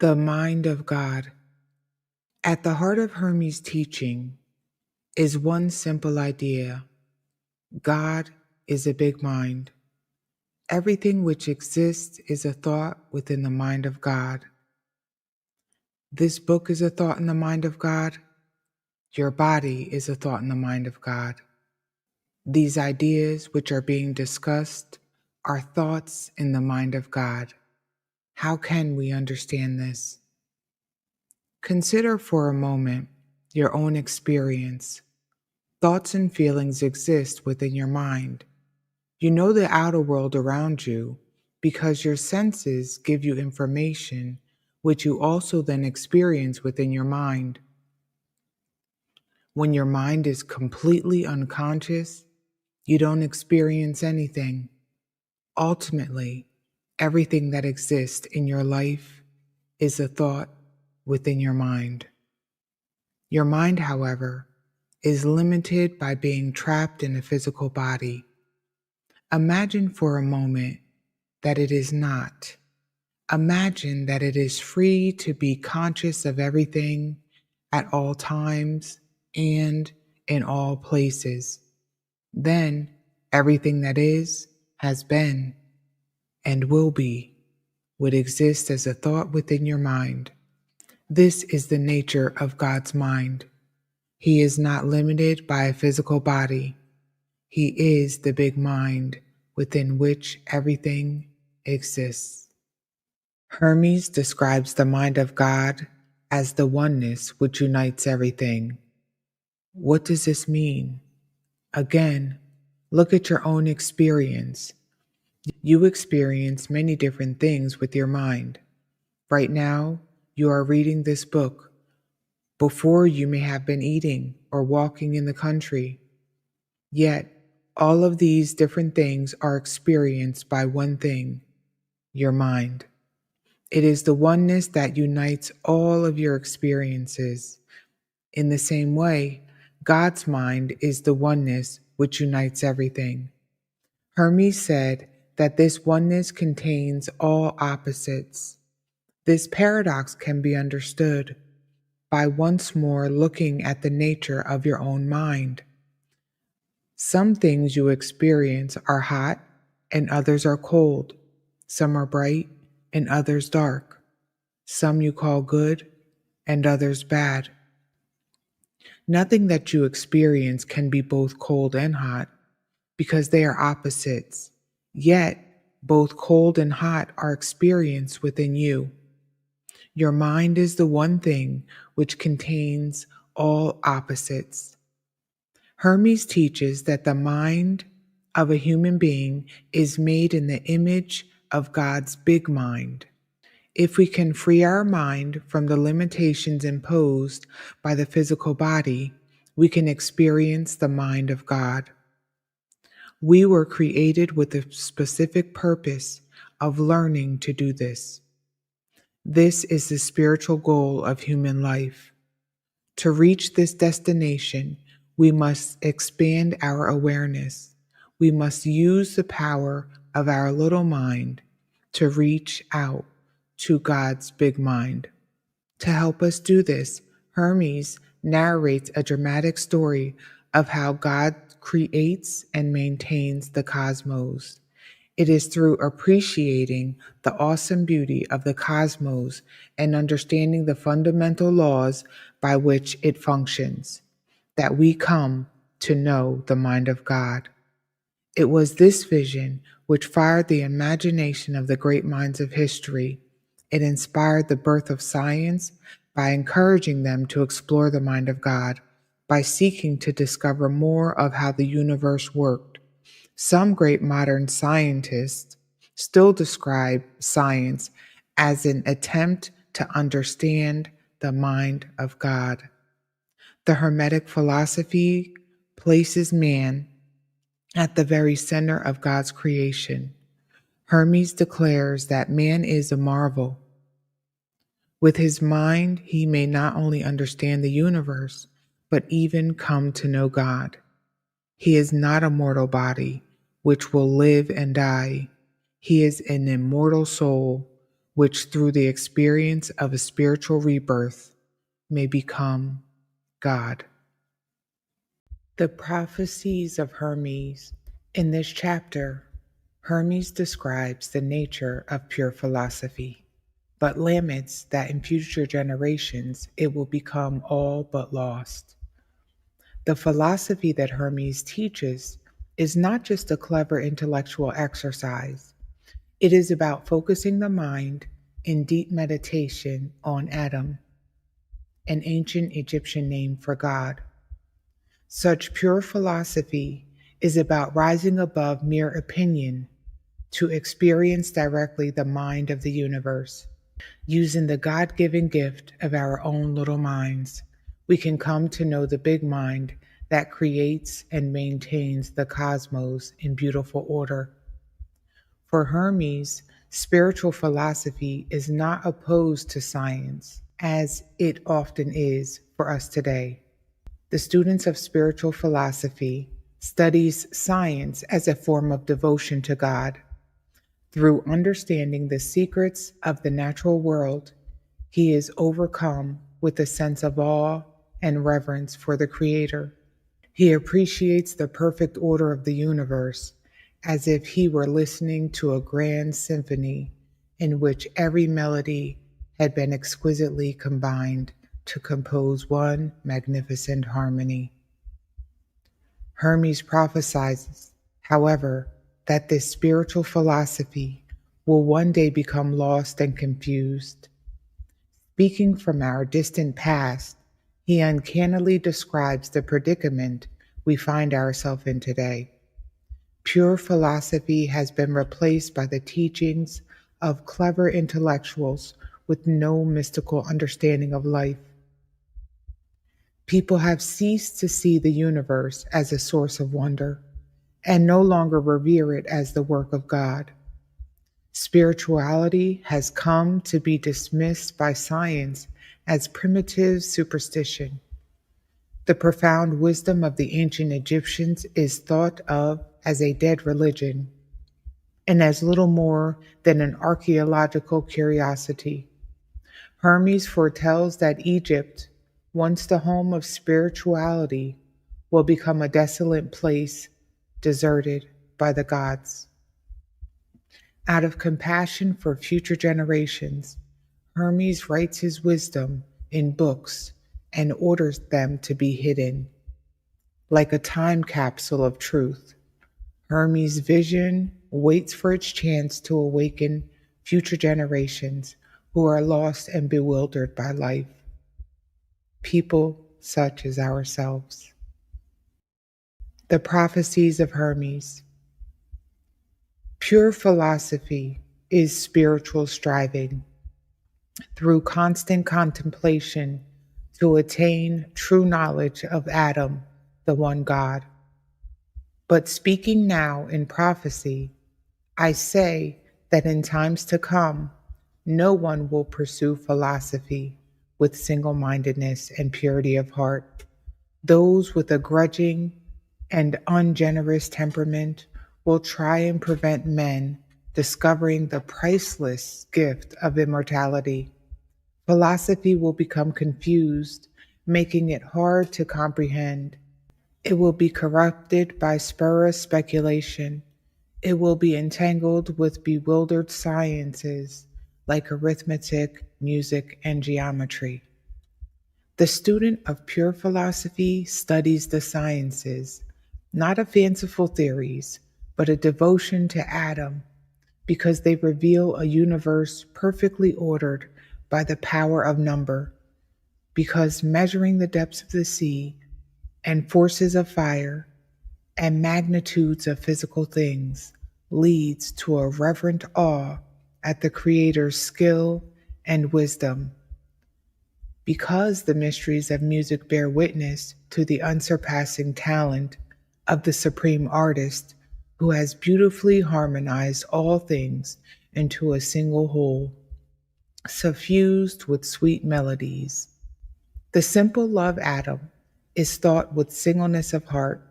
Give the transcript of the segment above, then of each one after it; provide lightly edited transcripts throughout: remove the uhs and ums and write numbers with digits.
The mind of God. At the heart of Hermes' teaching is one simple idea: God is a big mind. Everything which exists is a thought within the mind of God. This book is a thought in the mind of God. Your body is a thought in the mind of God. These ideas which are being discussed are thoughts in the mind of God. How can we understand this? Consider for a moment your own experience. Thoughts and feelings exist within your mind. You know the outer world around you because your senses give you information which you also then experience within your mind. When your mind is completely unconscious, you don't experience anything. Ultimately, everything that exists in your life is a thought within your mind. Your mind, however, is limited by being trapped in a physical body. Imagine for a moment that it is not. Imagine that it is free to be conscious of everything at all times and in all places. Then everything that is, has been, and will be would exist as a thought within your mind. This is the nature of God's mind. He is not limited by a physical body. He is the big mind within which everything exists. Hermes describes the mind of God as the oneness which unites everything. What does this mean? Again, look at your own experience. You experience many different things with your mind. Right now, you are reading this book. Before, you may have been eating or walking in the country. Yet, all of these different things are experienced by one thing: your mind. It is the oneness that unites all of your experiences. In the same way, God's mind is the oneness which unites everything. Hermes said that this oneness contains all opposites. This paradox can be understood by once more looking at the nature of your own mind. Some things you experience are hot and others are cold. Some are bright and others dark. Some you call good and others bad. Nothing that you experience can be both cold and hot because they are opposites. Yet, both cold and hot are experienced within you. Your mind is the one thing which contains all opposites. Hermes teaches that the mind of a human being is made in the image of God's big mind. If we can free our mind from the limitations imposed by the physical body, we can experience the mind of God. We were created with a specific purpose of learning to do this. This is the spiritual goal of human life. To reach this destination, we must expand our awareness. We must use the power of our little mind to reach out to God's big mind. To help us do this, Hermes narrates a dramatic story of how God creates and maintains the cosmos. It is through appreciating the awesome beauty of the cosmos and understanding the fundamental laws by which it functions that we come to know the mind of God. It was this vision which fired the imagination of the great minds of history. It inspired the birth of science by encouraging them to explore the mind of God, by seeking to discover more of how the universe worked. Some great modern scientists still describe science as an attempt to understand the mind of God. The Hermetic philosophy places man at the very center of God's creation. Hermes declares that man is a marvel. With his mind, he may not only understand the universe, but even come to know God. He is not a mortal body, which will live and die. He is an immortal soul, which through the experience of a spiritual rebirth may become God. The Prophecies of Hermes. In this chapter, Hermes describes the nature of pure philosophy, but laments that in future generations it will become all but lost. The philosophy that Hermes teaches is not just a clever intellectual exercise. It is about focusing the mind in deep meditation on Atum, an ancient Egyptian name for God. Such pure philosophy is about rising above mere opinion to experience directly the mind of the universe. Using the God given gift of our own little minds, we can come to know the big mind that creates and maintains the cosmos in beautiful order. For Hermes, spiritual philosophy is not opposed to science, as it often is for us today. The students of spiritual philosophy studies science as a form of devotion to God. Through understanding the secrets of the natural world, he is overcome with a sense of awe and reverence for the Creator. He appreciates the perfect order of the universe as if he were listening to a grand symphony in which every melody had been exquisitely combined to compose one magnificent harmony. Hermes prophesies, however, that this spiritual philosophy will one day become lost and confused. Speaking from our distant past, he uncannily describes the predicament we find ourselves in today. Pure philosophy has been replaced by the teachings of clever intellectuals with no mystical understanding of life. People have ceased to see the universe as a source of wonder and no longer revere it as the work of God. Spirituality has come to be dismissed by science as primitive superstition. The profound wisdom of the ancient Egyptians is thought of as a dead religion and as little more than an archaeological curiosity. Hermes foretells that Egypt, once the home of spirituality, will become a desolate place deserted by the gods. Out of compassion for future generations, Hermes writes his wisdom in books and orders them to be hidden. Like a time capsule of truth, Hermes' vision waits for its chance to awaken future generations who are lost and bewildered by life. People such as ourselves. The Prophecies of Hermes. Pure philosophy is spiritual striving through constant contemplation to attain true knowledge of Atum, the one God. But speaking now in prophecy, I say that in times to come, no one will pursue philosophy with single-mindedness and purity of heart. Those with a grudging and ungenerous temperament will try and prevent men discovering the priceless gift of immortality. Philosophy will become confused, making it hard to comprehend. It will be corrupted by spurious speculation. It will be entangled with bewildered sciences like arithmetic, music, and geometry. The student of pure philosophy studies the sciences, not of fanciful theories, but a devotion to Atum, because they reveal a universe perfectly ordered by the power of number, because measuring the depths of the sea and forces of fire and magnitudes of physical things leads to a reverent awe at the Creator's skill and wisdom. Because the mysteries of music bear witness to the unsurpassing talent of the supreme artist who has beautifully harmonized all things into a single whole, suffused with sweet melodies. The simple love Atum is thought with singleness of heart,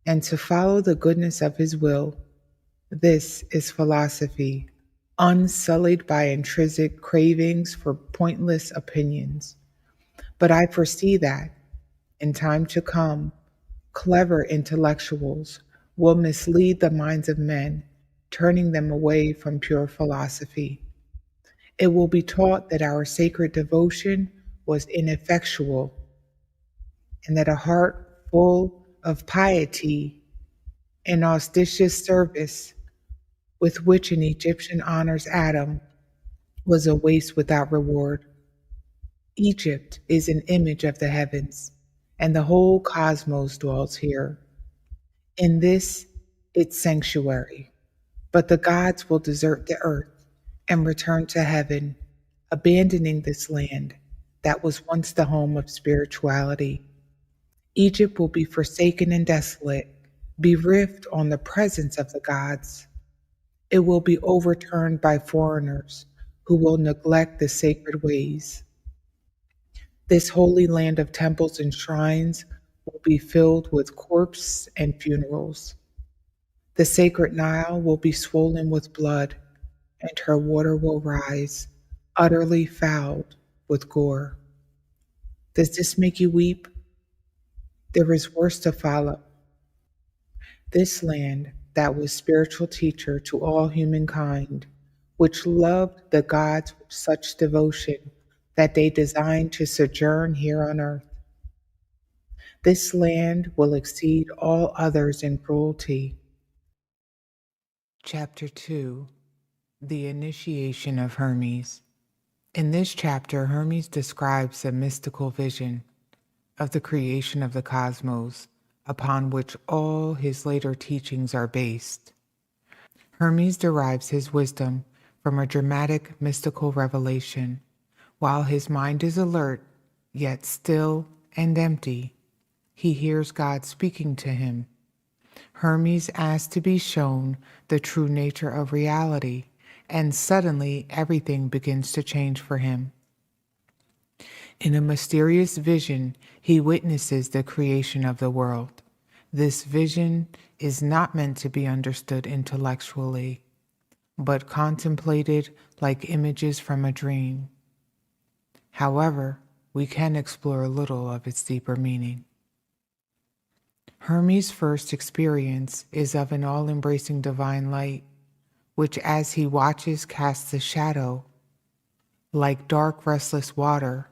and to follow the goodness of his will, this is philosophy, unsullied by intrinsic cravings for pointless opinions. But I foresee that, in time to come, clever intellectuals will mislead the minds of men, turning them away from pure philosophy. It will be taught that our sacred devotion was ineffectual, and that a heart full of piety and auspicious service, with which an Egyptian honors Atum, was a waste without reward. Egypt is an image of the heavens, and the whole cosmos dwells here, in this its sanctuary. But the gods will desert the earth and return to heaven, abandoning this land that was once the home of spirituality. Egypt will be forsaken and desolate, bereft on the presence of the gods. It will be overturned by foreigners who will neglect the sacred ways. This holy land of temples and shrines will be filled with corpses and funerals. The sacred Nile will be swollen with blood, and her water will rise, utterly fouled with gore. Does this make you weep? There is worse to follow. This land that was spiritual teacher to all humankind, which loved the gods with such devotion that they designed to sojourn here on earth. This land will exceed all others in cruelty. Chapter 2: The Initiation of Hermes. In this chapter, Hermes describes a mystical vision of the creation of the cosmos, upon which all his later teachings are based. Hermes derives his wisdom from a dramatic mystical revelation. While his mind is alert, yet still and empty, he hears God speaking to him. Hermes asks to be shown the true nature of reality, and suddenly everything begins to change for him. In a mysterious vision, he witnesses the creation of the world. This vision is not meant to be understood intellectually, but contemplated like images from a dream. However, we can explore a little of its deeper meaning. Hermes' first experience is of an all-embracing divine light, which as he watches casts a shadow, like dark restless water.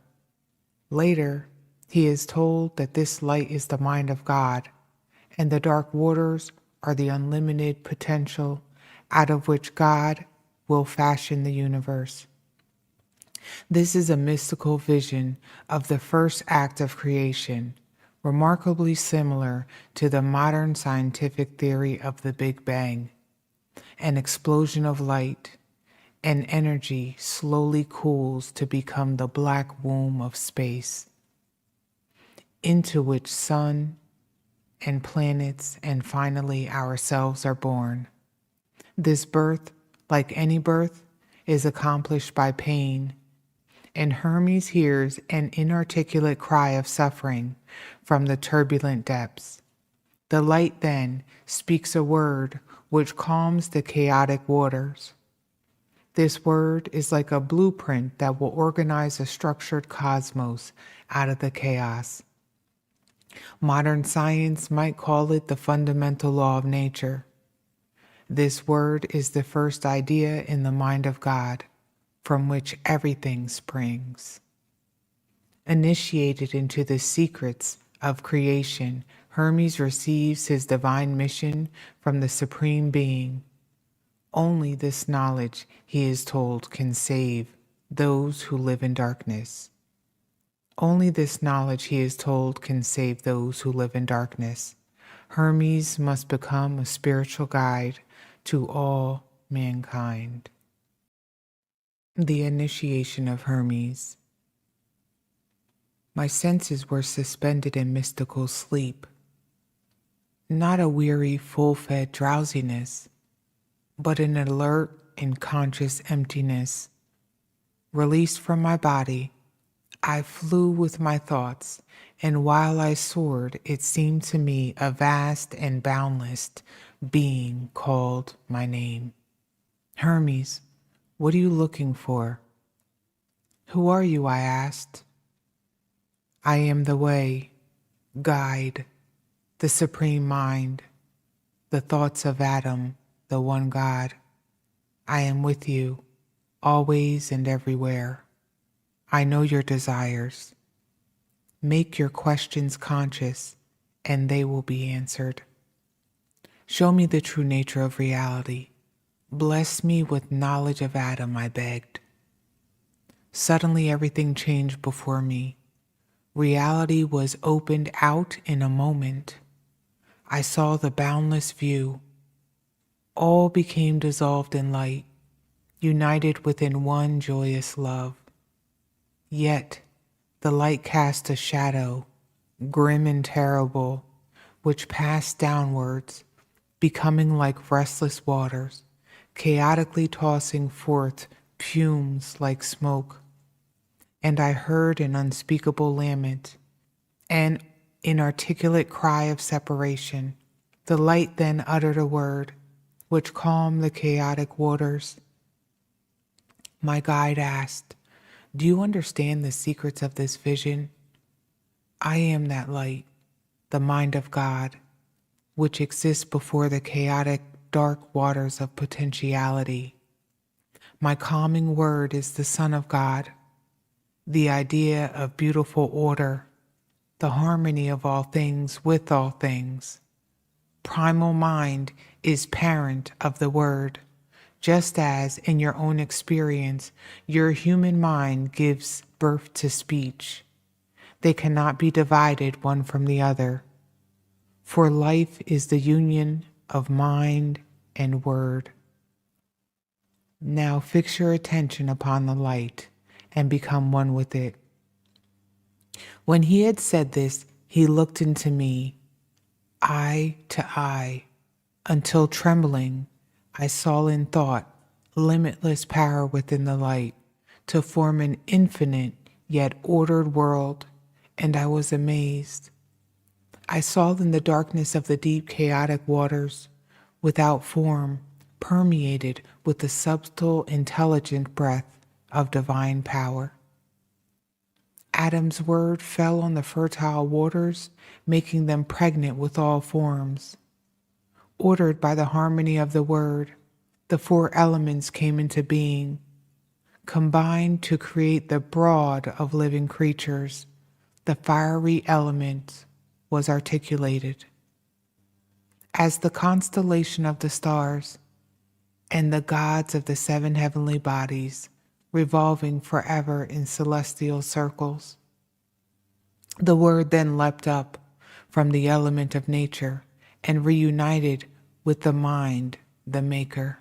Later, he is told that this light is the mind of God, and the dark waters are the unlimited potential out of which God will fashion the universe. This is a mystical vision of the first act of creation, remarkably similar to the modern scientific theory of the Big Bang. An explosion of light and energy slowly cools to become the black womb of space, into which sun and planets and finally ourselves are born. This birth, like any birth, is accomplished by pain, and Hermes hears an inarticulate cry of suffering from the turbulent depths. The light then speaks a word which calms the chaotic waters. This word is like a blueprint that will organize a structured cosmos out of the chaos. Modern science might call it the fundamental law of nature. This word is the first idea in the mind of God, from which everything springs. Initiated into the secrets of creation, Hermes receives his divine mission from the Supreme Being. Only this knowledge, he is told, can save those who live in darkness. Only this knowledge, he is told, can save those who live in darkness. Hermes must become a spiritual guide to all mankind. The Initiation of Hermes. My senses were suspended in mystical sleep, not a weary, full-fed drowsiness, but an alert and conscious emptiness. Released from my body, I flew with my thoughts, and while I soared, it seemed to me a vast and boundless being called my name. Hermes, What are you looking for? Who are you? I asked. I am the way, guide, the supreme mind, the thoughts of Atum, the one God. I am with you, always and everywhere. I know your desires. Make your questions conscious, and they will be answered. Show me the true nature of reality. Bless me with knowledge of Atum, I begged. Suddenly everything changed before me. Reality was opened out in a moment. I saw the boundless view. All became dissolved in light, united within one joyous love. Yet the light cast a shadow, grim and terrible, which passed downwards, becoming like restless waters, chaotically tossing forth fumes like smoke. And I heard an unspeakable lament, an inarticulate cry of separation. The light then uttered a word, which calmed the chaotic waters. My guide asked, "Do you understand the secrets of this vision? I am that light, the mind of God, which exists before the chaotic, dark waters of potentiality. My calming word is the Son of God, the idea of beautiful order, the harmony of all things with all things. Primal mind is parent of the word, just as in your own experience, your human mind gives birth to speech. They cannot be divided one from the other, for life is the union of mind and word. Now fix your attention upon the light and become one with it." When he had said this, he looked into me, eye to eye, until trembling, I saw in thought limitless power within the light to form an infinite yet ordered world, and I was amazed. I saw in the darkness of the deep chaotic waters, without form, permeated with the subtle intelligent breath of divine power. Atum's word fell on the fertile waters, making them pregnant with all forms. Ordered by the harmony of the word, the four elements came into being, combined to create the brood of living creatures. The fiery element was articulated as the constellation of the stars and the gods of the seven heavenly bodies, revolving forever in celestial circles. The word then leapt up from the element of nature and reunited with the mind, the maker,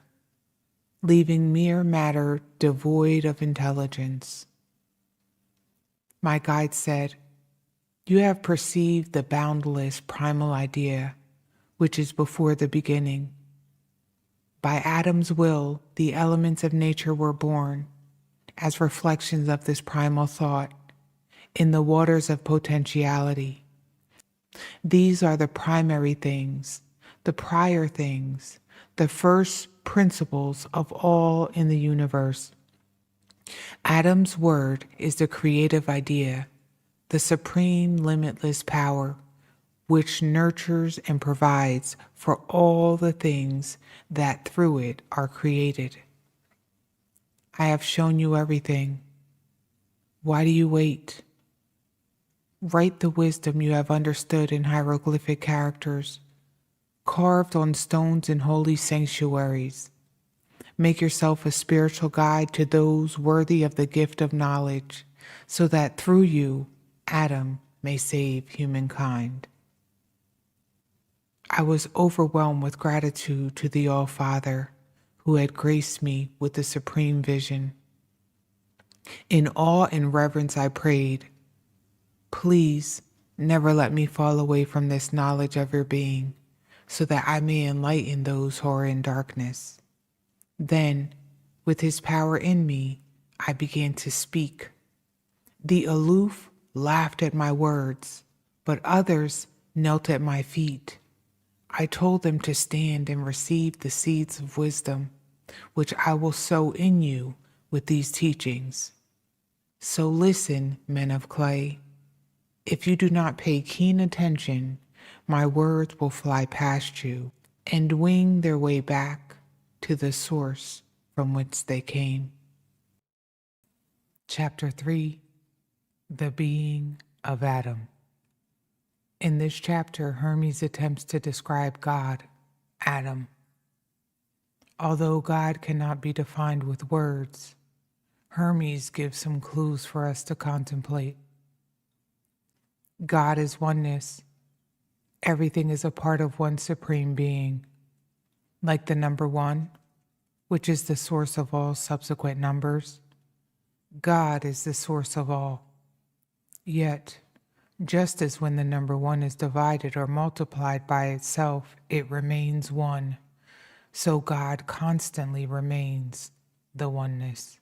leaving mere matter devoid of intelligence. My guide said, "You have perceived the boundless primal idea, which is before the beginning. By Atum's will, the elements of nature were born as reflections of this primal thought in the waters of potentiality. These are the primary things, the prior things, the first principles of all in the universe. Atum's word is the creative idea, the supreme limitless power, which nurtures and provides for all the things that through it are created. I have shown you everything. Why do you wait? Write the wisdom you have understood in hieroglyphic characters, carved on stones in holy sanctuaries. Make yourself a spiritual guide to those worthy of the gift of knowledge, so that through you, Atum may save humankind." I was overwhelmed with gratitude to the All-Father, who had graced me with the supreme vision. In awe and reverence I prayed, "Please never let me fall away from this knowledge of your being, so that I may enlighten those who are in darkness." Then, with his power in me, I began to speak. The aloof laughed at my words, but others knelt at my feet. I told them to stand and receive the seeds of wisdom, which I will sow in you with these teachings. So listen, men of clay. If you do not pay keen attention, my words will fly past you and wing their way back to the source from whence they came. Chapter 3, The Being of Atum. In this chapter, Hermes attempts to describe God, Atum. Although God cannot be defined with words, Hermes gives some clues for us to contemplate. God is oneness. Everything is a part of one supreme being. Like the number 1, which is the source of all subsequent numbers, God is the source of all. Yet, just as when the number 1 is divided or multiplied by itself, it remains one, so God constantly remains the oneness.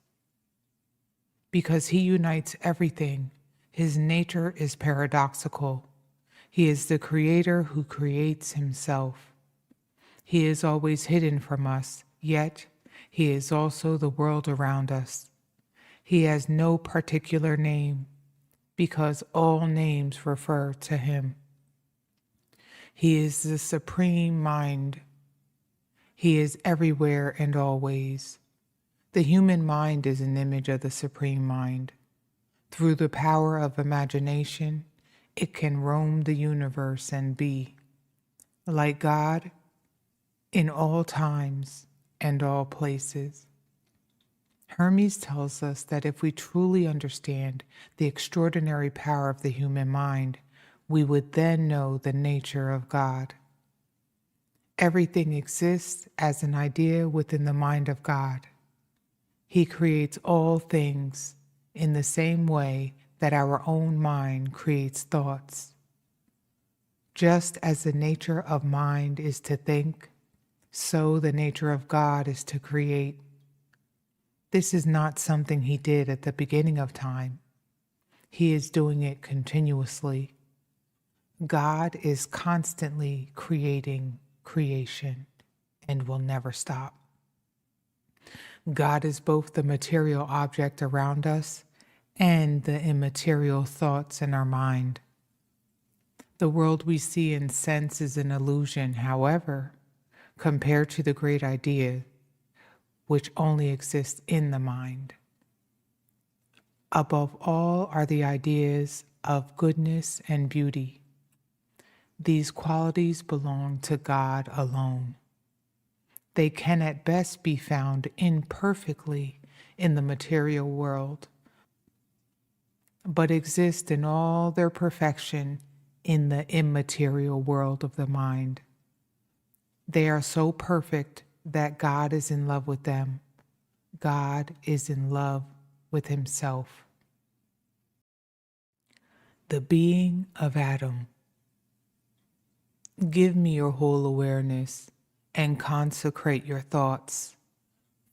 Because he unites everything, his nature is paradoxical. He is the creator who creates himself. He is always hidden from us, yet he is also the world around us. He has no particular name, because all names refer to him. He is the supreme mind. He is everywhere and always. The human mind is an image of the supreme mind. Through the power of imagination, it can roam the universe and be, like God, in all times and all places. Hermes tells us that if we truly understand the extraordinary power of the human mind, we would then know the nature of God. Everything exists as an idea within the mind of God. He creates all things in the same way that our own mind creates thoughts. Just as the nature of mind is to think, so the nature of God is to create. This is not something he did at the beginning of time. He is doing it continuously. God is constantly creating creation and will never stop. God is both the material object around us and the immaterial thoughts in our mind. The world we see and sense is an illusion, however, compared to the great idea, which only exists in the mind. Above all are the ideas of goodness and beauty. These qualities belong to God alone. They can at best be found imperfectly in the material world, but exist in all their perfection in the immaterial world of the mind. They are so perfect that God is in love with them. God is in love with himself. The being of Atum. Give me your whole awareness and consecrate your thoughts,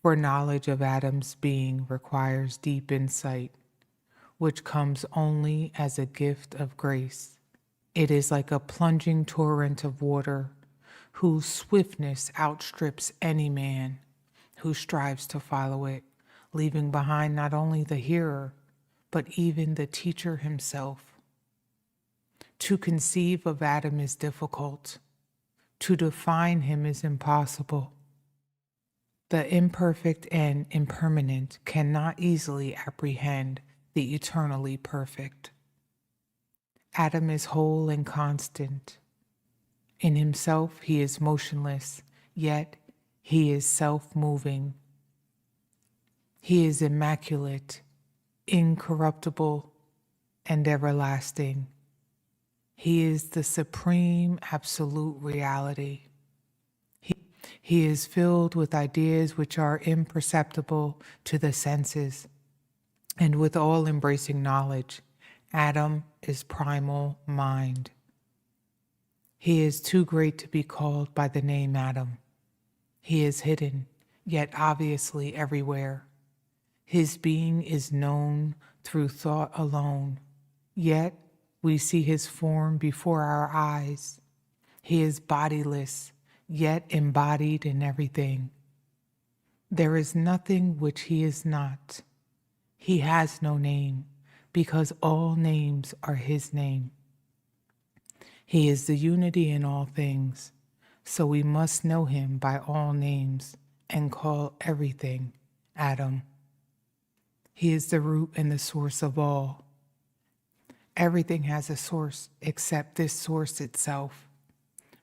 for knowledge of Atum's being requires deep insight, which comes only as a gift of grace. It is like a plunging torrent of water, whose swiftness outstrips any man who strives to follow it, leaving behind not only the hearer, but even the teacher himself. To conceive of Atum is difficult. To define him is impossible. The imperfect and impermanent cannot easily apprehend the eternally perfect. Atum is whole and constant. In himself he is motionless, yet he is self-moving. He is immaculate, incorruptible, and everlasting. He is the supreme absolute reality. He is filled with ideas which are imperceptible to the senses, and with all-embracing knowledge. Atum is primal mind. He is too great to be called by the name Atum. He is hidden, yet obviously everywhere. His being is known through thought alone, yet we see his form before our eyes. He is bodiless, yet embodied in everything. There is nothing which he is not. He has no name, because all names are his name. He is the unity in all things, so we must know him by all names and call everything Atum. He is the root and the source of all. Everything has a source except this source itself,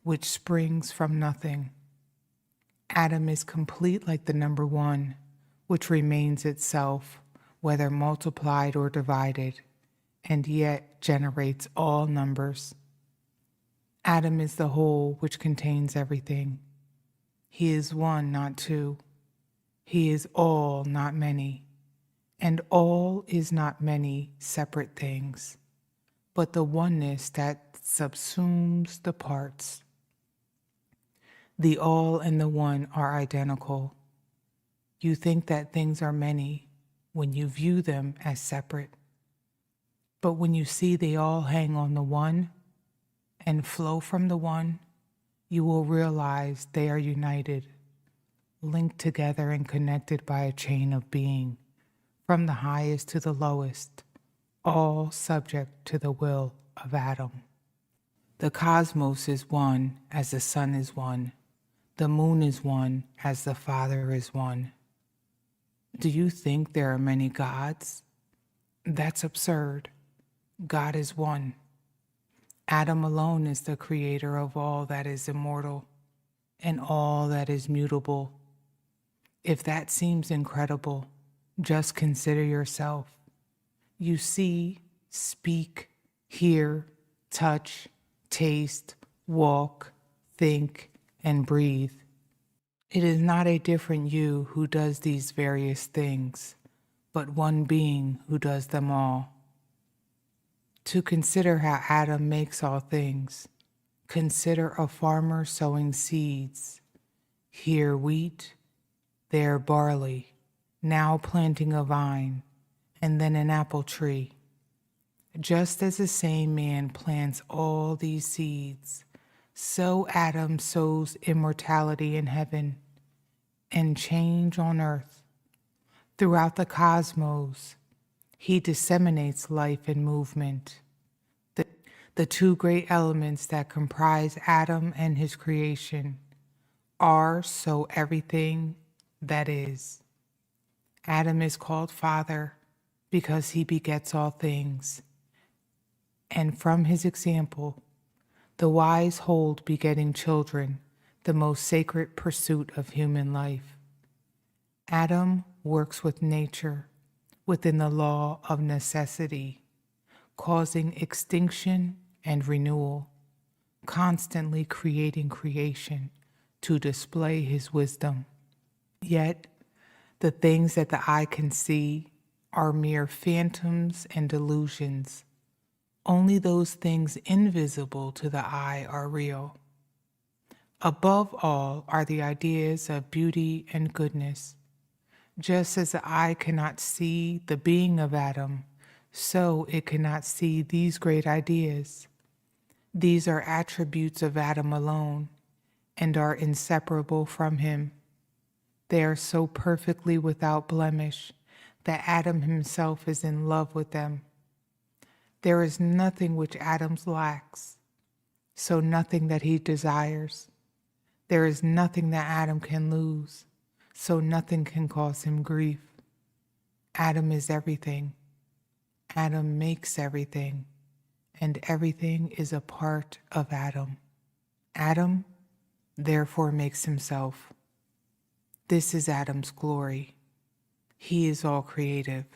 which springs from nothing. Atum is complete like the number one, which remains itself, whether multiplied or divided, and yet generates all numbers. Atum is the whole which contains everything. He is one, not two. He is all, not many. And all is not many separate things, but the oneness that subsumes the parts. The all and the one are identical. You think that things are many when you view them as separate. But when you see they all hang on the one and flow from the one, you will realize they are united, linked together and connected by a chain of being, from the highest to the lowest, all subject to the will of Atum. The cosmos is one as the sun is one. The moon is one as the Father is one. Do you think there are many gods? That's absurd. God is one. Atum alone is the creator of all that is immortal and all that is mutable. If that seems incredible, just consider yourself. You see, speak, hear, touch, taste, walk, think, and breathe. It is not a different you who does these various things, but one being who does them all. To consider how Atum makes all things, consider a farmer sowing seeds, here wheat, there barley, now planting a vine, and then an apple tree. Just as the same man plants all these seeds, so Atum sows immortality in heaven and change on earth. Throughout the cosmos, he disseminates life and movement, the two great elements that comprise Atum and his creation are so everything that is. Atum is called Father because he begets all things, and from his example, the wise hold begetting children the most sacred pursuit of human life. Atum works with nature within the law of necessity, causing extinction and renewal, constantly creating creation to display his wisdom. Yet, the things that the eye can see are mere phantoms and delusions. Only those things invisible to the eye are real. Above all are the ideas of beauty and goodness. Just as the eye cannot see the being of Atum, so it cannot see these great ideas. These are attributes of Atum alone and are inseparable from him. They are so perfectly without blemish that Atum himself is in love with them. There is nothing which Atum lacks, so nothing that he desires. There is nothing that Atum can lose, so nothing can cause him grief. Atum is everything. Atum makes everything, and everything is a part of Atum. Atum, therefore, makes himself. This is Atum's glory. He is all creative,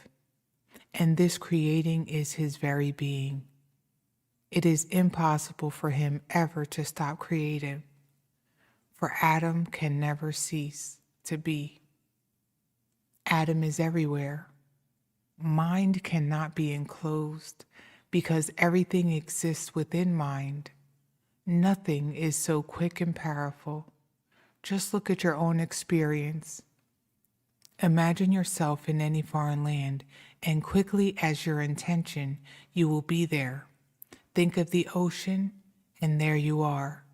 and this creating is his very being. It is impossible for him ever to stop creating, for Atum can never cease to be. Atum is everywhere. Mind cannot be enclosed because everything exists within mind. Nothing is so quick and powerful. Just look at your own experience. Imagine yourself in any foreign land, and quickly as your intention, you will be there. Think of the ocean, and there you are.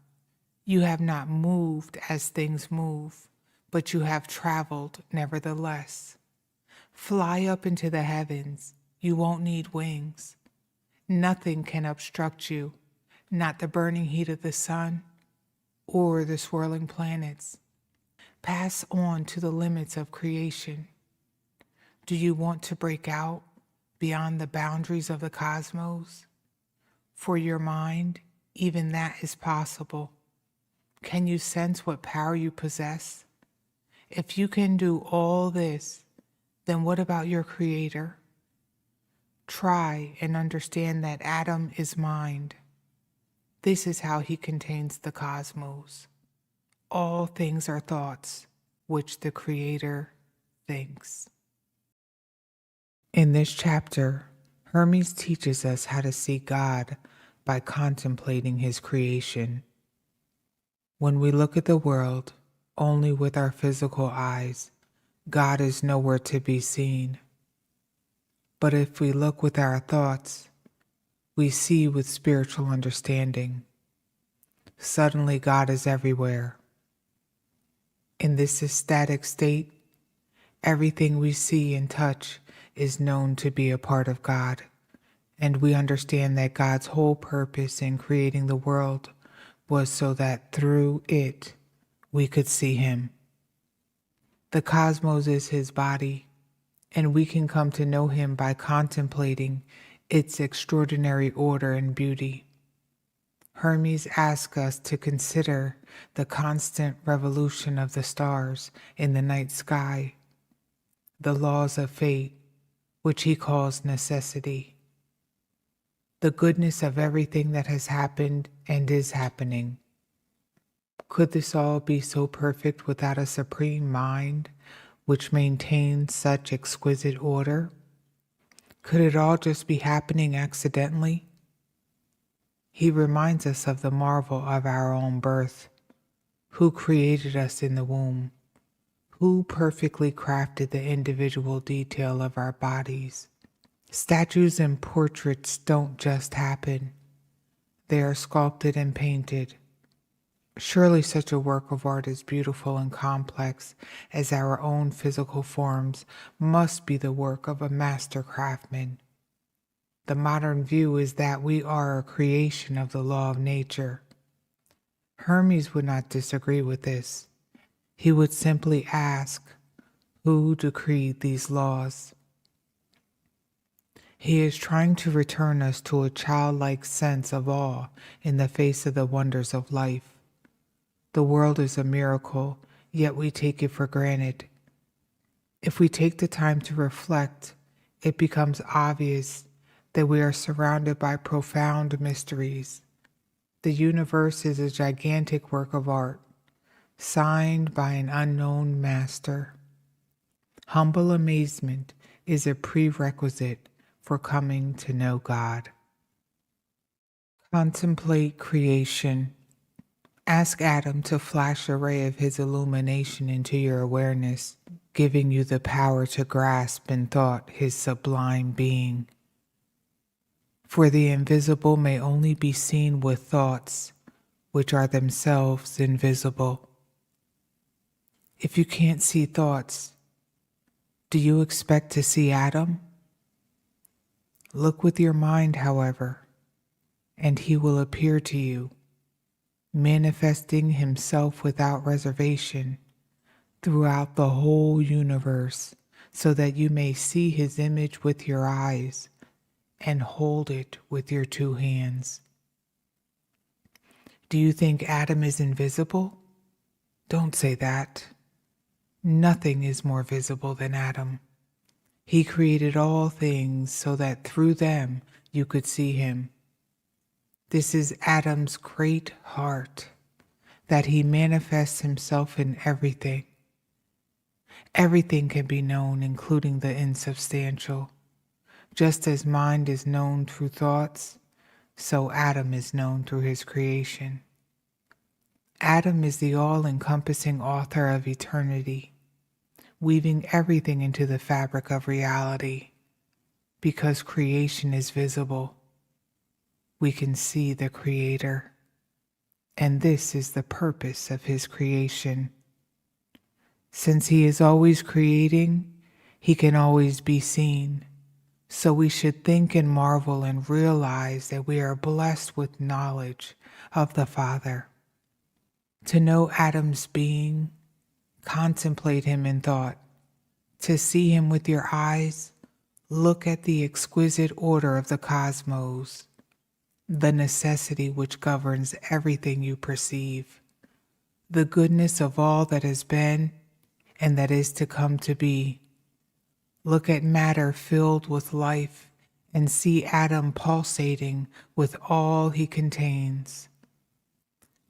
You have not moved as things move, but you have traveled nevertheless. Fly up into the heavens. You won't need wings. Nothing can obstruct you, not the burning heat of the sun or the swirling planets. Pass on to the limits of creation. Do you want to break out beyond the boundaries of the cosmos? For your mind, even that is possible. Can you sense what power you possess? If you can do all this, then what about your Creator? Try and understand that Atum is mind. This is how he contains the cosmos. All things are thoughts, which the Creator thinks. In this chapter, Hermes teaches us how to see God by contemplating his creation. When we look at the world only with our physical eyes, God is nowhere to be seen. But if we look with our thoughts, we see with spiritual understanding. Suddenly God is everywhere. In this ecstatic state, everything we see and touch is known to be a part of God, and we understand that God's whole purpose in creating the world was so that through it we could see him. The cosmos is his body, and we can come to know him by contemplating its extraordinary order and beauty. Hermes asks us to consider the constant revolution of the stars in the night sky, the laws of fate, which he calls necessity, the goodness of everything that has happened and is happening. Could this all be so perfect without a supreme mind which maintains such exquisite order? Could it all just be happening accidentally? He reminds us of the marvel of our own birth. Who created us in the womb? Who perfectly crafted the individual detail of our bodies? Statues and portraits don't just happen. They are sculpted and painted. Surely such a work of art as beautiful and complex as our own physical forms must be the work of a master craftsman. The modern view is that we are a creation of the law of nature. Hermes would not disagree with this. He would simply ask, who decreed these laws? He is trying to return us to a childlike sense of awe in the face of the wonders of life. The world is a miracle, yet we take it for granted. If we take the time to reflect, it becomes obvious that we are surrounded by profound mysteries. The universe is a gigantic work of art, signed by an unknown master. Humble amazement is a prerequisite for coming to know God. Contemplate creation. Ask Atum to flash a ray of his illumination into your awareness, giving you the power to grasp in thought his sublime being. For the invisible may only be seen with thoughts, which are themselves invisible. If you can't see thoughts, do you expect to see Atum? Look with your mind, however, and he will appear to you, manifesting himself without reservation throughout the whole universe, so that you may see his image with your eyes and hold it with your two hands. Do you think Atum is invisible? Don't say that. Nothing is more visible than Atum. He created all things so that through them you could see him. This is Atum's great heart, that he manifests himself in everything. Everything can be known, including the insubstantial. Just as mind is known through thoughts, so Atum is known through his creation. Atum is the all-encompassing author of eternity, weaving everything into the fabric of reality. Because creation is visible, we can see the Creator. And this is the purpose of his creation. Since he is always creating, he can always be seen. So we should think and marvel and realize that we are blessed with knowledge of the Father. To know Atum's being, contemplate him in thought. To see him with your eyes, look at the exquisite order of the cosmos, the necessity which governs everything you perceive, the goodness of all that has been and that is to come to be. Look at matter filled with life and see Atum pulsating with all he contains.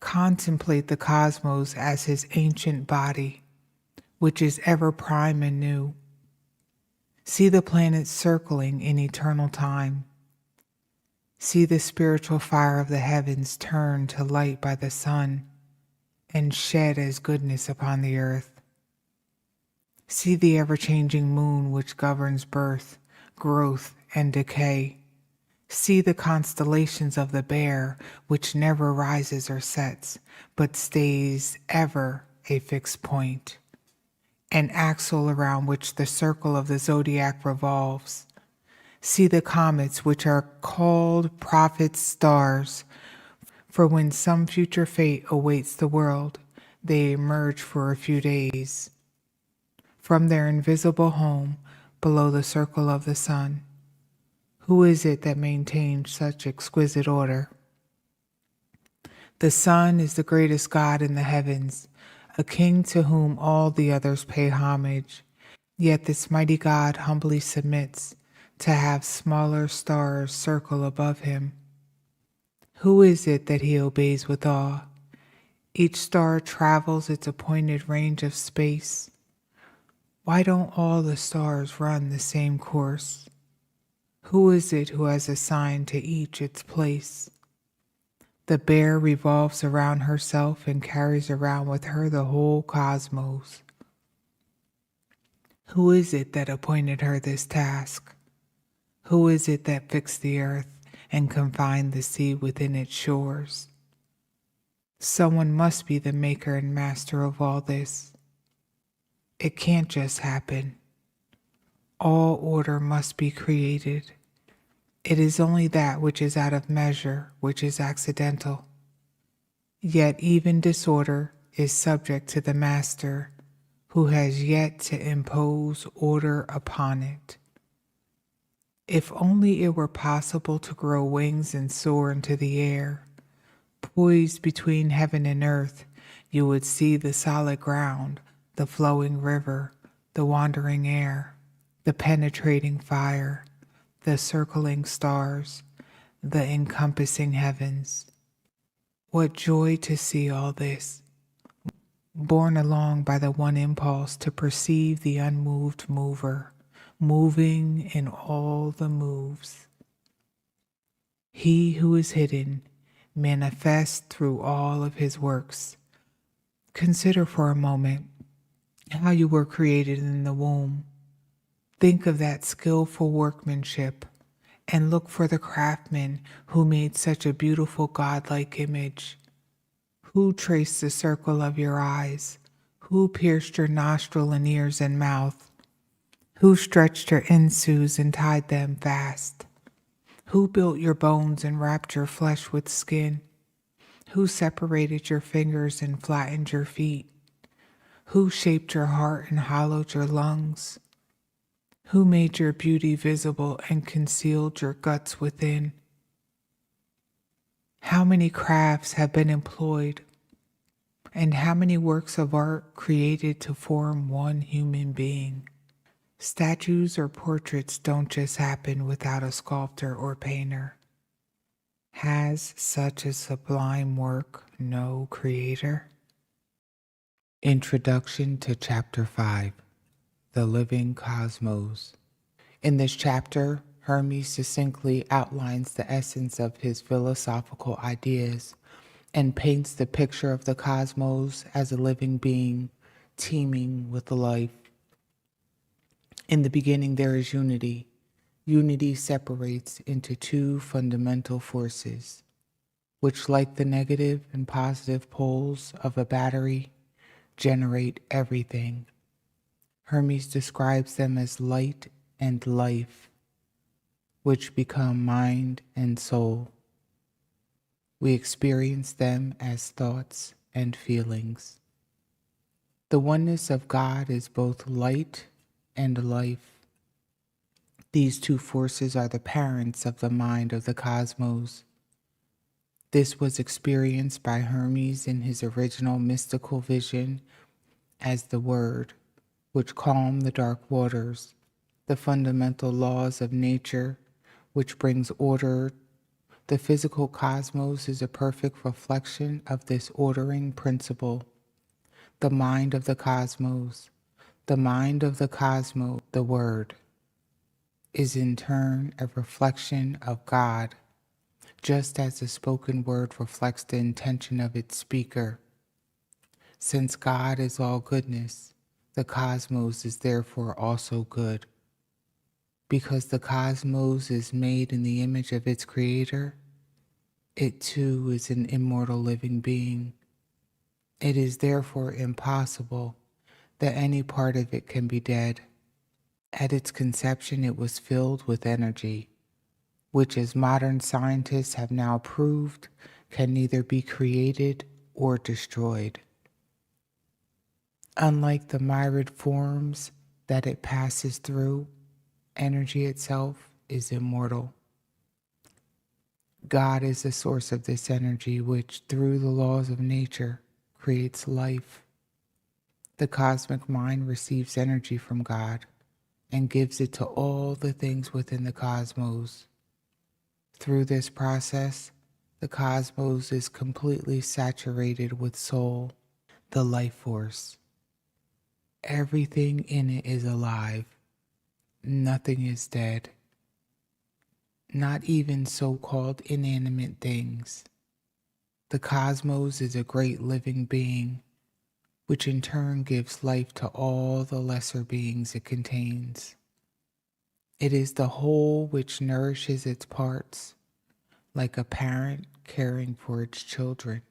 Contemplate the cosmos as his ancient body, which is ever prime and new. See the planets circling in eternal time. See the spiritual fire of the heavens turn to light by the sun and shed as goodness upon the earth. See the ever-changing moon which governs birth, growth, and decay. See the constellations of the Bear which never rises or sets, but stays ever a fixed point, an axle around which the circle of the Zodiac revolves. See the comets which are called prophets' stars, for when some future fate awaits the world, they emerge for a few days from their invisible home below the circle of the sun. Who is it that maintains such exquisite order? The sun is the greatest god in the heavens, a king to whom all the others pay homage. Yet this mighty god humbly submits to have smaller stars circle above him. Who is it that he obeys with awe? Each star travels its appointed range of space. Why don't all the stars run the same course? Who is it who has assigned to each its place? The Bear revolves around herself and carries around with her the whole cosmos. Who is it that appointed her this task? Who is it that fixed the earth and confined the sea within its shores? Someone must be the maker and master of all this. It can't just happen. All order must be created. It is only that which is out of measure which is accidental. Yet even disorder is subject to the master, who has yet to impose order upon it. If only it were possible to grow wings and soar into the air, poised between heaven and earth, you would see the solid ground, the flowing river, the wandering air, the penetrating fire, the circling stars, the encompassing heavens. What joy to see all this, borne along by the one impulse to perceive the unmoved mover, moving in all the moves. He who is hidden manifests through all of his works. Consider for a moment how you were created in the womb. Think of that skillful workmanship and look for the craftsman who made such a beautiful godlike image. Who traced the circle of your eyes? Who pierced your nostril and ears and mouth? Who stretched your insides and tied them fast? Who built your bones and wrapped your flesh with skin? Who separated your fingers and flattened your feet? Who shaped your heart and hollowed your lungs? Who made your beauty visible and concealed your guts within? How many crafts have been employed, and how many works of art created to form one human being? Statues or portraits don't just happen without a sculptor or painter. Has such a sublime work no creator? Introduction to Chapter 5. The Living Cosmos. In this chapter, Hermes succinctly outlines the essence of his philosophical ideas and paints the picture of the cosmos as a living being teeming with life. In the beginning, there is unity. Unity separates into two fundamental forces, which, like the negative and positive poles of a battery, generate everything. Hermes describes them as light and life, which become mind and soul. We experience them as thoughts and feelings. The oneness of God is both light and life. These two forces are the parents of the mind of the cosmos. This was experienced by Hermes in his original mystical vision as the Word, which calmed the dark waters, the fundamental laws of nature, which brings order. The physical cosmos is a perfect reflection of this ordering principle. The mind of the cosmos, the mind of the cosmos, the Word, is in turn a reflection of God, just as the spoken word reflects the intention of its speaker. Since God is all goodness, the cosmos is therefore also good. Because the cosmos is made in the image of its creator, it too is an immortal living being. It is therefore impossible that any part of it can be dead. At its conception, it was filled with energy, which, as modern scientists have now proved, can neither be created or destroyed. Unlike the myriad forms that it passes through, energy itself is immortal. God is the source of this energy, which, through the laws of nature, creates life. The cosmic mind receives energy from God and gives it to all the things within the cosmos. Through this process, the cosmos is completely saturated with soul, the life force. Everything in it is alive. Nothing is dead. Not even so-called inanimate things. The cosmos is a great living being, which in turn gives life to all the lesser beings it contains. It is the whole which nourishes its parts, like a parent caring for its children.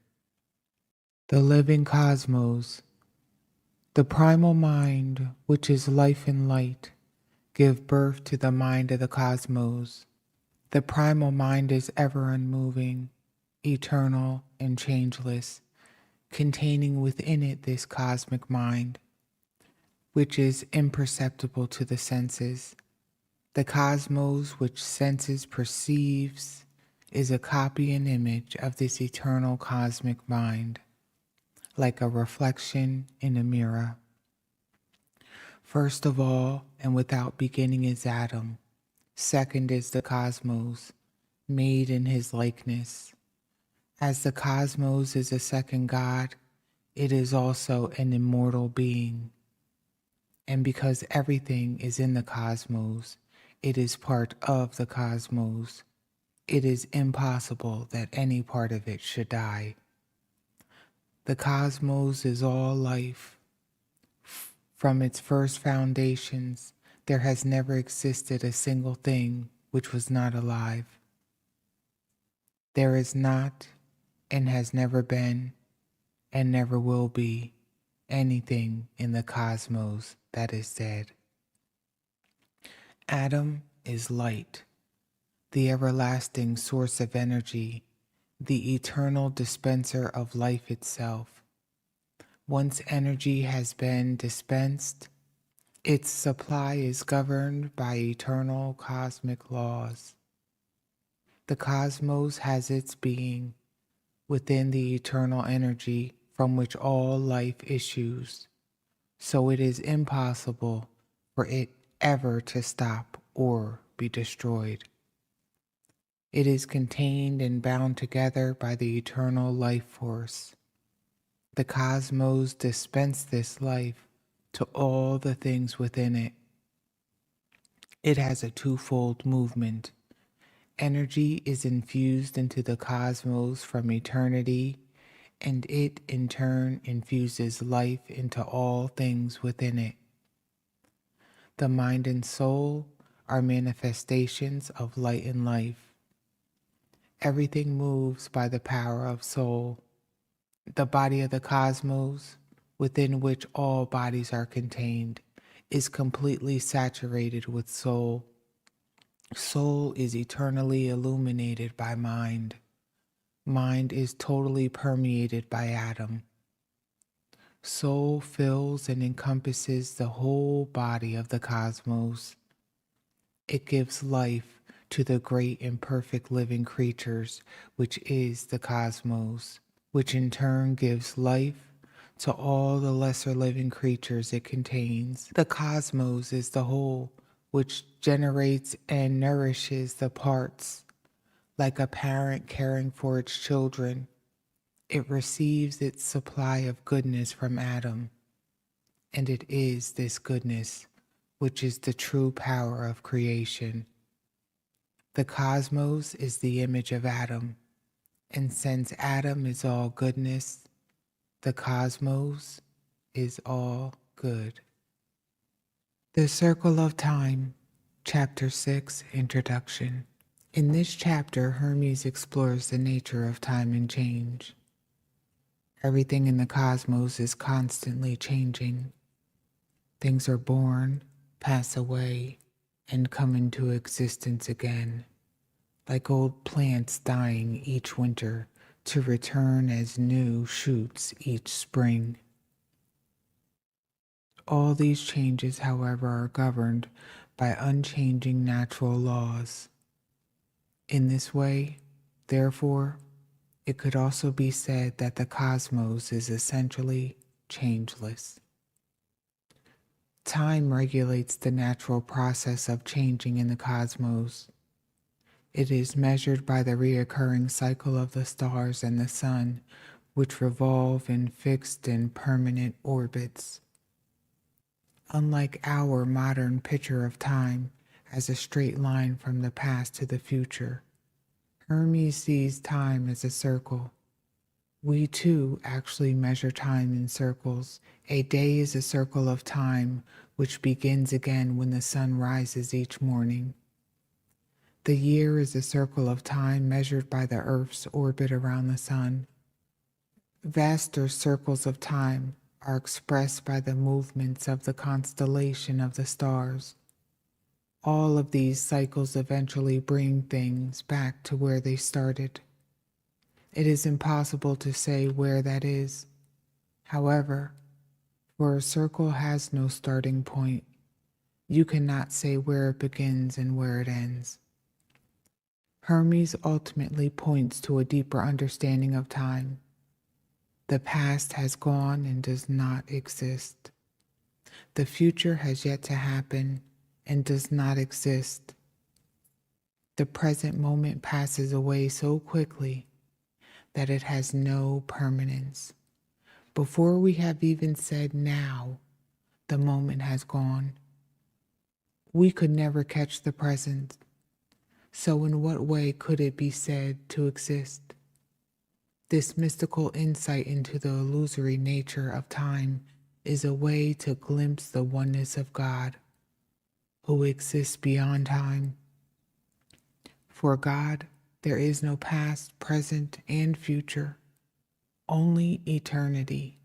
The living cosmos, the primal mind, which is life and light, give birth to the mind of the cosmos. The primal mind is ever unmoving, eternal, and changeless, containing within it this cosmic mind, which is imperceptible to the senses. The cosmos which senses perceives is a copy and image of this eternal cosmic mind, like a reflection in a mirror. First of all, and without beginning, is Atum. Second is the cosmos, made in his likeness. As the cosmos is a second God, it is also an immortal being. And because everything is in the cosmos, it is part of the cosmos. It is impossible that any part of it should die. The cosmos is all life. From its first foundations, there has never existed a single thing which was not alive. There is not, and has never been, and never will be, anything in the cosmos that is dead. Atum is light, the everlasting source of energy, the eternal dispenser of life itself. Once energy has been dispensed, its supply is governed by eternal cosmic laws. The cosmos has its being within the eternal energy from which all life issues, so it is impossible for it ever to stop or be destroyed. It is contained and bound together by the eternal life force. The cosmos dispense this life to all the things within it. It has a twofold movement. Energy is infused into the cosmos from eternity, and it in turn infuses life into all things within it. The mind and soul are manifestations of light and life. Everything moves by the power of soul. The body of the cosmos, within which all bodies are contained, is completely saturated with soul. Soul is eternally illuminated by mind. Mind is totally permeated by Atum. Soul fills and encompasses the whole body of the cosmos. It gives life to the great and perfect living creatures, which is the cosmos, which in turn gives life to all the lesser living creatures it contains. The cosmos is the whole, which generates and nourishes the parts. Like a parent caring for its children, it receives its supply of goodness from Atum, and it is this goodness which is the true power of creation. The cosmos is the image of Atum, and since Atum is all goodness, the cosmos is all good. The Circle of Time, Chapter 6, Introduction. In this chapter, Hermes explores the nature of time and change. Everything in the cosmos is constantly changing. Things are born, pass away, and come into existence again, like old plants dying each winter to return as new shoots each spring. All these changes, however, are governed by unchanging natural laws. In this way, therefore, it could also be said that the cosmos is essentially changeless. Time regulates the natural process of changing in the cosmos. It is measured by the reoccurring cycle of the stars and the sun, which revolve in fixed and permanent orbits. Unlike our modern picture of time as a straight line from the past to the future, Hermes sees time as a circle. We too actually measure time in circles. A day is a circle of time which begins again when the sun rises each morning. The year is a circle of time measured by the Earth's orbit around the sun. Vaster circles of time are expressed by the movements of the constellation of the stars. All of these cycles eventually bring things back to where they started. It is impossible to say where that is. However, for a circle has no starting point, you cannot say where it begins and where it ends. Hermes ultimately points to a deeper understanding of time. The past has gone and does not exist. The future has yet to happen and does not exist. The present moment passes away so quickly that it has no permanence. Before we have even said now, the moment has gone. We could never catch the present, so in what way could it be said to exist? This mystical insight into the illusory nature of time is a way to glimpse the oneness of God, who exists beyond time. For God, there is no past, present, and future, only eternity.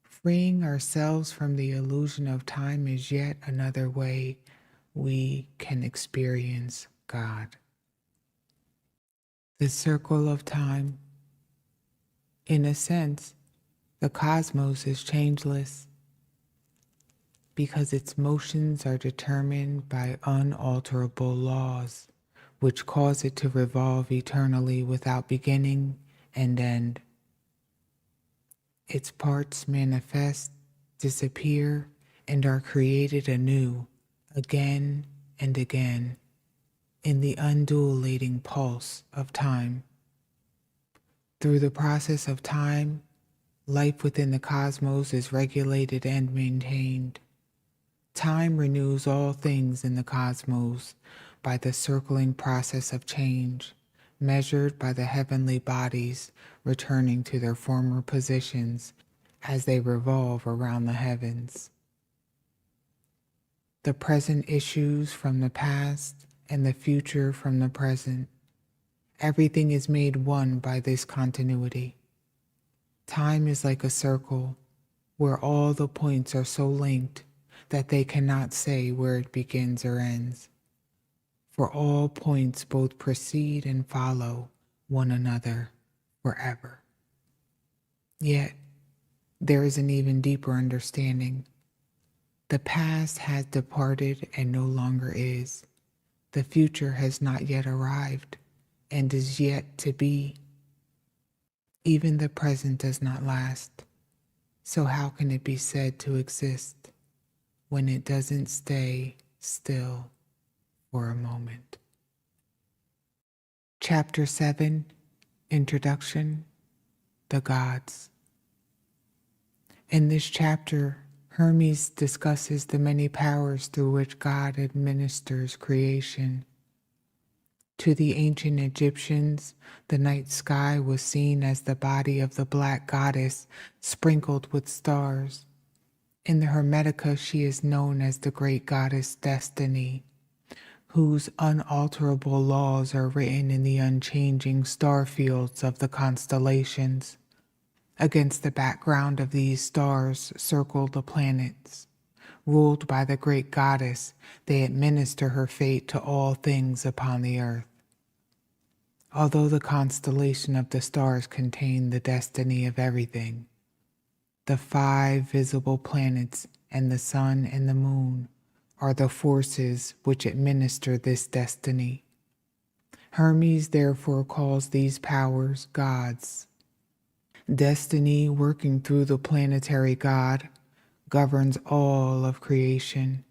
Freeing ourselves from the illusion of time is yet another way we can experience God. The circle of time. In a sense, the cosmos is changeless because its motions are determined by unalterable laws, which cause it to revolve eternally without beginning and end. Its parts manifest, disappear, and are created anew, again and again, in the undulating pulse of time. Through the process of time, life within the cosmos is regulated and maintained. Time renews all things in the cosmos by the circling process of change, measured by the heavenly bodies returning to their former positions as they revolve around the heavens. The present issues from the past and the future from the present. Everything is made one by this continuity. Time is like a circle, where all the points are so linked that they cannot say where it begins or ends. For all points both precede and follow one another forever. Yet, there is an even deeper understanding. The past has departed and no longer is. The future has not yet arrived and is yet to be. Even the present does not last. So how can it be said to exist when it doesn't stay still for a moment? Chapter 7, Introduction, The Gods. In this chapter, Hermes discusses the many powers through which God administers creation. To the ancient Egyptians, the night sky was seen as the body of the black goddess sprinkled with stars. In the Hermetica, she is known as the great goddess Destiny, whose unalterable laws are written in the unchanging star fields of the constellations. Against the background of these stars circle the planets. Ruled by the great goddess, they administer her fate to all things upon the earth. Although the constellation of the stars contain the destiny of everything, the 5 visible planets and the sun and the moon are the forces which administer this destiny. Hermes therefore calls these powers gods. Destiny, working through the planetary god, governs all of creation.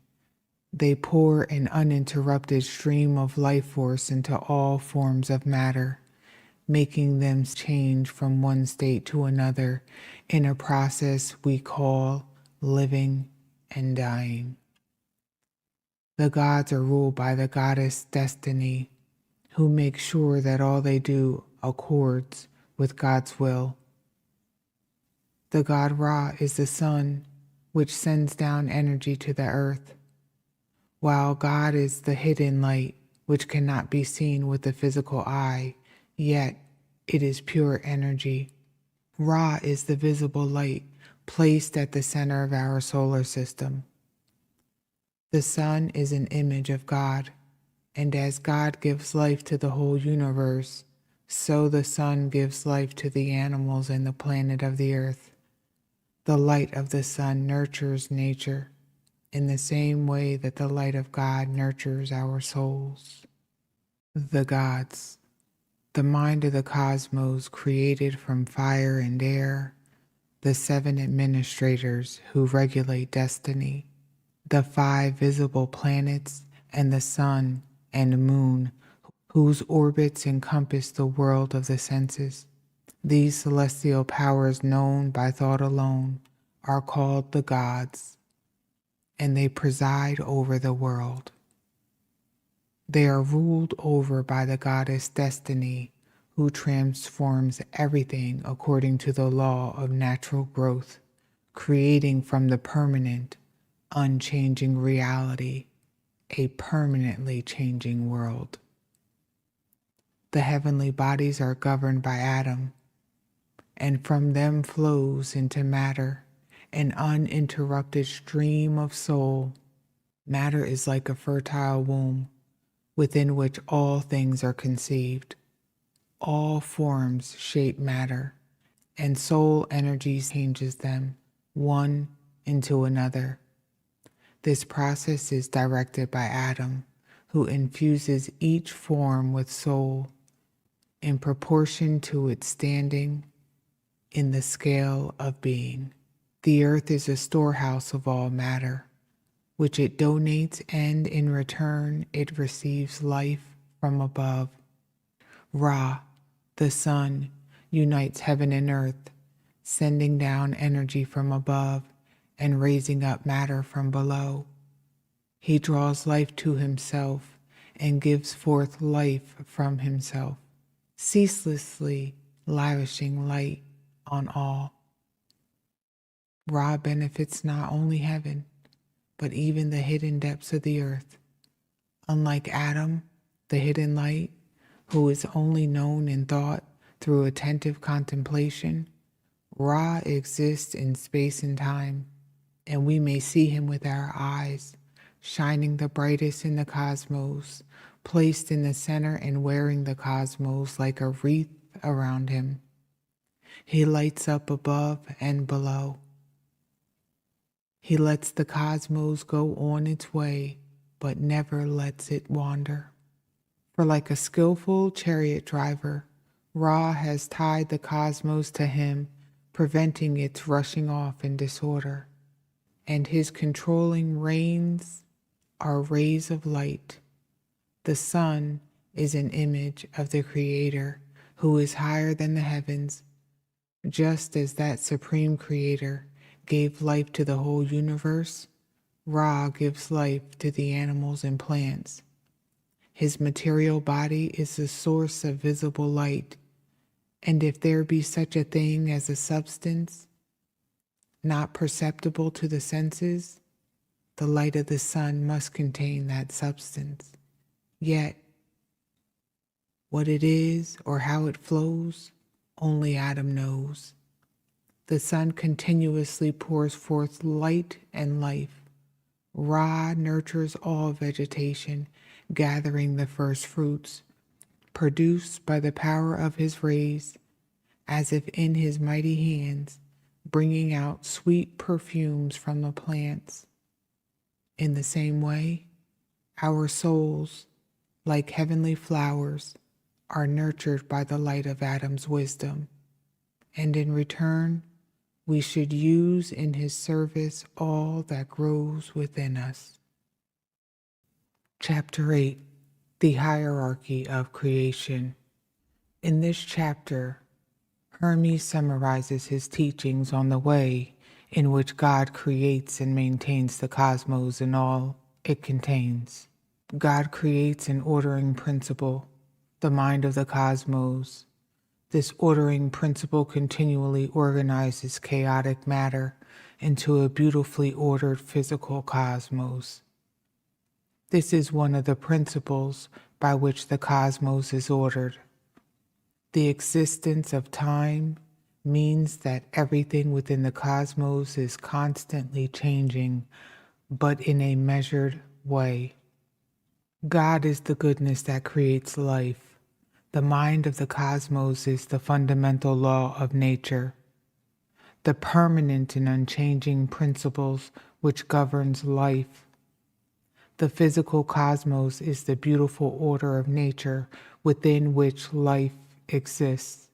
They pour an uninterrupted stream of life force into all forms of matter, making them change from one state to another in a process we call living and dying. The gods are ruled by the goddess Destiny, who makes sure that all they do accords with God's will. The god Ra is the sun, which sends down energy to the earth, while God is the hidden light, which cannot be seen with the physical eye, yet it is pure energy. Ra is the visible light placed at the center of our solar system. The sun is an image of God, and as God gives life to the whole universe, so the sun gives life to the animals and the planet of the earth. The light of the sun nurtures nature in the same way that the light of God nurtures our souls. The gods, the mind of the cosmos created from fire and air, the 7 administrators who regulate destiny, the 5 visible planets, and the sun and moon whose orbits encompass the world of the senses. These celestial powers known by thought alone are called the gods, and they preside over the world. They are ruled over by the goddess Destiny, who transforms everything according to the law of natural growth, creating from the permanent, unchanging reality a permanently changing world. The heavenly bodies are governed by Atum, and from them flows into matter an uninterrupted stream of soul. Matter is like a fertile womb within which all things are conceived. All forms shape matter, and soul energy changes them one into another. This process is directed by Atum, who infuses each form with soul in proportion to its standing in the scale of being. The earth is a storehouse of all matter, which it donates, and in return it receives life from above. Ra, the sun, unites heaven and earth, sending down energy from above and raising up matter from below. He draws life to himself and gives forth life from himself, ceaselessly lavishing light on all. Ra benefits not only heaven, but even the hidden depths of the earth. Unlike Atum, the hidden light, who is only known in thought through attentive contemplation, Ra exists in space and time, and we may see him with our eyes, shining the brightest in the cosmos, placed in the center and wearing the cosmos like a wreath around him. He lights up above and below. He lets the cosmos go on its way, but never lets it wander. For like a skillful chariot driver, Ra has tied the cosmos to him, preventing its rushing off in disorder. And his controlling reins are rays of light. The sun is an image of the Creator, who is higher than the heavens. Just as that supreme Creator gave life to the whole universe, Ra gives life to the animals and plants. His material body is the source of visible light, and if there be such a thing as a substance not perceptible to the senses, the light of the sun must contain that substance. Yet, what it is or how it flows, only Atum knows. The sun continuously pours forth light and life. Ra nurtures all vegetation, gathering the first fruits, produced by the power of his rays, as if in his mighty hands, bringing out sweet perfumes from the plants. In the same way, our souls, like heavenly flowers, are nurtured by the light of Atum's wisdom, and in return, we should use in his service all that grows within us. Chapter 8, The Hierarchy of Creation. In this chapter, Hermes summarizes his teachings on the way in which God creates and maintains the cosmos and all it contains. God creates an ordering principle, the mind of the cosmos. This ordering principle continually organizes chaotic matter into a beautifully ordered physical cosmos. This is one of the principles by which the cosmos is ordered. The existence of time means that everything within the cosmos is constantly changing, but in a measured way. God is the goodness that creates life. The mind of the cosmos is the fundamental law of nature, the permanent and unchanging principles which governs life. The physical cosmos is the beautiful order of nature within which life exists.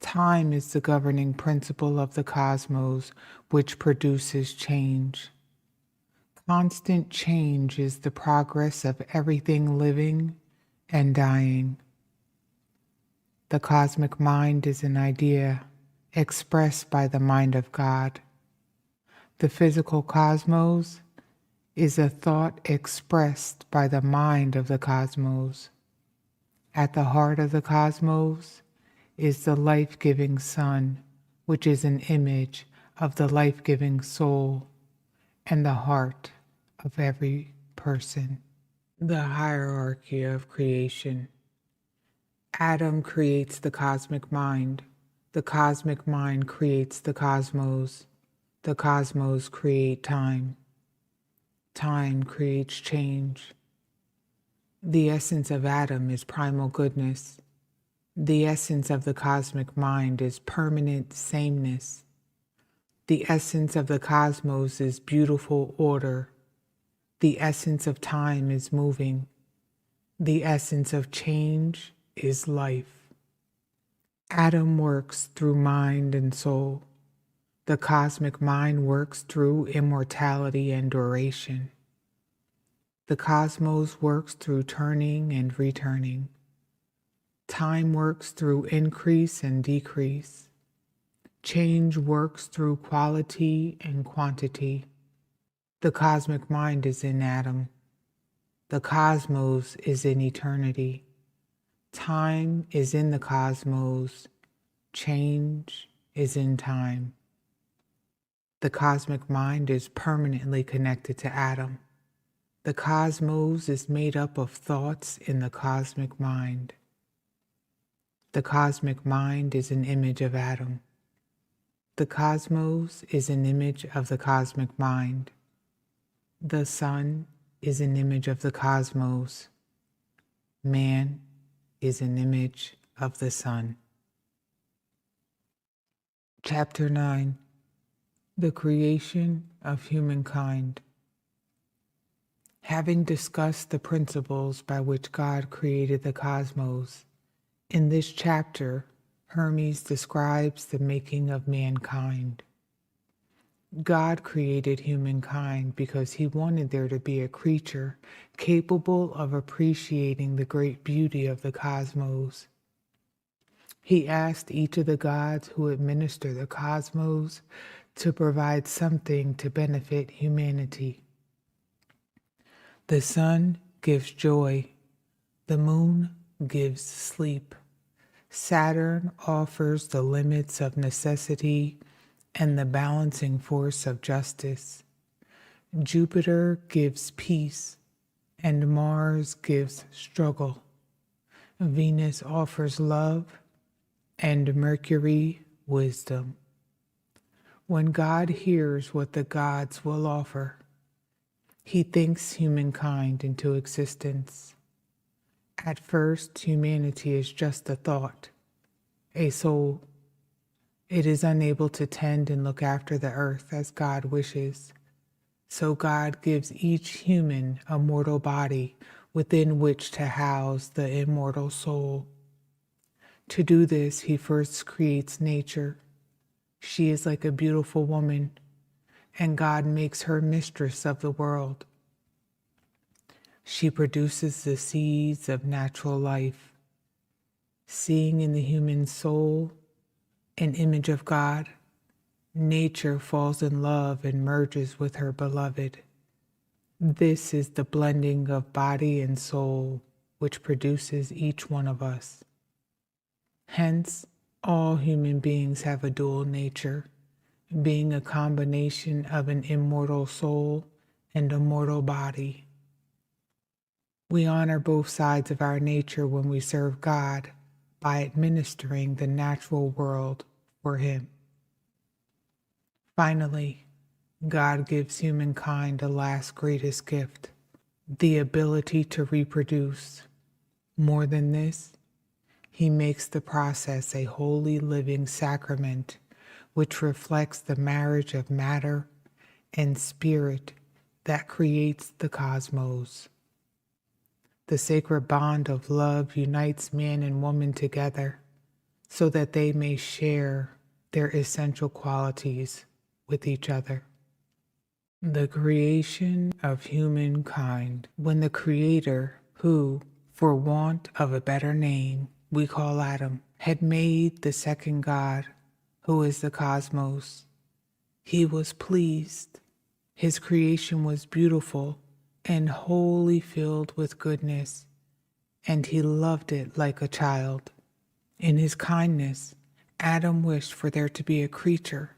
Time is the governing principle of the cosmos which produces change. Constant change is the progress of everything living and dying. The cosmic mind is an idea expressed by the mind of God. The physical cosmos is a thought expressed by the mind of the cosmos. At the heart of the cosmos is the life-giving sun, which is an image of the life-giving soul and the heart of every person. The hierarchy of creation. Atum creates the cosmic mind creates the cosmos create time creates change. The essence of Atum is primal goodness. The essence of the cosmic mind is permanent sameness. The essence of the cosmos is beautiful order. The essence of time is moving. The essence of change is life. Atum works through mind and soul. The cosmic mind works through immortality and duration. The cosmos works through turning and returning. Time works through increase and decrease. Change works through quality and quantity. The cosmic mind is in Atum. The cosmos is in eternity. Time is in the cosmos. Change is in time. The cosmic mind is permanently connected to Atum. The cosmos is made up of thoughts in the cosmic mind. The cosmic mind is an image of Atum. The cosmos is an image of the cosmic mind. The sun is an image of the cosmos. Man is an image of the sun. Chapter 9. The creation of humankind. Having discussed the principles by which God created the cosmos, in this chapter, Hermes describes the making of mankind. God created humankind because he wanted there to be a creature capable of appreciating the great beauty of the cosmos. He asked each of the gods who administer the cosmos to provide something to benefit humanity. The sun gives joy. The moon gives sleep. Saturn offers the limits of necessity and the balancing force of justice. Jupiter gives peace, and Mars gives struggle. Venus offers love, and Mercury wisdom. When God hears what the gods will offer, he thinks humankind into existence. At first, humanity is just a thought, a soul. It is unable to tend and look after the earth as God wishes. So God gives each human a mortal body within which to house the immortal soul. To do this, he first creates nature. She is like a beautiful woman, and God makes her mistress of the world. She produces the seeds of natural life. Seeing in the human soul an image of God, nature falls in love and merges with her beloved. This is the blending of body and soul which produces each one of us. Hence, all human beings have a dual nature, being a combination of an immortal soul and a mortal body. We honor both sides of our nature when we serve God by administering the natural world for him. Finally, God gives humankind a last greatest gift, the ability to reproduce. More than this, he makes the process a holy living sacrament which reflects the marriage of matter and spirit that creates the cosmos. The sacred bond of love unites man and woman together so that they may share their essential qualities with each other. The creation of humankind. When the Creator, who, for want of a better name, we call Atum, had made the second God, who is the cosmos, he was pleased. His creation was beautiful and wholly filled with goodness, and he loved it like a child. In his kindness, Atum wished for there to be a creature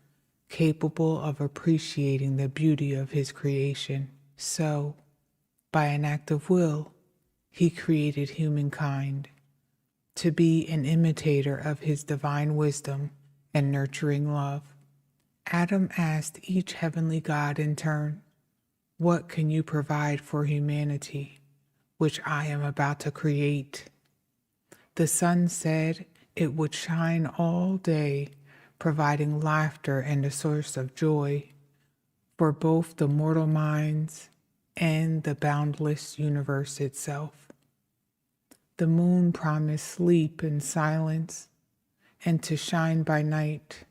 capable of appreciating the beauty of his creation. So, by an act of will, he created humankind to be an imitator of his divine wisdom and nurturing love. Atum asked each heavenly god in turn, "What can you provide for humanity, which I am about to create?" The sun said it would shine all day, providing laughter and a source of joy for both the mortal minds and the boundless universe itself. The moon promised sleep and silence, and to shine by night.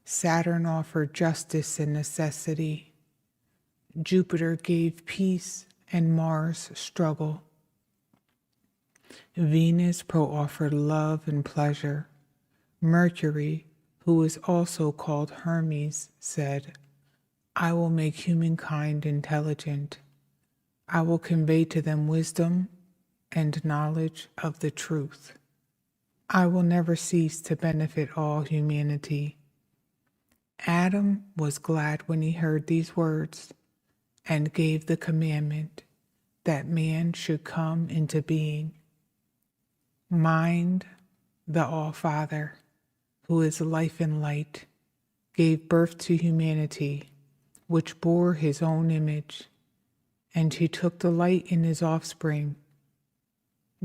Saturn offered justice and necessity. Jupiter gave peace, and Mars struggle. Venus offered love and pleasure. Mercury, who is also called Hermes, said, "I will make humankind intelligent. I will convey to them wisdom and knowledge of the truth. I will never cease to benefit all humanity." Atum was glad when he heard these words and gave the commandment that man should come into being. Mind, the All-Father, who is life and light, gave birth to humanity, which bore his own image, and he took delight in his offspring.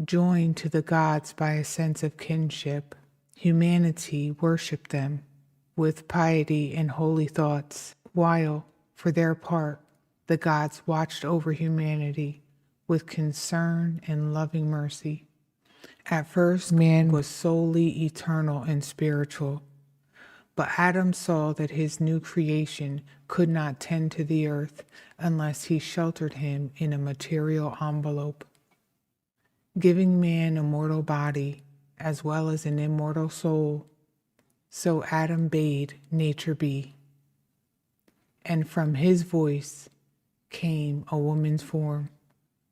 Joined to the gods by a sense of kinship, humanity worshiped them with piety and holy thoughts, while, for their part, the gods watched over humanity with concern and loving mercy. At first, man was solely eternal and spiritual, but Atum saw that his new creation could not tend to the earth unless he sheltered him in a material envelope. Giving man a mortal body as well as an immortal soul, so Atum bade nature be. And from his voice came a woman's form,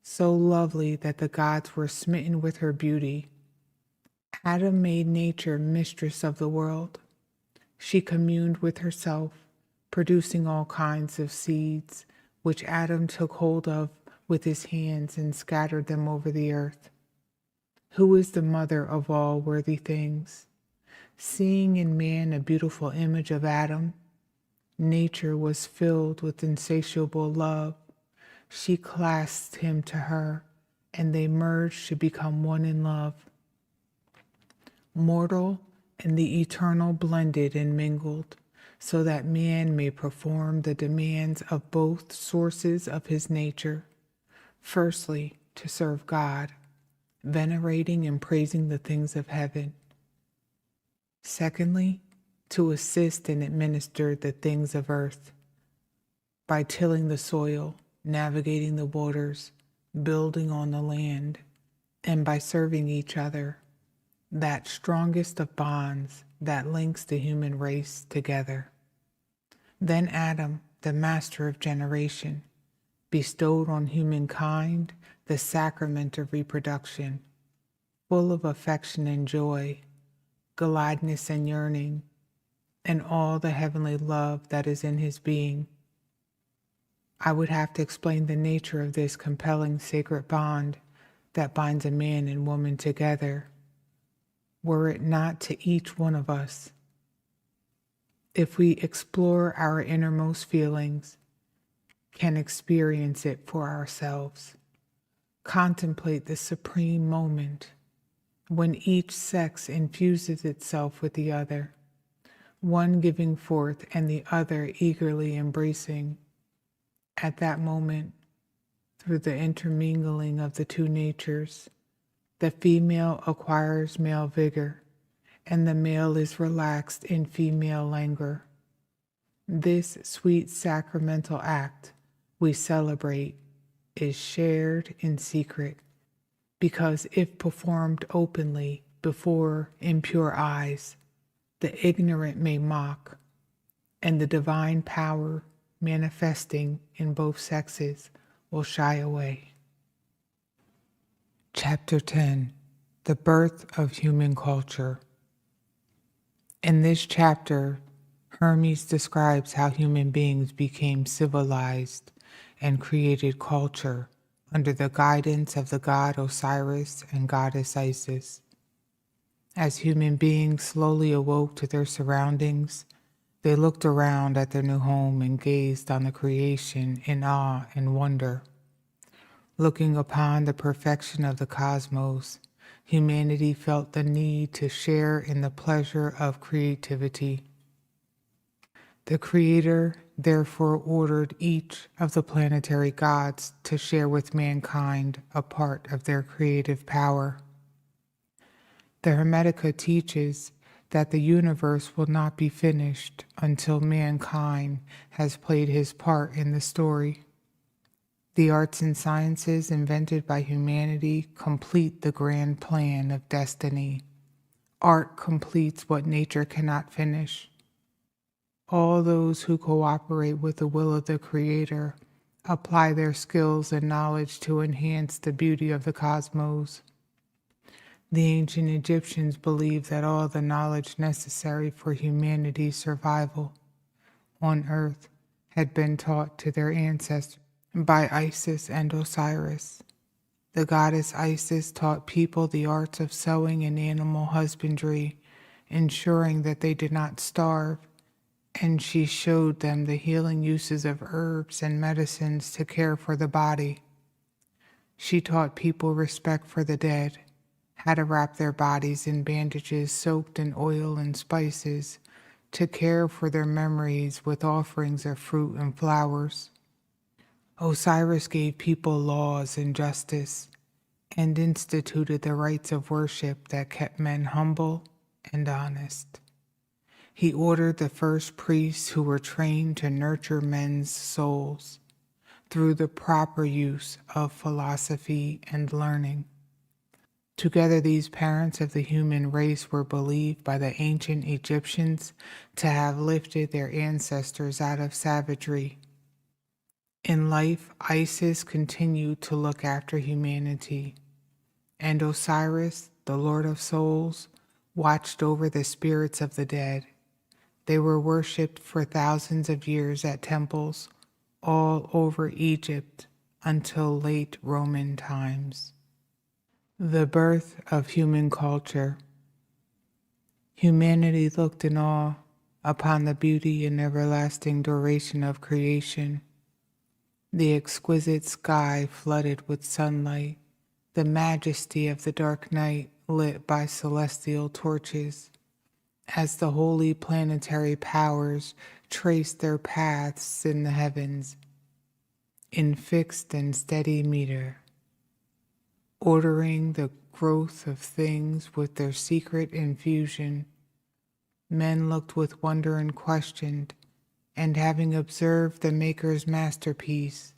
so lovely that the gods were smitten with her beauty. Atum made nature mistress of the world. She communed with herself, producing all kinds of seeds, which Atum took hold of with his hands and scattered them over the earth. Who is the mother of all worthy things? Seeing in man a beautiful image of Atum, nature was filled with insatiable love. She clasped him to her, and they merged to become one in love. Mortal and the eternal blended and mingled, so that man may perform the demands of both sources of his nature. Firstly, to serve God, venerating and praising the things of heaven. Secondly, to assist and administer the things of earth, by tilling the soil, navigating the waters, building on the land, and by serving each other, that strongest of bonds that links the human race together. Then Atum, the master of generation, bestowed on humankind the sacrament of reproduction, full of affection and joy, gladness and yearning, and all the heavenly love that is in his being. I would have to explain the nature of this compelling sacred bond that binds a man and woman together, were it not to each one of us. If we explore our innermost feelings, can experience it for ourselves. Contemplate the supreme moment when each sex infuses itself with the other, one giving forth and the other eagerly embracing. At that moment, through the intermingling of the two natures, the female acquires male vigor, and the male is relaxed in female languor. This sweet sacramental act we celebrate is shared in secret, because if performed openly before impure eyes, the ignorant may mock, and the divine power manifesting in both sexes will shy away. Chapter 10: The Birth of Human Culture. In this chapter, Hermes describes how human beings became civilized and created culture under the guidance of the god Osiris and goddess Isis. As human beings slowly awoke to their surroundings, they looked around at their new home and gazed on the creation in awe and wonder. Looking upon the perfection of the cosmos, humanity felt the need to share in the pleasure of creativity. The Creator therefore ordered each of the planetary gods to share with mankind a part of their creative power. The Hermetica teaches that the universe will not be finished until mankind has played his part in the story. The arts and sciences invented by humanity complete the grand plan of destiny. Art completes what nature cannot finish. All those who cooperate with the will of the Creator apply their skills and knowledge to enhance the beauty of the cosmos. The ancient Egyptians believed that all the knowledge necessary for humanity's survival on earth had been taught to their ancestors by Isis and Osiris. The goddess Isis taught people the arts of sowing and animal husbandry, ensuring that they did not starve, and she showed them the healing uses of herbs and medicines to care for the body. She taught people respect for the dead, how to wrap their bodies in bandages soaked in oil and spices, to care for their memories with offerings of fruit and flowers. Osiris gave people laws and justice, and instituted the rites of worship that kept men humble and honest. He ordered the first priests who were trained to nurture men's souls through the proper use of philosophy and learning. Together, these parents of the human race were believed by the ancient Egyptians to have lifted their ancestors out of savagery. In life, Isis continued to look after humanity, and Osiris, the Lord of Souls, watched over the spirits of the dead. They were worshipped for thousands of years at temples all over Egypt until late Roman times. The birth of human culture. Humanity looked in awe upon the beauty and everlasting duration of creation. The exquisite sky flooded with sunlight, the majesty of the dark night lit by celestial torches, as the holy planetary powers traced their paths in the heavens, in fixed and steady meter, ordering the growth of things with their secret infusion. Men looked with wonder and questioned, and having observed the Maker's masterpiece,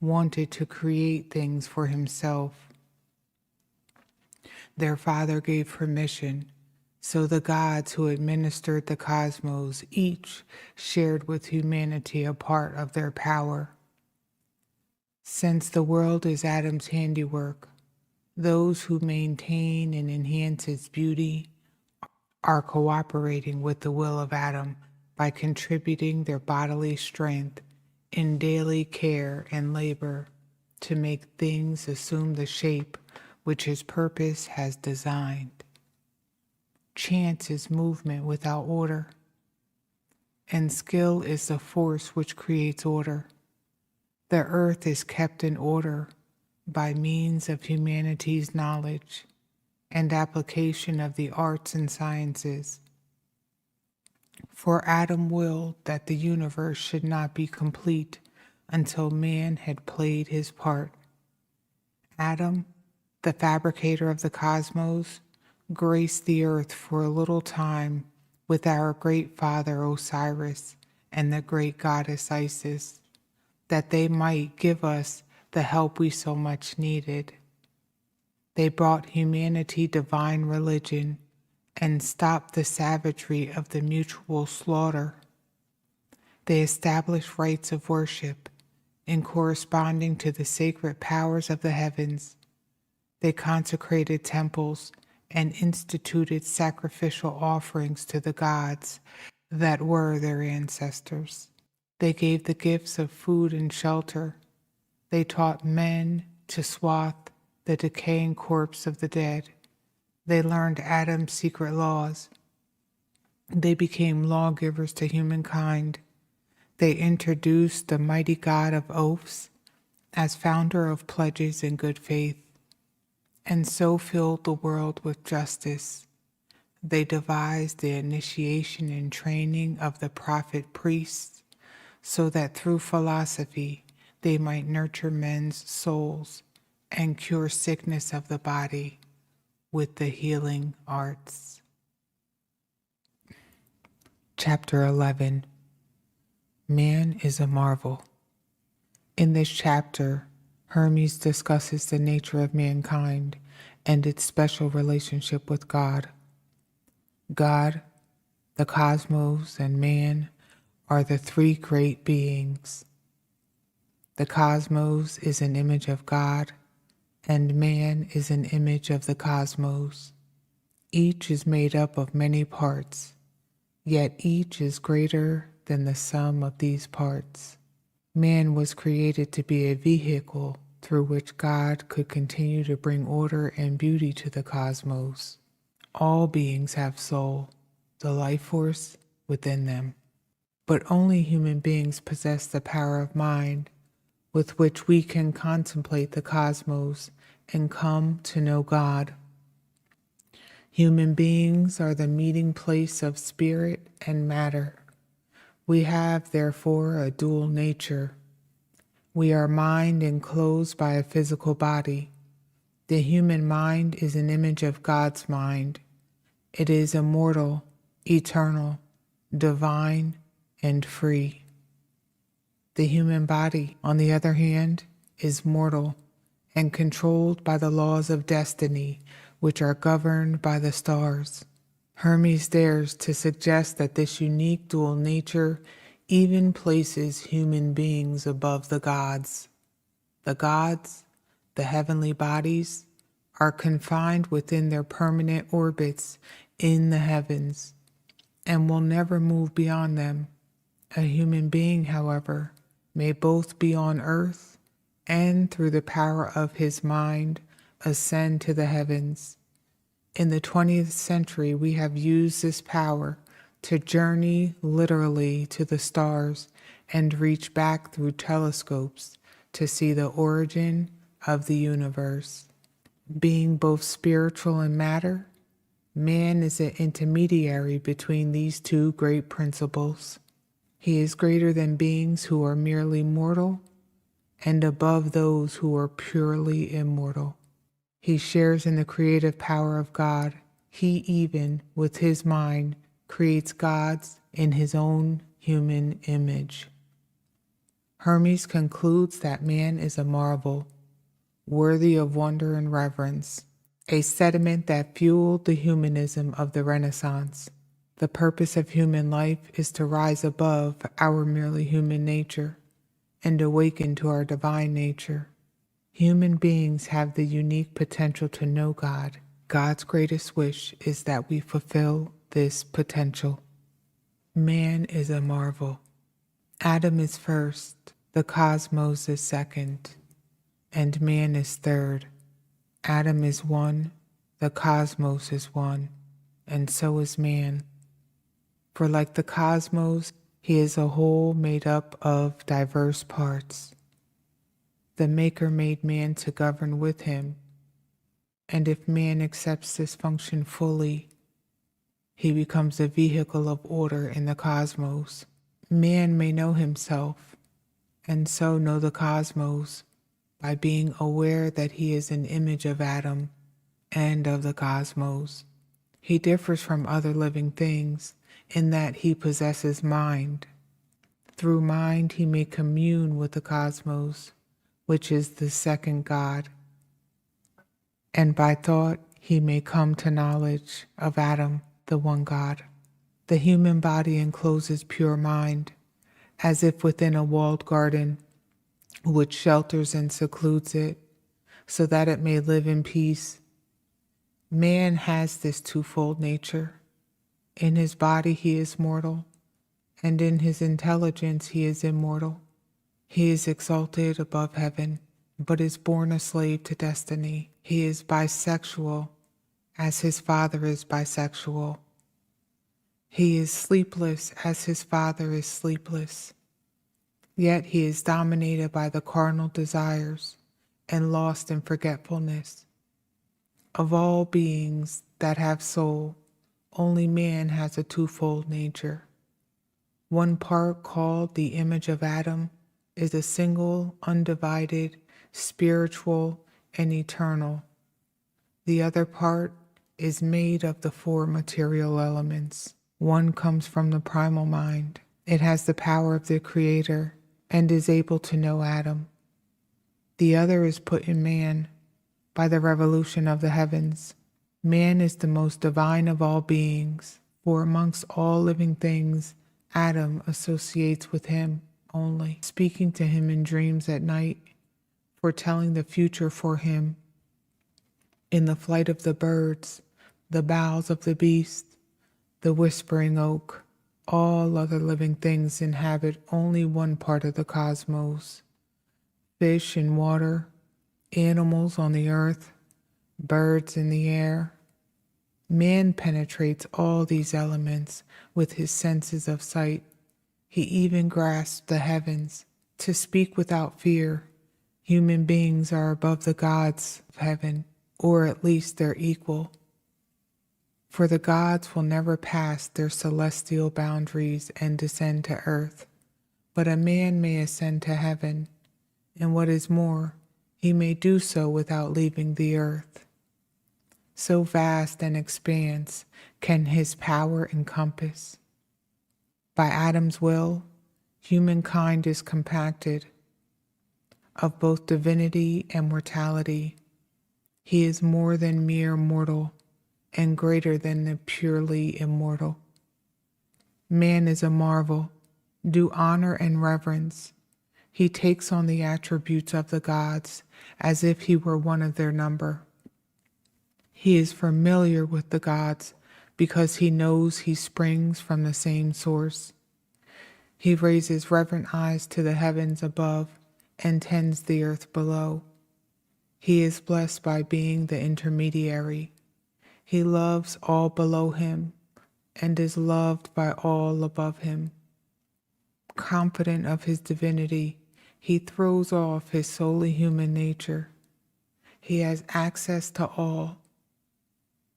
wanted to create things for himself. Their Father gave permission, so the gods who administered the cosmos each shared with humanity a part of their power. Since the world is Atum's handiwork, those who maintain and enhance its beauty are cooperating with the will of Atum by contributing their bodily strength in daily care and labor to make things assume the shape which his purpose has designed. Chance is movement without order, and skill is the force which creates order. The earth is kept in order by means of humanity's knowledge and application of the arts and sciences. For Atum willed that the universe should not be complete until man had played his part. Atum, the fabricator of the cosmos, graced the earth for a little time with our great father Osiris and the great goddess Isis, that they might give us the help we so much needed. They brought humanity divine religion and stopped the savagery of the mutual slaughter. They established rites of worship in corresponding to the sacred powers of the heavens. They consecrated temples and instituted sacrificial offerings to the gods that were their ancestors. They gave the gifts of food and shelter. They taught men to swathe the decaying corpse of the dead. They learned Atum's secret laws. They became lawgivers to humankind. They introduced the mighty god of oaths as founder of pledges and good faith, and so filled the world with justice. They devised the initiation and training of the prophet priests, so that through philosophy they might nurture men's souls and cure sickness of the body with the healing arts. Chapter 11. Man is a marvel. In this chapter, Hermes discusses the nature of mankind and its special relationship with God. God, the cosmos, and man are the three great beings. The cosmos is an image of God, and man is an image of the cosmos. Each is made up of many parts, yet each is greater than the sum of these parts. Man was created to be a vehicle through which God could continue to bring order and beauty to the cosmos. All beings have soul, the life force within them. but only human beings possess the power of mind with which we can contemplate the cosmos and come to know God. Human beings are the meeting place of spirit and matter. We have, therefore, a dual nature. We are mind enclosed by a physical body. The human mind is an image of God's mind. It is immortal, eternal, divine, and free. The human body, on the other hand, is mortal and controlled by the laws of destiny, which are governed by the stars. Hermes dares to suggest that this unique dual nature even places human beings above the gods. The gods, the heavenly bodies, are confined within their permanent orbits in the heavens and will never move beyond them. A human being, however, may both be on earth and through the power of his mind ascend to the heavens. In the 20th century, we have used this power to journey literally to the stars and reach back through telescopes to see the origin of the universe. Being both spiritual and matter, man is an intermediary between these two great principles. He is greater than beings who are merely mortal and above those who are purely immortal. He shares in the creative power of God. He even, with his mind, creates gods in his own human image. Hermes concludes that man is a marvel, worthy of wonder and reverence, a sediment that fueled the humanism of the Renaissance. The purpose of human life is to rise above our merely human nature and awaken to our divine nature. Human beings have the unique potential to know God. God's greatest wish is that we fulfill this potential. Man is a marvel. Atum is first, the cosmos is second, and man is third. Atum is one, the cosmos is one, and so is man. For like the cosmos, he is a whole made up of diverse parts. The Maker made man to govern with him, and if man accepts this function fully, he becomes a vehicle of order in the cosmos. Man may know himself, and so know the cosmos, by being aware that he is an image of Atum and of the cosmos. He differs from other living things in that he possesses mind. Through mind, he may commune with the cosmos, which is the second God, and by thought, he may come to knowledge of Atum, the one God. The human body encloses pure mind, as if within a walled garden, which shelters and secludes it, so that it may live in peace. Man has this twofold nature. In his body he is mortal, and in his intelligence he is immortal. He is exalted above heaven, but is born a slave to destiny. He is bisexual, as his father is bisexual. He is sleepless, as his father is sleepless. Yet he is dominated by the carnal desires and lost in forgetfulness. Of all beings that have soul, only man has a twofold nature. One part, called the image of Atum, is a single, undivided, spiritual, and eternal. The other part is made of the four material elements. One comes from the primal mind. It has the power of the Creator and is able to know Atum. The other is put in man by the revolution of the heavens. Man is the most divine of all beings, for amongst all living things, Atum associates with him only, speaking to him in dreams at night, foretelling the future for him. In the flight of the birds, the boughs of the beast, the whispering oak, all other living things inhabit only one part of the cosmos. Fish in water, animals on the earth, birds in the air. Man penetrates all these elements with his senses of sight, He even grasped the heavens. To speak without fear, human beings are above the gods of heaven, or at least their equal. For the gods will never pass their celestial boundaries and descend to earth, but a man may ascend to heaven, and what is more, he may do so without leaving the earth. So vast an expanse can his power encompass. By Adam's will, humankind is compacted. Of both divinity and mortality, he is more than mere mortal and greater than the purely immortal. Man is a marvel, due honor and reverence. He takes on the attributes of the gods as if he were one of their number. He is familiar with the gods because he knows he springs from the same source. He raises reverent eyes to the heavens above and tends the earth below. He is blessed by being the intermediary. He loves all below him and is loved by all above him. Confident of his divinity, he throws off his solely human nature. He has access to all.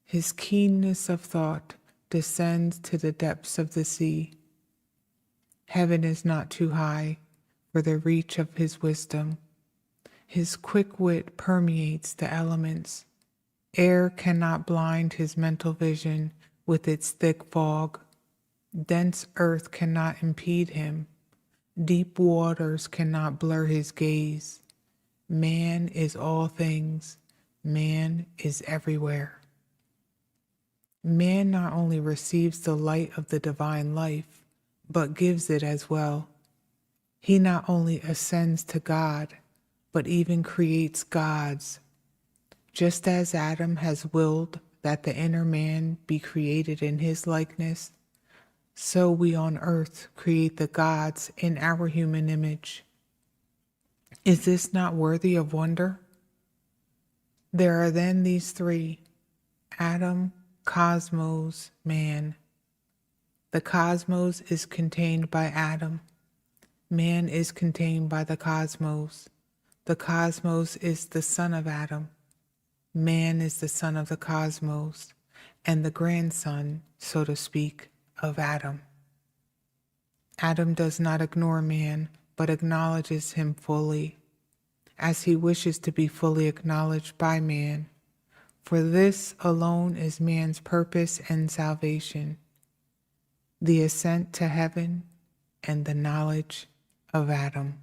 His keenness of thought descends to the depths of the sea. Heaven is not too high for the reach of his wisdom. His quick wit permeates the elements. Air cannot blind his mental vision with its thick fog. Dense earth cannot impede him. Deep waters cannot blur his gaze. Man is all things. Man is everywhere. Man not only receives the light of the divine life, but gives it as well. He not only ascends to God, but even creates gods. Just as Adam has willed that the inner man be created in his likeness, so we on earth create the gods in our human image. Is this not worthy of wonder? There are then these three: Atum, cosmos, man. The cosmos is contained by Atum. Man is contained by the cosmos. The cosmos is the son of Atum. Man is the son of the cosmos, and the grandson, so to speak, of Atum. Atum does not ignore man, but acknowledges him fully, as he wishes to be fully acknowledged by man. For this alone is man's purpose and salvation: the ascent to heaven and the knowledge of Atum.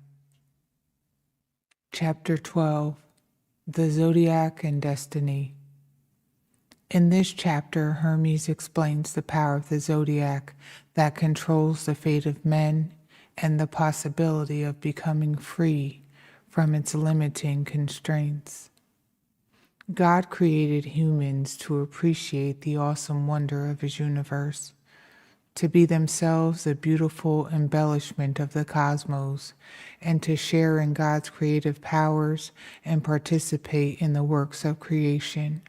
Chapter 12, The Zodiac and Destiny. In this chapter, Hermes explains the power of the zodiac that controls the fate of men and the possibility of becoming free from its limiting constraints. God created humans to appreciate the awesome wonder of his universe, to be themselves a beautiful embellishment of the cosmos, and to share in God's creative powers and participate in the works of creation.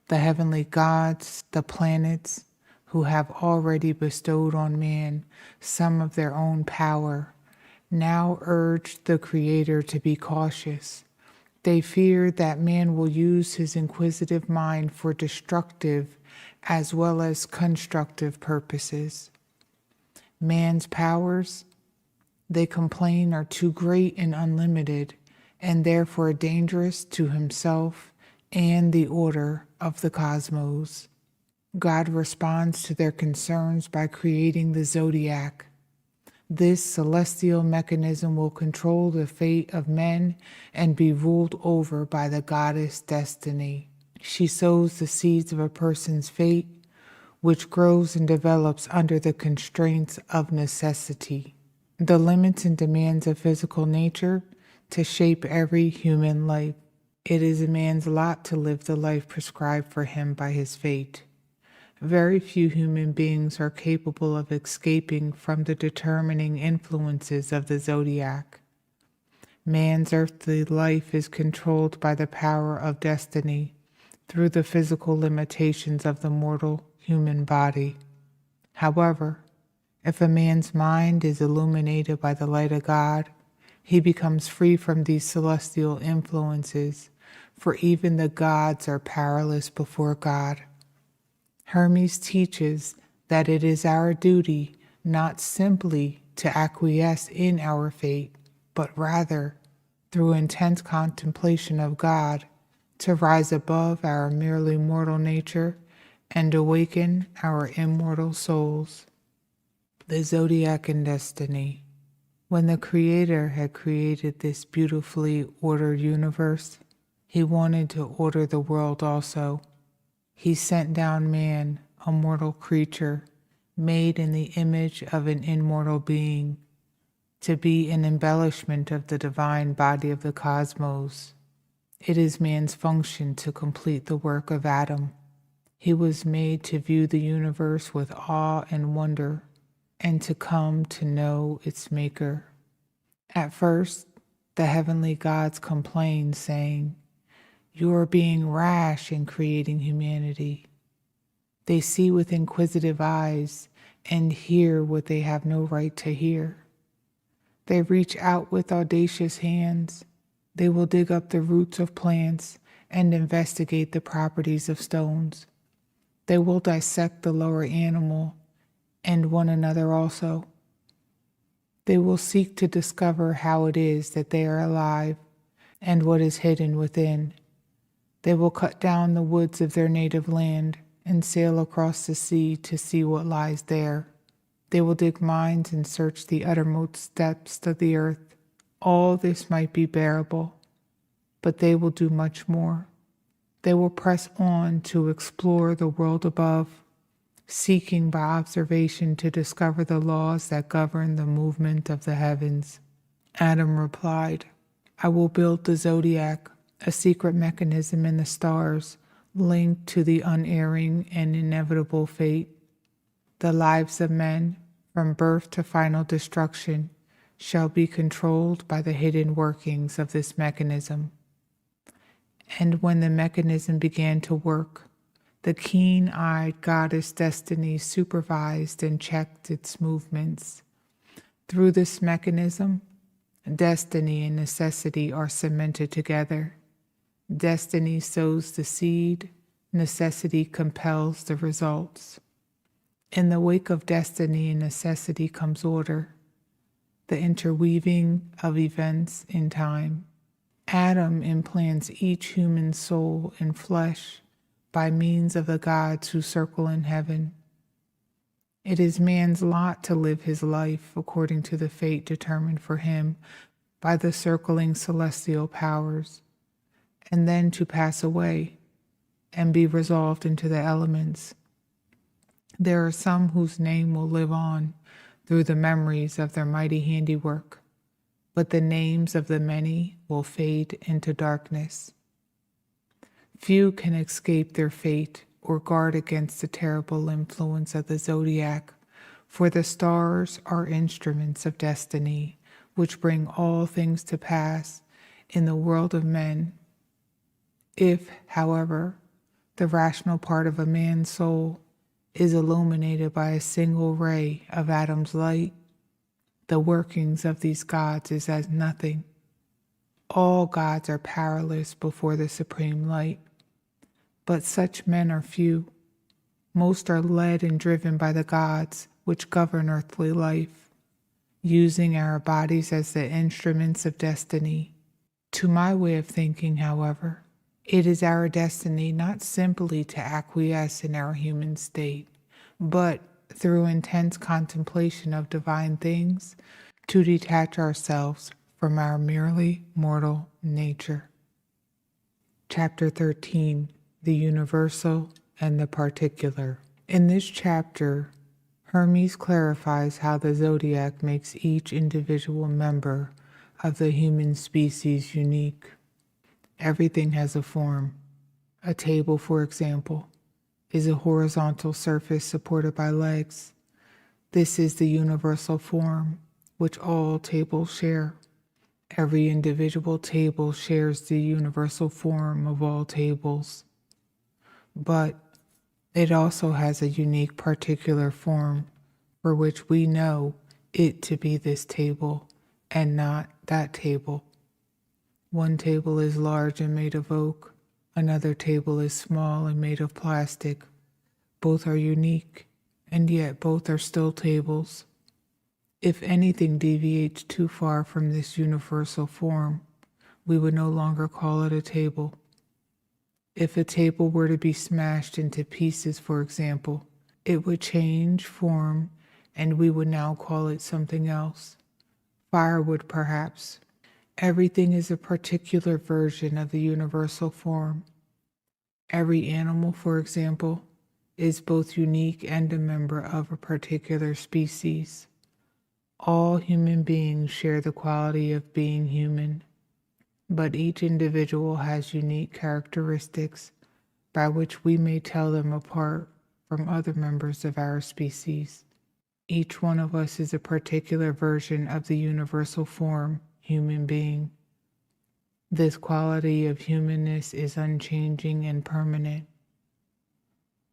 The heavenly gods, the planets, who have already bestowed on man some of their own power, now urge the Creator to be cautious. They fear that man will use his inquisitive mind for destructive as well as constructive purposes. Man's powers, they complain, are too great and unlimited, and therefore dangerous to himself and the order of the cosmos. God responds to their concerns by creating the zodiac. This celestial mechanism will control the fate of men and be ruled over by the goddess Destiny. She sows the seeds of a person's fate, which grows and develops under the constraints of necessity, the limits and demands of physical nature, to shape every human life. It is a man's lot to live the life prescribed for him by his fate. Very few human beings are capable of escaping from the determining influences of the zodiac. Man's earthly life is controlled by the power of destiny through the physical limitations of the mortal human body. However, If a man's mind is illuminated by the light of God, he becomes free from these celestial influences, for even the gods are powerless before God. Hermes teaches that it is our duty not simply to acquiesce in our fate, but rather, through intense contemplation of God, to rise above our merely mortal nature and awaken our immortal souls. The Zodiac and Destiny. When the Creator had created this beautifully ordered universe, he wanted to order the world also. He sent down man, a mortal creature, made in the image of an immortal being, to be an embellishment of the divine body of the cosmos. It is man's function to complete the work of Atum. He was made to view the universe with awe and wonder, and to come to know its maker. At first, the heavenly gods complained, saying, "You are being rash in creating humanity." They see with inquisitive eyes and hear what they have no right to hear. They reach out with audacious hands. They will dig up the roots of plants and investigate the properties of stones. They will dissect the lower animal and one another also. They will seek to discover how it is that they are alive and what is hidden within. They will cut down the woods of their native land and sail across the sea to see what lies there. They will dig mines and search the uttermost depths of the earth. All this might be bearable, but they will do much more. They will press on to explore the world above, seeking by observation to discover the laws that govern the movement of the heavens. Atum replied, "I will build the Zodiac, a secret mechanism in the stars linked to the unerring and inevitable fate. The lives of men, from birth to final destruction, shall be controlled by the hidden workings of this mechanism." And when the mechanism began to work, the keen-eyed goddess Destiny supervised and checked its movements. Through this mechanism, destiny and necessity are cemented together. Destiny sows the seed, necessity compels the results. In the wake of destiny and necessity comes order, the interweaving of events in time. Atum implants each human soul in flesh by means of the gods who circle in heaven. It is man's lot to live his life according to the fate determined for him by the circling celestial powers, and then to pass away and be resolved into the elements. There are some whose name will live on through the memories of their mighty handiwork, but the names of the many will fade into darkness. Few can escape their fate or guard against the terrible influence of the zodiac, for the stars are instruments of destiny, which bring all things to pass in the world of men. If, however, the rational part of a man's soul is illuminated by a single ray of Atum's light, the workings of these gods is as nothing. All gods are powerless before the supreme light, but such men are few. Most are led and driven by the gods which govern earthly life, using our bodies as the instruments of destiny. To my way of thinking, however, it is our destiny not simply to acquiesce in our human state, but through intense contemplation of divine things, to detach ourselves from our merely mortal nature. Chapter 13, The Universal and the Particular. In this chapter, Hermes clarifies how the zodiac makes each individual member of the human species unique. Everything has a form. A table, for example, is a horizontal surface supported by legs. This is the universal form which all tables share. Every individual table shares the universal form of all tables, but it also has a unique particular form for which we know it to be this table and not that table. One table is large and made of oak, another table is small and made of plastic. Both are unique, and yet both are still tables. If anything deviates too far from this universal form, we would no longer call it a table. If a table were to be smashed into pieces, for example, it would change form and we would now call it something else. Firewood, perhaps. Everything is a particular version of the universal form. Every animal, for example, is both unique and a member of a particular species. All human beings share the quality of being human, but each individual has unique characteristics by which we may tell them apart from other members of our species. Each one of us is a particular version of the universal form, human being. This quality of humanness is unchanging and permanent.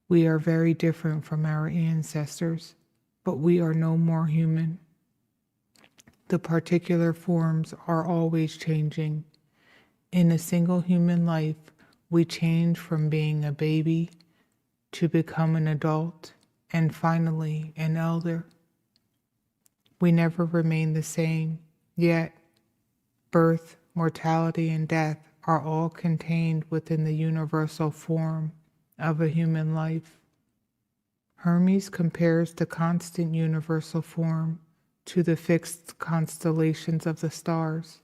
We are very different from our ancestors, but we are no more human. The particular forms are always changing. In a single human life, we change from being a baby to become an adult and finally an elder. We never remain the same, yet birth, mortality, and death are all contained within the universal form of a human life. Hermes compares the constant universal form to the fixed constellations of the stars.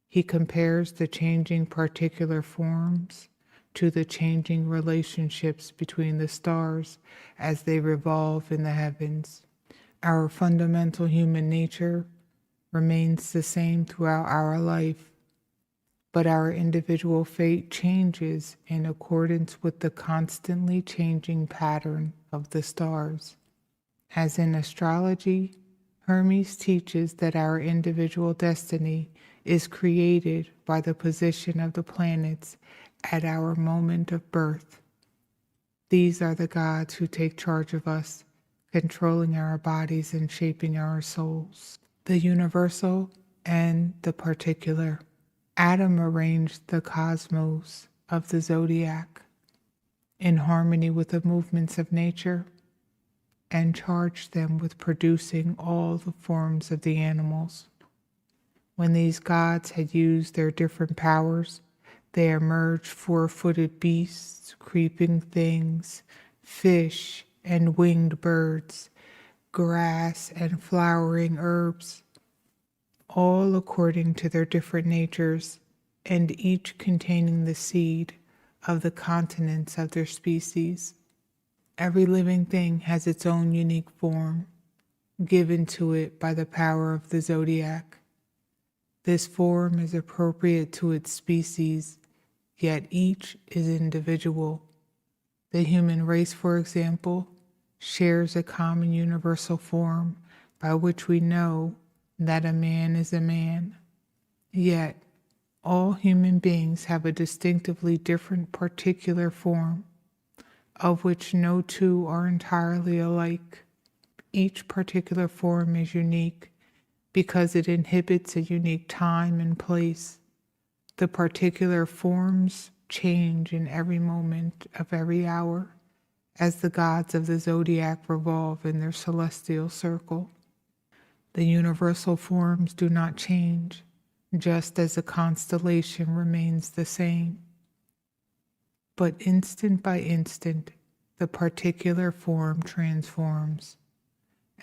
He compares the changing particular forms to the changing relationships between the stars as they revolve in the heavens. Our fundamental human nature remains the same throughout our life, but our individual fate changes in accordance with the constantly changing pattern of the stars. As in astrology, Hermes teaches that our individual destiny is created by the position of the planets at our moment of birth. These are the gods who take charge of us, controlling our bodies and shaping our souls. The universal and the particular. Atum arranged the cosmos of the Zodiac in harmony with the movements of nature and charged them with producing all the forms of the animals. When these gods had used their different powers, they emerged four-footed beasts, creeping things, fish and winged birds, grass and flowering herbs, all according to their different natures, and each containing the seed of the continents of their species. Every living thing has its own unique form, given to it by the power of the Zodiac. This form is appropriate to its species, yet each is individual. The human race, for example, shares a common universal form by which we know that a man is a man. Yet, all human beings have a distinctively different particular form, of which no two are entirely alike. Each particular form is unique because it inhibits a unique time and place. The particular forms change in every moment of every hour as the gods of the Zodiac revolve in their celestial circle. The universal forms do not change, just as a constellation remains the same. But instant by instant, the particular form transforms,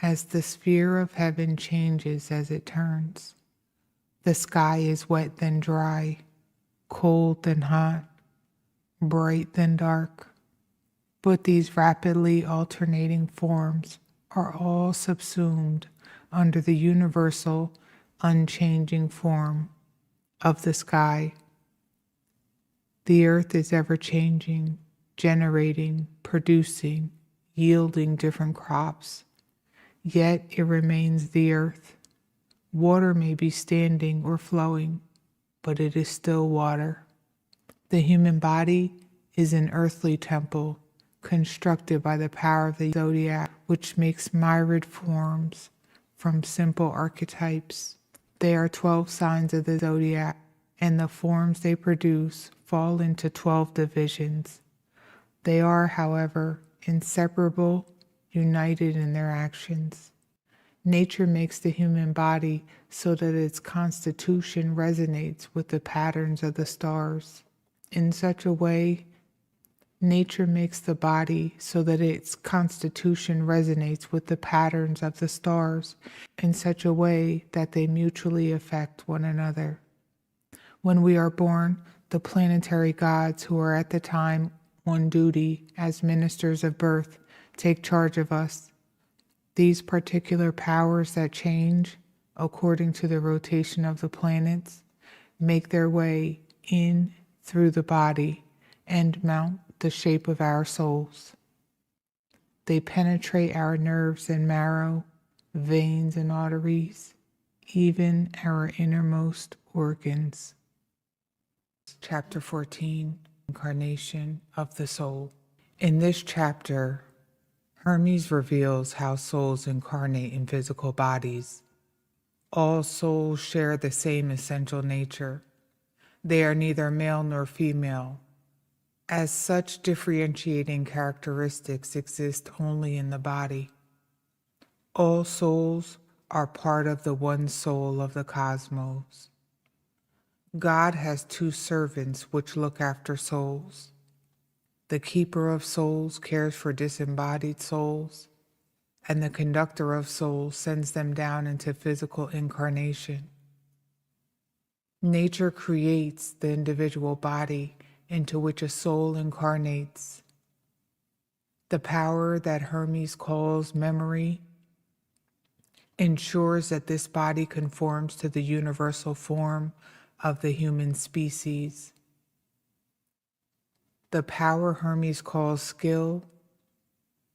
as the sphere of heaven changes as it turns. The sky is wet then dry, cold then hot, bright then dark. But these rapidly alternating forms are all subsumed under the universal, unchanging form of the sky. The earth is ever changing, generating, producing, yielding different crops, yet it remains the earth. Water may be standing or flowing, but it is still water. The human body is an earthly temple, constructed by the power of the Zodiac, which makes myriad forms from simple archetypes. They are 12 signs of the Zodiac, and the forms they produce fall into 12 divisions. They are, however, inseparable, united in their actions. Nature makes the human body so that its constitution resonates with the patterns of the stars. In such a way, nature makes the body so that its constitution resonates with the patterns of the stars in such a way that they mutually affect one another. When we are born, the planetary gods who are at the time on duty as ministers of birth take charge of us. These particular powers that change according to the rotation of the planets make their way in through the body and mount the shape of our souls. They penetrate our nerves and marrow, veins and arteries, even our innermost organs. Chapter 14, Incarnation of the Soul. In this chapter, Hermes reveals how souls incarnate in physical bodies. All souls share the same essential nature. They are neither male nor female. As such, differentiating characteristics exist only in the body. All souls are part of the one soul of the cosmos. God has two servants which look after souls. The keeper of souls cares for disembodied souls, and the conductor of souls sends them down into physical incarnation. Nature creates the individual body into which a soul incarnates. The power that Hermes calls memory ensures that this body conforms to the universal form of the human species. The power Hermes calls skill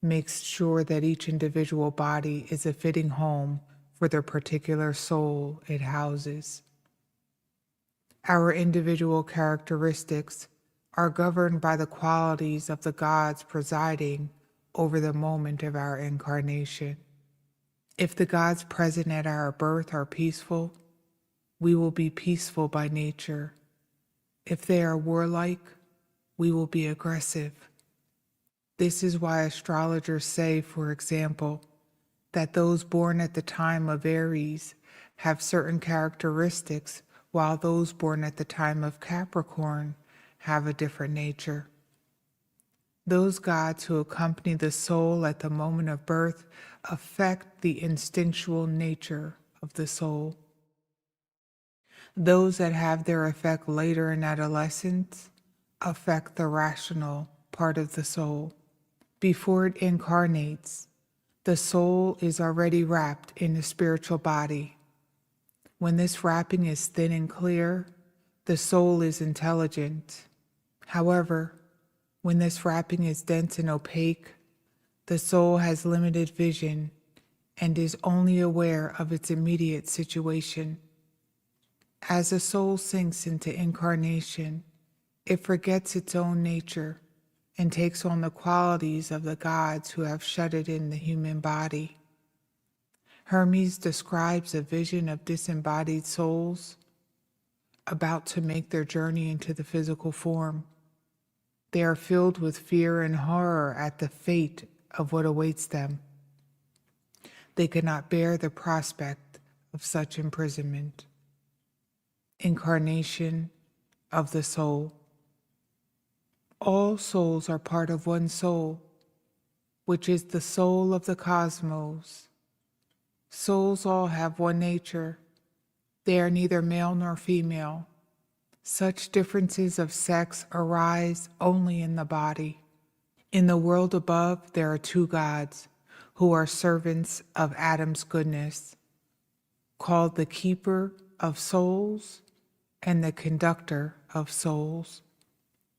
makes sure that each individual body is a fitting home for the particular soul it houses. Our individual characteristics are governed by the qualities of the gods presiding over the moment of our incarnation. If the gods present at our birth are peaceful, we will be peaceful by nature. If they are warlike, we will be aggressive. This is why astrologers say, for example, that those born at the time of Aries have certain characteristics, while those born at the time of Capricorn have a different nature. Those gods who accompany the soul at the moment of birth affect the instinctual nature of the soul. Those that have their effect later in adolescence affect the rational part of the soul. Before it incarnates, the soul is already wrapped in a spiritual body. When this wrapping is thin and clear, the soul is intelligent. However, when this wrapping is dense and opaque, the soul has limited vision and is only aware of its immediate situation. As a soul sinks into incarnation, it forgets its own nature and takes on the qualities of the gods who have shut it in the human body. Hermes describes a vision of disembodied souls about to make their journey into the physical form. They are filled with fear and horror at the fate of what awaits them. They cannot bear the prospect of such imprisonment. Incarnation of the soul. All souls are part of one soul, which is the soul of the cosmos. Souls all have one nature. They are neither male nor female. Such differences of sex arise only in the body. In the world above, there are two gods who are servants of Atum's goodness, called the keeper of souls and the conductor of souls.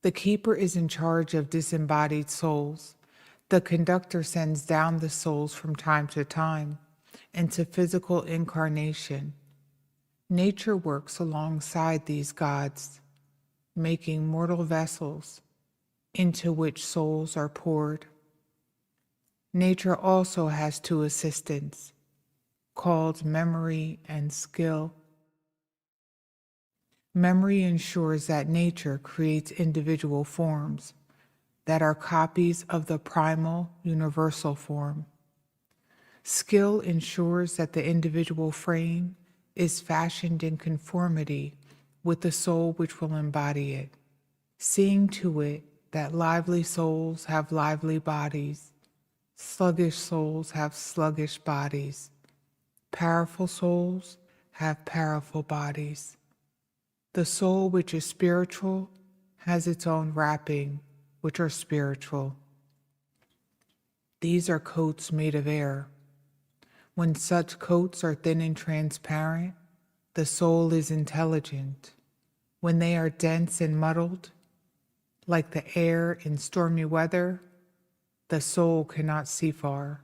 The keeper is in charge of disembodied souls. The conductor sends down the souls from time to time into physical incarnation. Nature works alongside these gods, making mortal vessels into which souls are poured. Nature also has two assistants, called memory and skill. Memory ensures that nature creates individual forms that are copies of the primal universal form. Skill ensures that the individual frame is fashioned in conformity with the soul which will embody it, seeing to it that lively souls have lively bodies, sluggish souls have sluggish bodies, powerful souls have powerful bodies. The soul which is spiritual has its own wrapping, which are spiritual. These are coats made of air. When such coats are thin and transparent, the soul is intelligent. When they are dense and muddled, like the air in stormy weather, the soul cannot see far,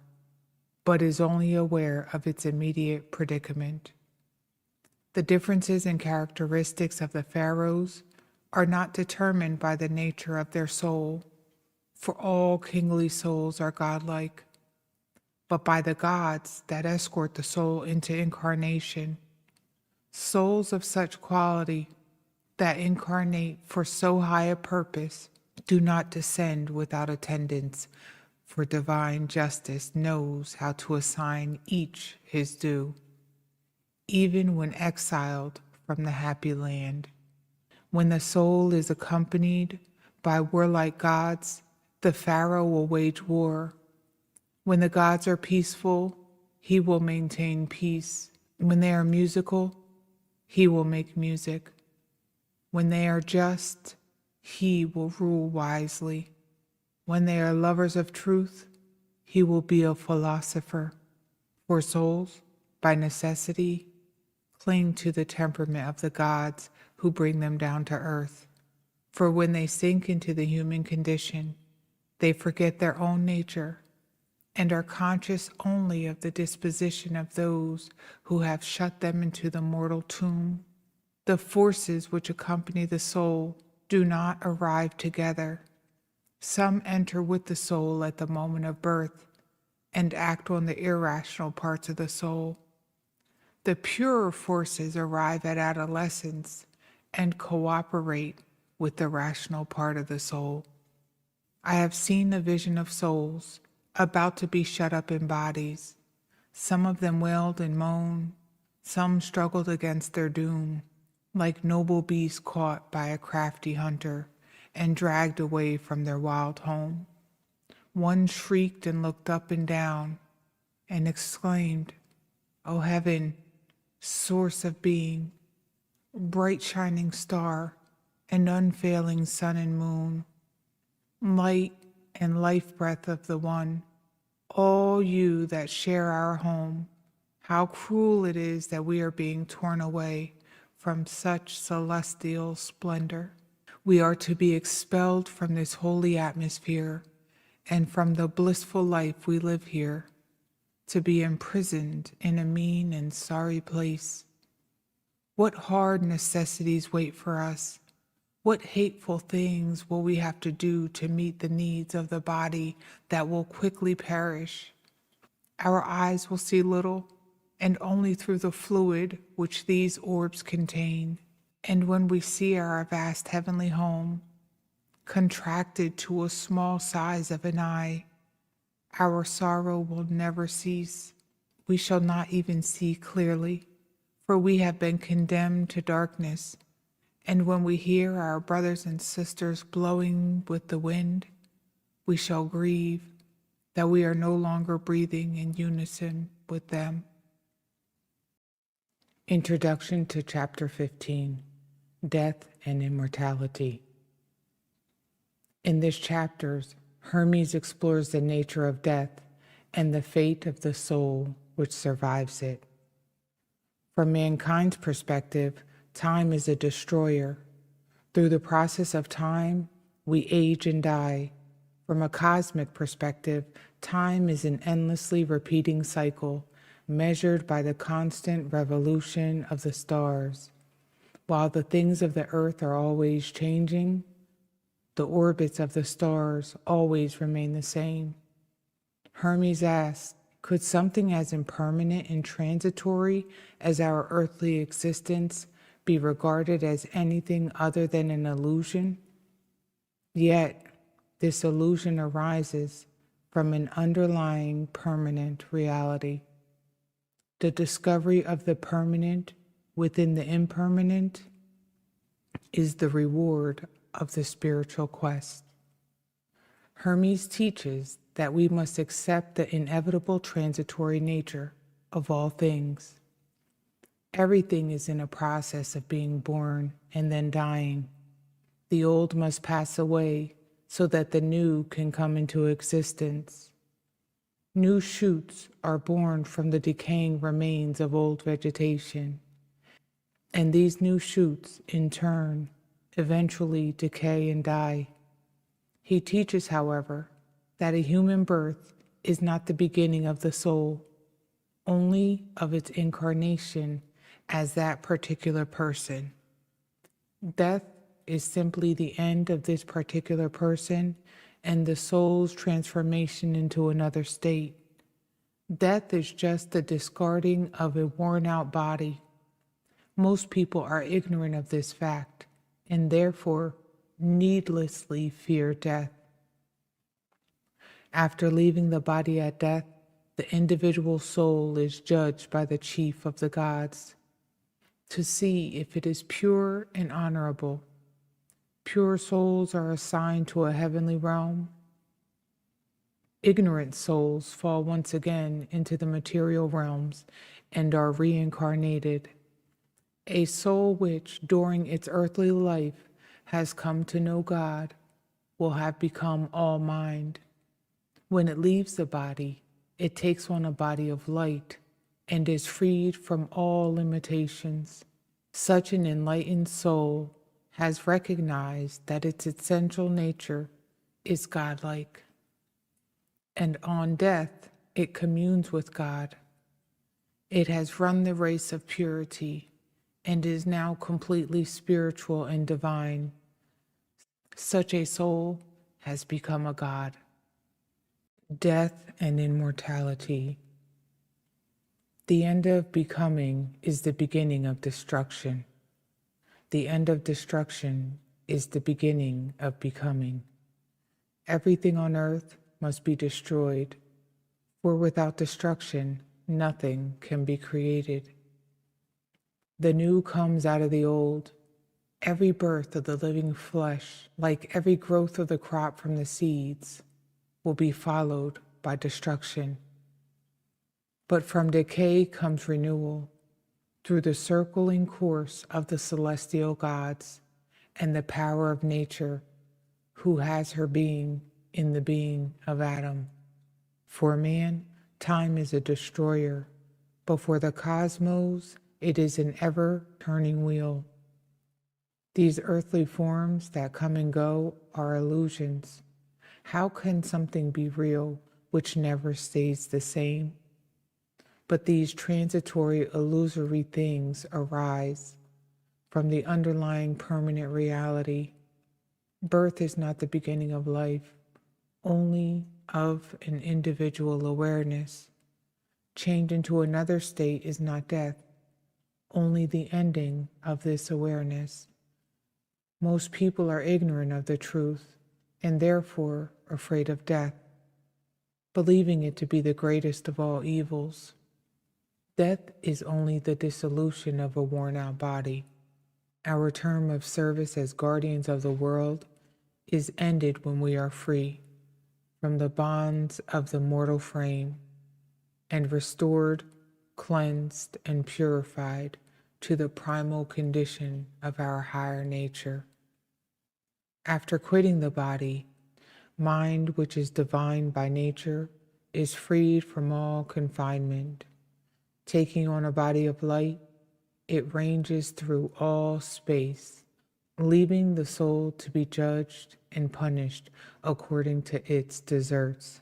but is only aware of its immediate predicament. The differences and characteristics of the Pharaohs are not determined by the nature of their soul, for all kingly souls are godlike, but by the gods that escort the soul into incarnation. Souls of such quality that incarnate for so high a purpose do not descend without attendants, for divine justice knows how to assign each his due, even when exiled from the happy land. When the soul is accompanied by warlike gods, the Pharaoh will wage war. When the gods are peaceful, he will maintain peace. When they are musical, he will make music. When they are just, he will rule wisely. When they are lovers of truth, he will be a philosopher. For souls, by necessity, cling to the temperament of the gods who bring them down to earth. For when they sink into the human condition, they forget their own nature and are conscious only of the disposition of those who have shut them into the mortal tomb. The forces which accompany the soul do not arrive together. Some enter with the soul at the moment of birth and act on the irrational parts of the soul. The purer forces arrive at adolescence and cooperate with the rational part of the soul. I have seen the vision of souls about to be shut up in bodies. Some of them wailed and moaned, some struggled against their doom, like noble beasts caught by a crafty hunter and dragged away from their wild home. One shrieked and looked up and down and exclaimed, "O heaven, source of being, bright shining star and unfailing sun and moon, light and life breath of the one, all you that share our home, how cruel it is that we are being torn away from such celestial splendor. We are to be expelled from this holy atmosphere and from the blissful life we live here, to be imprisoned in a mean and sorry place. What hard necessities wait for us? What hateful things will we have to do to meet the needs of the body that will quickly perish? Our eyes will see little, and only through the fluid which these orbs contain. And when we see our vast heavenly home contracted to a small size of an eye, our sorrow will never cease. We shall not even see clearly, for we have been condemned to darkness. And when we hear our brothers and sisters blowing with the wind, we shall grieve that we are no longer breathing in unison with them. Introduction to Chapter 15, Death and Immortality. In this chapter, Hermes explores the nature of death and the fate of the soul which survives it. From mankind's perspective, time is a destroyer. Through the process of time, we age and die. From a cosmic perspective, time is an endlessly repeating cycle, measured by the constant revolution of the stars. While the things of the earth are always changing, The orbits of the stars always remain the same. Hermes asked, could something as impermanent and transitory as our earthly existence be regarded as anything other than an illusion? Yet, this illusion arises from an underlying permanent reality. The discovery of the permanent within the impermanent is the reward of the spiritual quest. Hermes teaches that we must accept the inevitable transitory nature of all things. Everything is in a process of being born and then dying. The old must pass away so that the new can come into existence. New shoots are born from the decaying remains of old vegetation, and these new shoots, in turn, eventually decay and die. He teaches, however, that a human birth is not the beginning of the soul, only of its incarnation as that particular person. Death is simply the end of this particular person and the soul's transformation into another state. Death is just the discarding of a worn-out body. Most people are ignorant of this fact and therefore needlessly fear death. After leaving the body at death, the individual soul is judged by the chief of the gods to see if it is pure and honorable. Pure souls are assigned to a heavenly realm. Ignorant souls fall once again into the material realms and are reincarnated. A soul which, during its earthly life, has come to know God will have become all mind. When it leaves the body, it takes on a body of light and is freed from all limitations. Such an enlightened soul has recognized that its essential nature is godlike, and on death it communes with God. It has run the race of purity and is now completely spiritual and divine. Such a soul has become a god. Death and immortality. The end of becoming is the beginning of destruction. The end of destruction is the beginning of becoming. Everything on earth must be destroyed, for without destruction, nothing can be created. The new comes out of the old. Every birth of the living flesh, like every growth of the crop from the seeds, will be followed by destruction. But from decay comes renewal through the circling course of the celestial gods and the power of nature, who has her being in the being of Atum. For man, time is a destroyer, but for the cosmos, it is an ever-turning wheel. These earthly forms that come and go are illusions. How can something be real which never stays the same? But these transitory, illusory things arise from the underlying permanent reality. Birth is not the beginning of life, only of an individual awareness. Change into another state is not death, only the ending of this awareness. Most people are ignorant of the truth and therefore afraid of death, believing it to be the greatest of all evils. Death is only the dissolution of a worn-out body. Our term of service as guardians of the world is ended when we are free from the bonds of the mortal frame and restored, cleansed, and purified to the primal condition of our higher nature. After quitting the body, mind, which is divine by nature, is freed from all confinement. Taking on a body of light, it ranges through all space, leaving the soul to be judged and punished according to its deserts.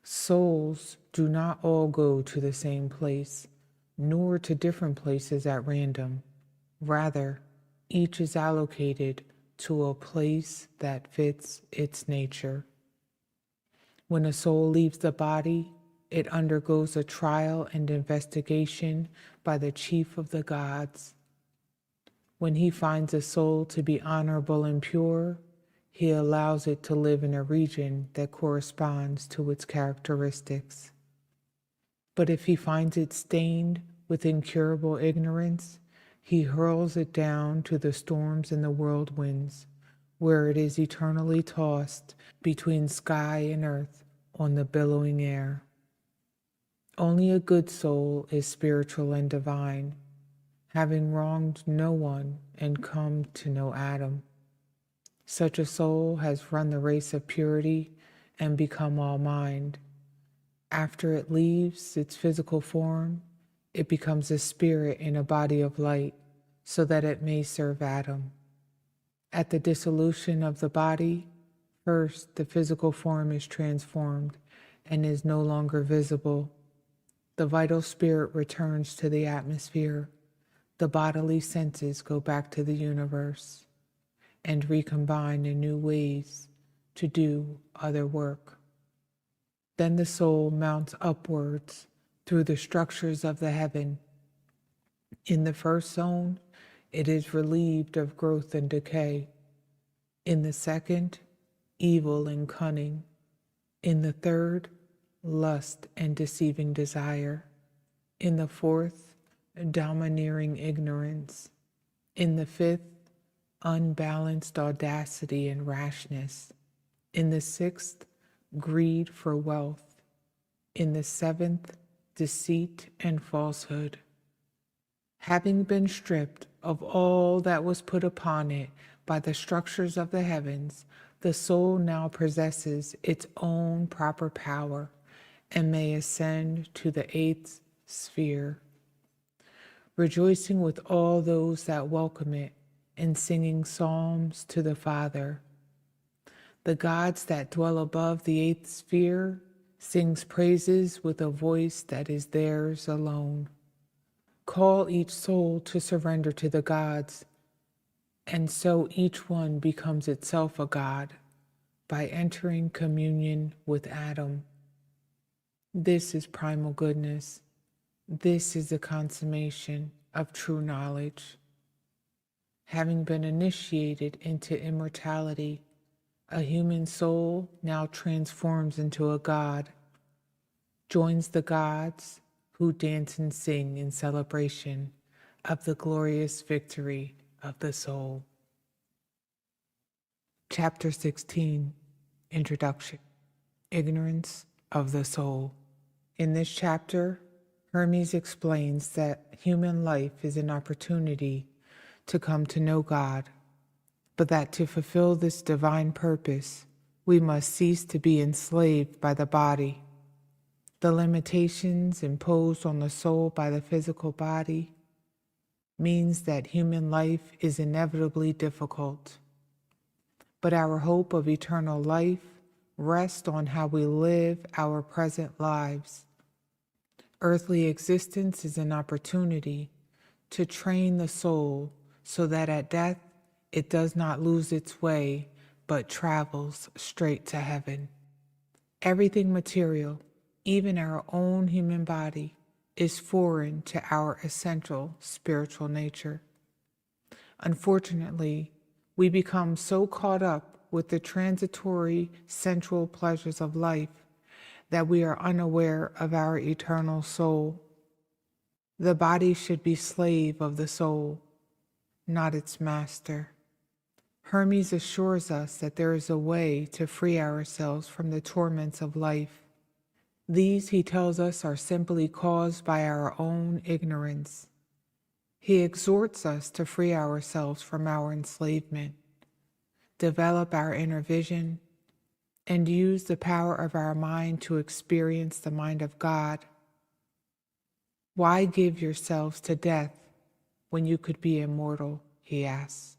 Souls do not all go to the same place, nor to different places at random. Rather, each is allocated to a place that fits its nature. When a soul leaves the body, it undergoes a trial and investigation by the chief of the gods. When he finds a soul to be honorable and pure, he allows it to live in a region that corresponds to its characteristics. But if he finds it stained with incurable ignorance, he hurls it down to the storms and the whirlwinds, where it is eternally tossed between sky and earth on the billowing air. Only a good soul is spiritual and divine, having wronged no one and come to know Atum. Such a soul has run the race of purity and become all mind. After it leaves its physical form, it becomes a spirit in a body of light, so that it may serve Atum. At the dissolution of the body, first the physical form is transformed and is no longer visible. The vital spirit returns to the atmosphere. The bodily senses go back to the universe and recombine in new ways to do other work. Then the soul mounts upwards through the structures of the heaven. In the first zone, it is relieved of growth and decay. In the second, evil and cunning. In the third, lust and deceiving desire. In the fourth, domineering ignorance. In the fifth, unbalanced audacity and rashness. In the sixth, greed for wealth. In the seventh, deceit and falsehood. Having been stripped of all that was put upon it by the structures of the heavens, the soul now possesses its own proper power and may ascend to the eighth sphere, rejoicing with all those that welcome it and singing psalms to the Father. The gods that dwell above the eighth sphere sings praises with a voice that is theirs alone. Call each soul to surrender to the gods, and so each one becomes itself a god by entering communion with Atum. This is primal goodness. This is the consummation of true knowledge. Having been initiated into immortality, a human soul now transforms into a god, joins the gods who dance and sing in celebration of the glorious victory of the soul. Chapter 16, Introduction, Ignorance of the Soul. In this chapter, Hermes explains that human life is an opportunity to come to know God, but that to fulfill this divine purpose, we must cease to be enslaved by the body. The limitations imposed on the soul by the physical body means that human life is inevitably difficult. But our hope of eternal life rests on how we live our present lives. Earthly existence is an opportunity to train the soul so that at death it does not lose its way, but travels straight to heaven. Everything material, even our own human body, is foreign to our essential spiritual nature. Unfortunately, we become so caught up with the transitory sensual pleasures of life that we are unaware of our eternal soul. The body should be slave of the soul, not its master. Hermes assures us that there is a way to free ourselves from the torments of life. These, he tells us, are simply caused by our own ignorance. He exhorts us to free ourselves from our enslavement, develop our inner vision, and use the power of our mind to experience the mind of God. Why give yourselves to death when you could be immortal, he asks.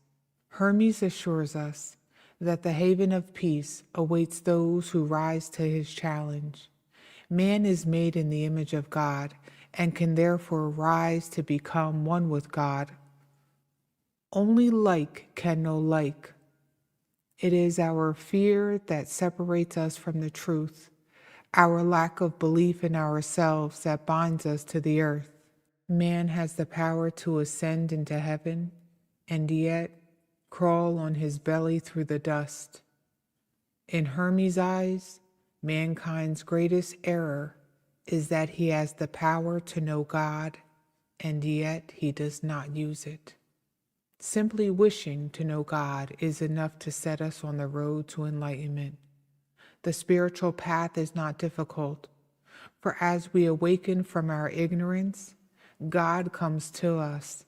Hermes assures us that the haven of peace awaits those who rise to his challenge. Man is made in the image of God and can therefore rise to become one with God. Only like can know like, It is our fear that separates us from the truth, our lack of belief in ourselves that binds us to the earth. Man has the power to ascend into heaven and yet crawl on his belly through the dust. In Hermes' eyes, mankind's greatest error is that he has the power to know God, and yet he does not use it. Simply wishing to know God is enough to set us on the road to enlightenment. The spiritual path is not difficult, for as we awaken from our ignorance, God comes to us,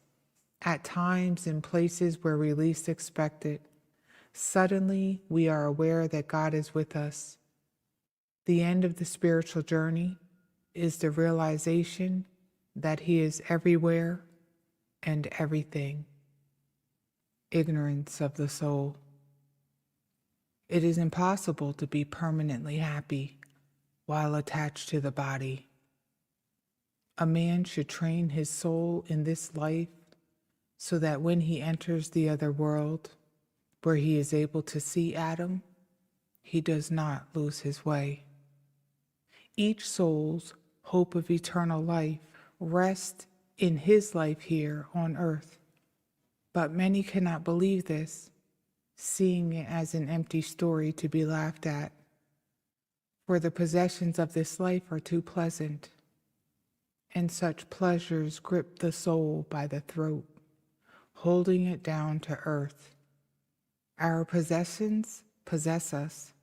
at times in places where we least expect it. Suddenly, we are aware that God is with us. The end of the spiritual journey is the realization that He is everywhere and everything. Ignorance of the soul. It is impossible to be permanently happy while attached to the body. A man should train his soul in this life so that when he enters the other world, where he is able to see Atum, he does not lose his way. Each soul's hope of eternal life rests in his life here on earth. But many cannot believe this, seeing it as an empty story to be laughed at. For the possessions of this life are too pleasant, and such pleasures grip the soul by the throat, holding it down to earth. Our possessions possess us.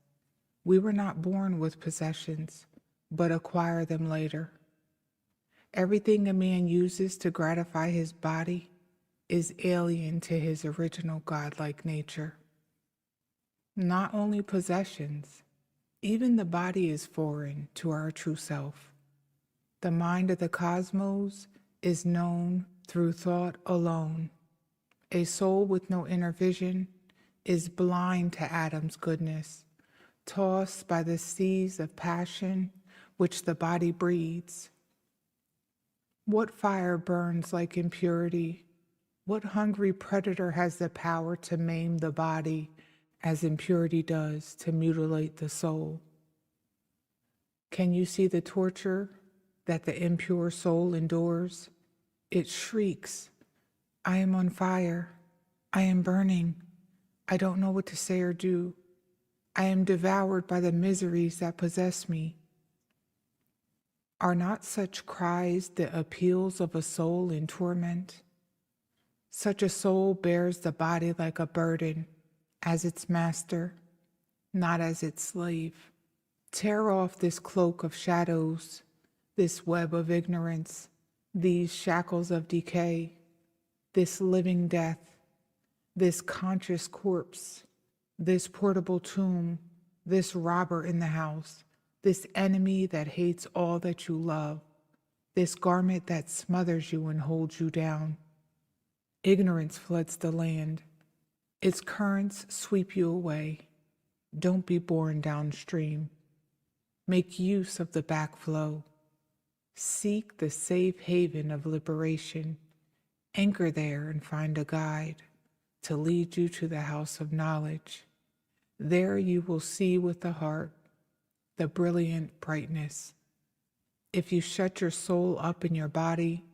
We were not born with possessions, but acquire them later. Everything a man uses to gratify his body is alien to his original godlike nature. Not only possessions, even the body is foreign to our true self. The mind of the cosmos is known through thought alone. A soul with no inner vision is blind to Atum's goodness, tossed by the seas of passion which the body breeds. What fire burns like impurity? What hungry predator has the power to maim the body as impurity does to mutilate the soul? Can you see the torture that the impure soul endures? It shrieks, "I am on fire. I am burning. I don't know what to say or do. I am devoured by the miseries that possess me." Are not such cries the appeals of a soul in torment? Such a soul bears the body like a burden, as its master, not as its slave. Tear off this cloak of shadows, this web of ignorance, these shackles of decay, this living death, this conscious corpse, this portable tomb, this robber in the house, this enemy that hates all that you love, this garment that smothers you and holds you down. Ignorance floods the land. Its currents sweep you away. Don't be borne downstream. Make use of the backflow. Seek the safe haven of liberation. Anchor there and find a guide to lead you to the house of knowledge. There you will see with the heart the brilliant brightness. If you shut your soul up in your body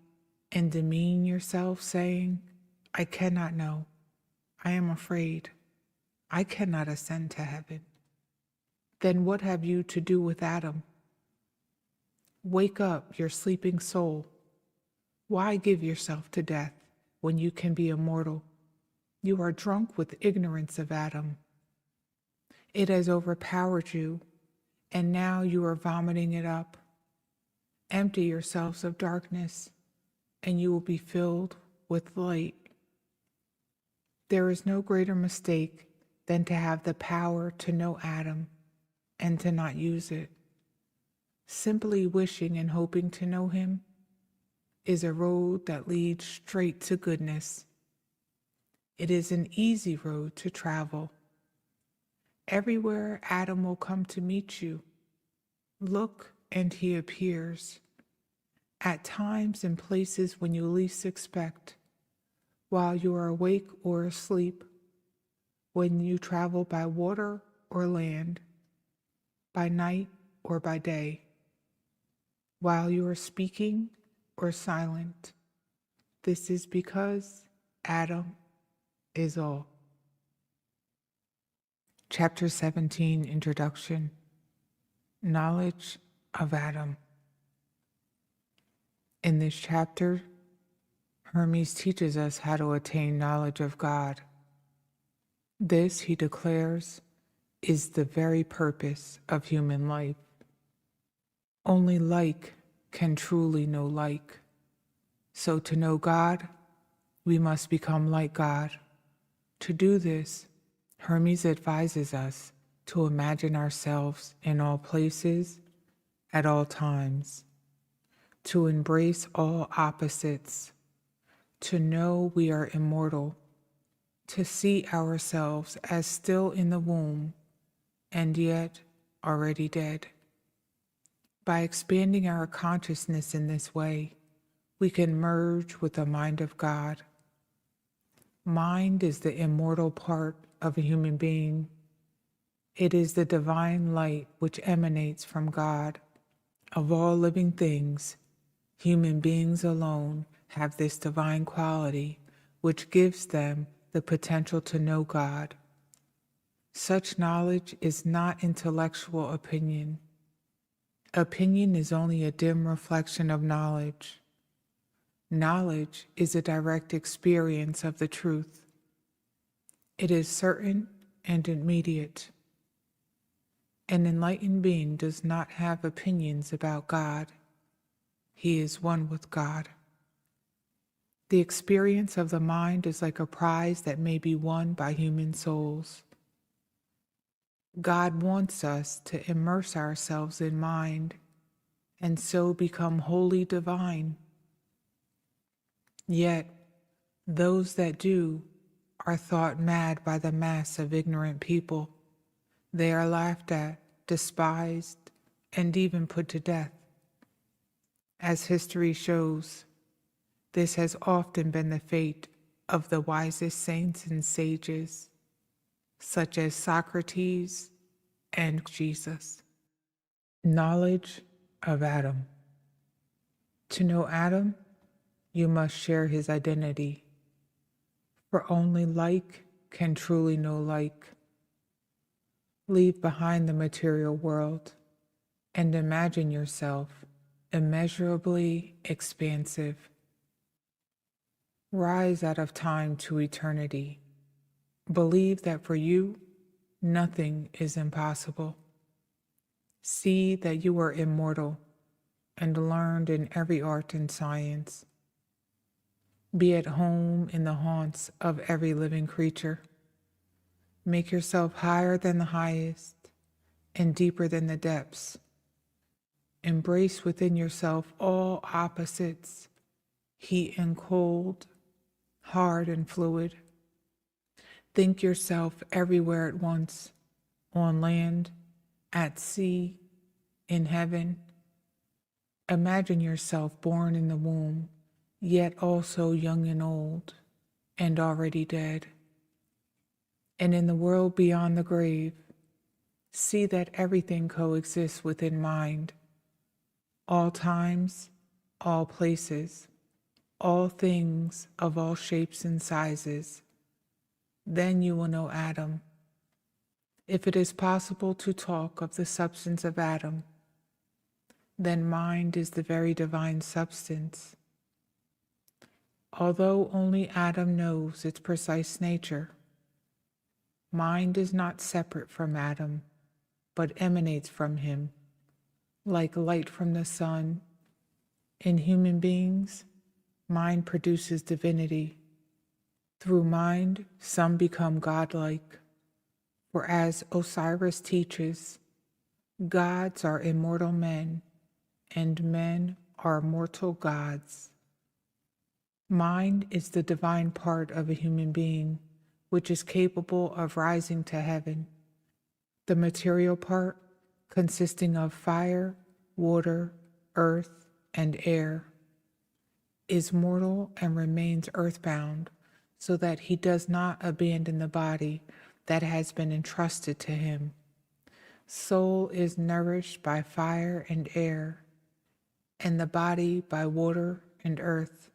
and demean yourself, saying, "I cannot know, I am afraid, I cannot ascend to heaven," then what have you to do with Atum? Wake up, your sleeping soul. Why give yourself to death when you can be immortal? You are drunk with ignorance of Atum. It has overpowered you, and now you are vomiting it up. Empty yourselves of darkness, and you will be filled with light. There is no greater mistake than to have the power to know Atum and to not use it. Simply wishing and hoping to know him is a road that leads straight to goodness. It is an easy road to travel. Everywhere Atum will come to meet you. Look, and he appears. At times and places when you least expect, while you are awake or asleep. when you travel by water or land, by night or by day, while you are speaking or silent. This is because Atum is all. Chapter 17, Introduction. Knowledge of Atum. In this chapter, Hermes teaches us how to attain knowledge of God. This, he declares, is the very purpose of human life. Only like can truly know like. So to know God, we must become like God. To do this, Hermes advises us to imagine ourselves in all places, at all times, to embrace all opposites, to know we are immortal, to see ourselves as still in the womb and yet already dead. By expanding our consciousness in this way, we can merge with the mind of God. Mind is the immortal part of a human being. It is the divine light which emanates from God. Of all living things, human beings alone have this divine quality which gives them the potential to know God. Such knowledge is not intellectual opinion. Opinion is only a dim reflection of knowledge. Knowledge is a direct experience of the truth. It is certain and immediate. An enlightened being does not have opinions about God. He is one with God. The experience of the mind is like a prize that may be won by human souls. God wants us to immerse ourselves in mind and so become wholly divine. Yet, those that do are thought mad by the mass of ignorant people. They are laughed at, despised, and even put to death. As history shows, this has often been the fate of the wisest saints and sages, such as Socrates and Jesus. Knowledge of Atum. To know Atum, you must share his identity, for only like can truly know like. Leave behind the material world and imagine yourself immeasurably expansive. Rise out of time to eternity. Believe that for you, nothing is impossible. See that you are immortal and learned in every art and science. Be at home in the haunts of every living creature. Make yourself higher than the highest and deeper than the depths. Embrace within yourself all opposites, heat and cold, hard and fluid. Think yourself everywhere at once, on land, at sea, in heaven. Imagine yourself born in the womb, yet also young and old, and already dead. And in the world beyond the grave, see that everything coexists within mind. All times, all places, all things of all shapes and sizes. Then you will know Atum. If it is possible to talk of the substance of Atum, then mind is the very divine substance. Although only Atum knows its precise nature, mind is not separate from Atum, but emanates from him, like light from the sun. In human beings, mind produces divinity. Through mind, some become godlike. For as Osiris teaches, gods are immortal men, and men are mortal gods. Mind is the divine part of a human being, which is capable of rising to heaven. The material part, consisting of fire, water, earth, and air, is mortal and remains earthbound, so that he does not abandon the body that has been entrusted to him. Soul is nourished by fire and air, and the body by water and earth.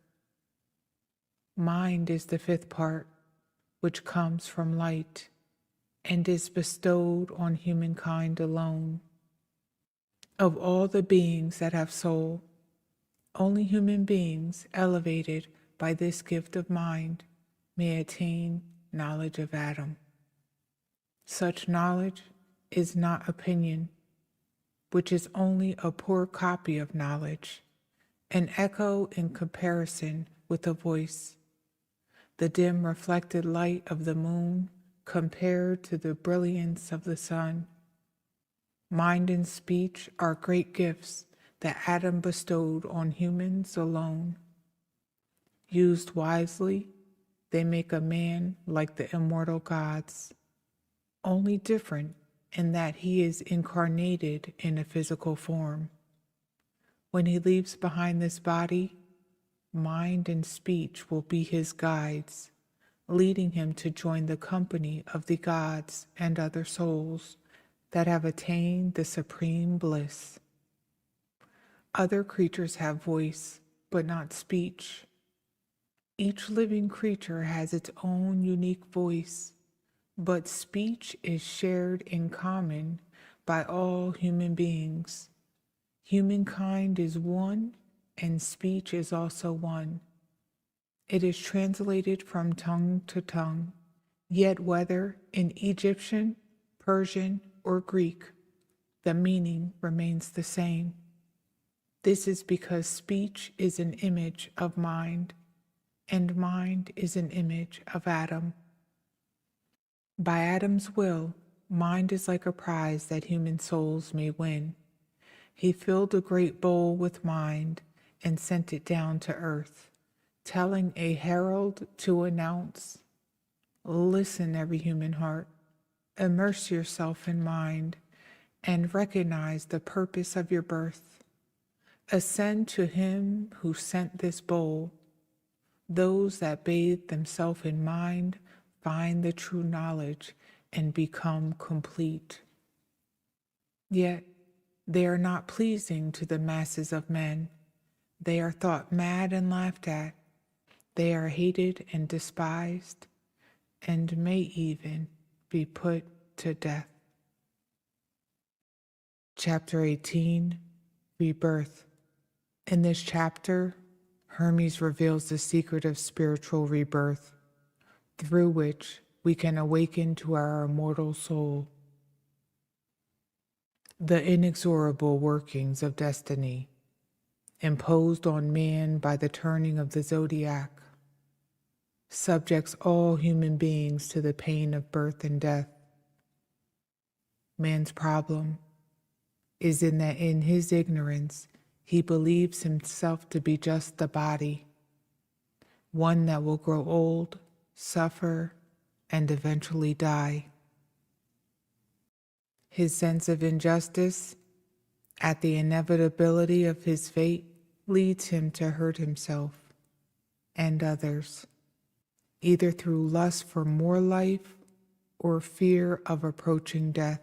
Mind is the fifth part, which comes from light and is bestowed on humankind alone. Of all the beings that have soul, only human beings elevated by this gift of mind may attain knowledge of Atum. Such knowledge is not opinion, which is only a poor copy of knowledge, an echo in comparison with a voice, the dim reflected light of the moon compared to the brilliance of the sun. Mind and speech are great gifts that Atum bestowed on humans alone. Used wisely, they make a man like the immortal gods, only different in that he is incarnated in a physical form. When he leaves behind this body, mind and speech will be his guides, leading him to join the company of the gods and other souls that have attained the supreme bliss. Other creatures have voice, but not speech. Each living creature has its own unique voice, but speech is shared in common by all human beings. Humankind is one, and speech is also one. It is translated from tongue to tongue, yet whether in Egyptian, Persian, or Greek, the meaning remains the same. This is because speech is an image of mind, and mind is an image of Atum. By Atum's will, mind is like a prize that human souls may win. He filled a great bowl with mind and sent it down to earth, telling a herald to announce, "Listen, every human heart, immerse yourself in mind, and recognize the purpose of your birth. Ascend to him who sent this bowl. Those that bathe themselves in mind find the true knowledge and become complete. Yet they are not pleasing to the masses of men. They are thought mad and laughed at. They are hated and despised, and may even be put to death." Chapter 18, Rebirth. In this chapter, Hermes reveals the secret of spiritual rebirth, through which we can awaken to our immortal soul. The inexorable workings of destiny, imposed on man by the turning of the Zodiac, subjects all human beings to the pain of birth and death. Man's problem is in that in his ignorance, he believes himself to be just the body, one that will grow old, suffer, and eventually die. His sense of injustice at the inevitability of his fate leads him to hurt himself and others, either through lust for more life or fear of approaching death.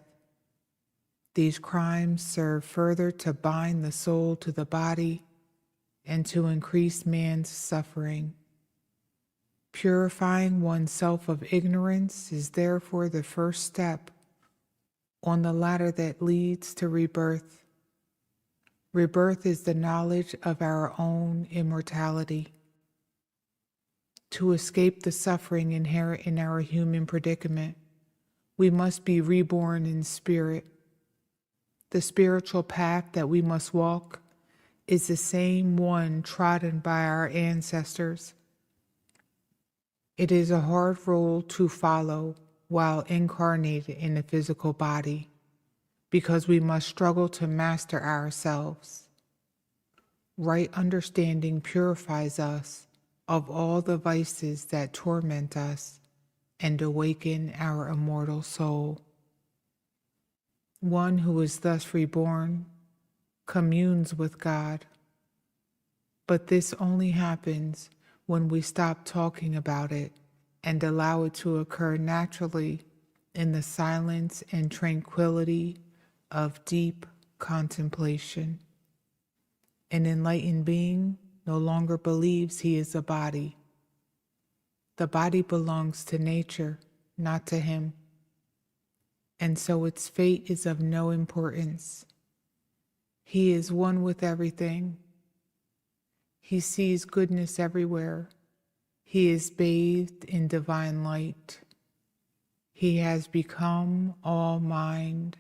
These crimes serve further to bind the soul to the body and to increase man's suffering. Purifying oneself of ignorance is therefore the first step on the ladder that leads to rebirth. Rebirth is the knowledge of our own immortality. To escape the suffering inherent in our human predicament, we must be reborn in spirit. The spiritual path that we must walk is the same one trodden by our ancestors. It is a hard rule to follow while incarnated in a physical body, because we must struggle to master ourselves. Right understanding purifies us of all the vices that torment us and awaken our immortal soul. One who is thus reborn communes with God, but this only happens when we stop talking about it and allow it to occur naturally in the silence and tranquility of deep contemplation. An enlightened being no longer believes he is a body. The body belongs to nature, not to him, and so its fate is of no importance. He is one with everything. He sees goodness everywhere. He is bathed in divine light. He has become all mind.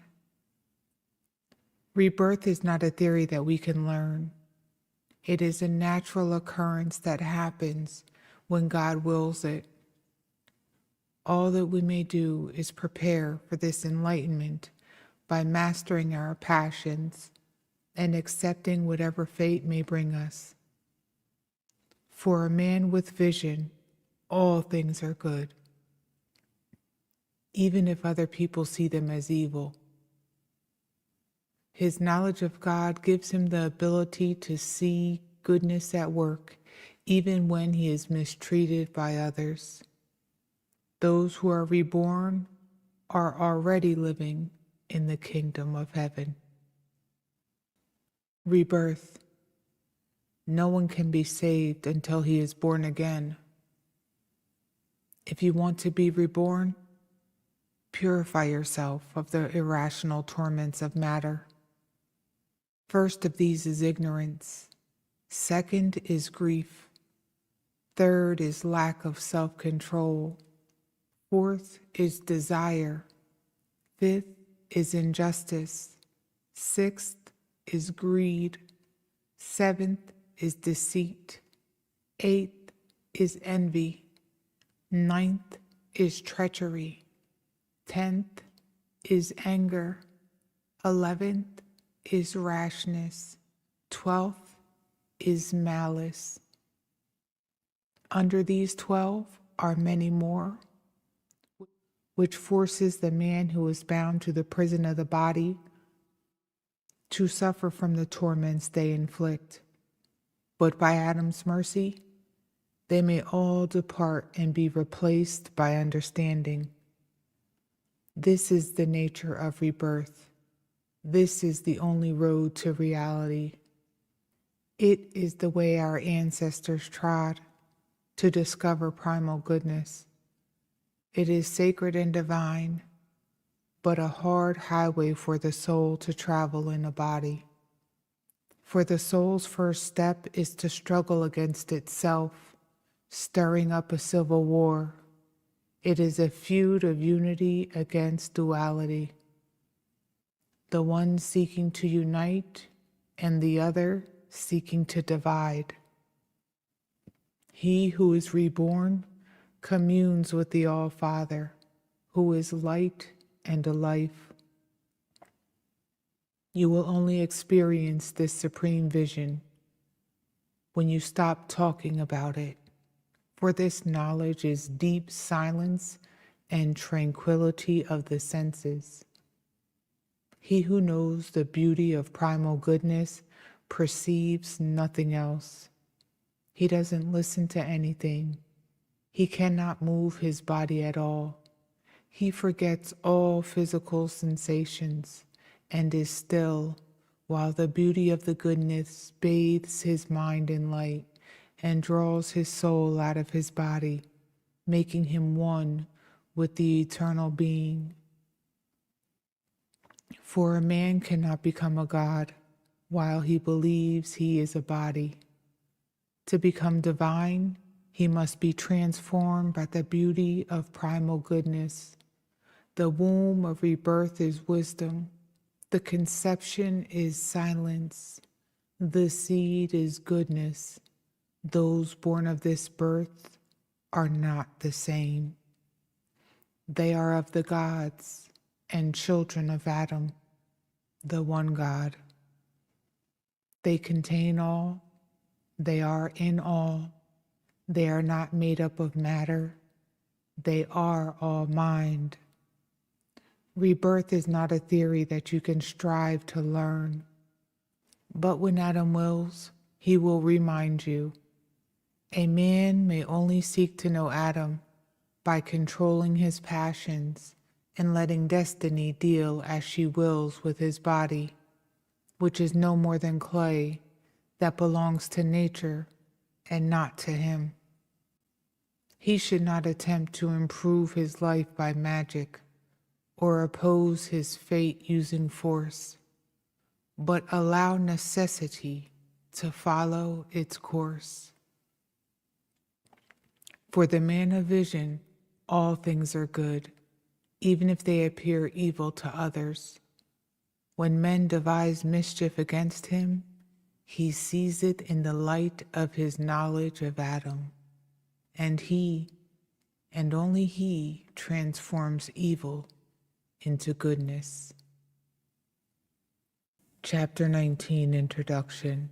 Rebirth is not a theory that we can learn. It is a natural occurrence that happens when God wills it. All that we may do is prepare for this enlightenment by mastering our passions and accepting whatever fate may bring us. For a man with vision, all things are good, even if other people see them as evil. His knowledge of God gives him the ability to see goodness at work, even when he is mistreated by others. Those who are reborn are already living in the kingdom of heaven. Rebirth. No one can be saved until he is born again. If you want to be reborn, purify yourself of the irrational torments of matter. First of these is ignorance. Second is grief. Third is lack of self-control. Fourth is desire. Fifth is injustice. Sixth is greed. Seventh is deceit. Eighth is envy. Ninth is treachery. 10th is anger. 11th is rashness. 12th is malice. Under these 12 are many more, which forces the man who is bound to the prison of the body to suffer from the torments they inflict. But by Atum's mercy, they may all depart and be replaced by understanding. This is the nature of rebirth. This is the only road to reality. It is the way our ancestors trod to discover primal goodness. It is sacred and divine, but a hard highway for the soul to travel in a body. For the soul's first step is to struggle against itself, stirring up a civil war. It is a feud of unity against duality. The one seeking to unite and the other seeking to divide. He who is reborn communes with the All-Father, who is light and a life. You will only experience this supreme vision when you stop talking about it, for this knowledge is deep silence and tranquility of the senses. He who knows the beauty of primal goodness perceives nothing else. He doesn't listen to anything. He cannot move his body at all. He forgets all physical sensations and is still, while the beauty of the goodness bathes his mind in light and draws his soul out of his body, making him one with the eternal being. For a man cannot become a god while he believes he is a body. To become divine, he must be transformed by the beauty of primal goodness. The womb of rebirth is wisdom. The conception is silence. The seed is goodness. Those born of this birth are not the same. They are of the gods and children of Atum, the one God. They contain all. They are in all. They are not made up of matter. They are all mind. Rebirth is not a theory that you can strive to learn. But when Atum wills, he will remind you. A man may only seek to know Atum by controlling his passions and letting destiny deal as she wills with his body, which is no more than clay that belongs to nature and not to him. He should not attempt to improve his life by magic or oppose his fate using force, but allow necessity to follow its course. For the man of vision, all things are good, even if they appear evil to others. When men devise mischief against him, he sees it in the light of his knowledge of Atum, and he, and only he, transforms evil into goodness. Chapter 19, Introduction.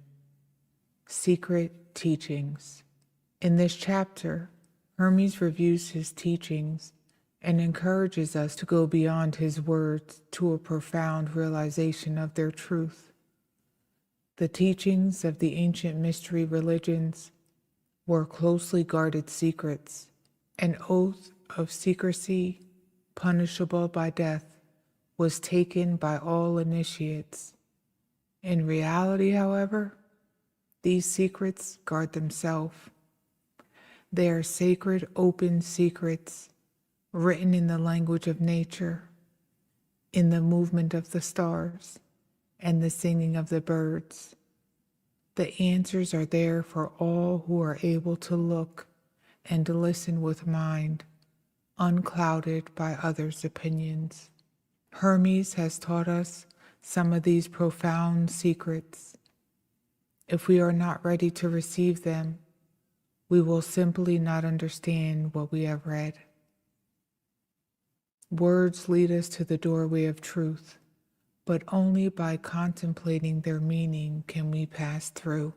Secret Teachings. In this chapter, Hermes reviews his teachings and encourages us to go beyond his words to a profound realization of their truth. The teachings of the ancient mystery religions were closely guarded secrets, an oath of secrecy punishable by death was taken by all initiates. In reality, however, these secrets guard themselves. They are sacred, open secrets, written in the language of nature, in the movement of the stars, and the singing of the birds. The answers are there for all who are able to look and to listen with mind, unclouded by others' opinions. Hermes has taught us some of these profound secrets. If we are not ready to receive them, we will simply not understand what we have read. Words lead us to the doorway of truth, but only by contemplating their meaning can we pass through.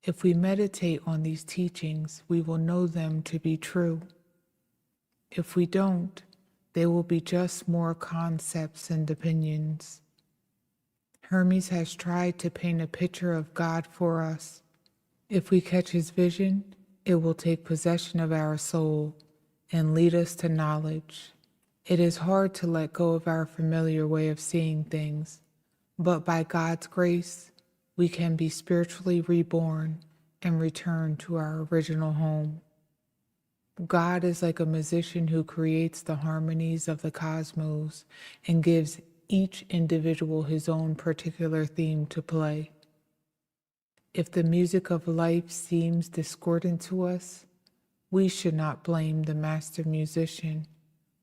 If we meditate on these teachings, we will know them to be true. If we don't, they will be just more concepts and opinions. Hermes has tried to paint a picture of God for us. If we catch his vision, it will take possession of our soul and lead us to knowledge. It is hard to let go of our familiar way of seeing things, but by God's grace, we can be spiritually reborn and return to our original home. God is like a musician who creates the harmonies of the cosmos and gives each individual his own particular theme to play. If the music of life seems discordant to us, we should not blame the master musician,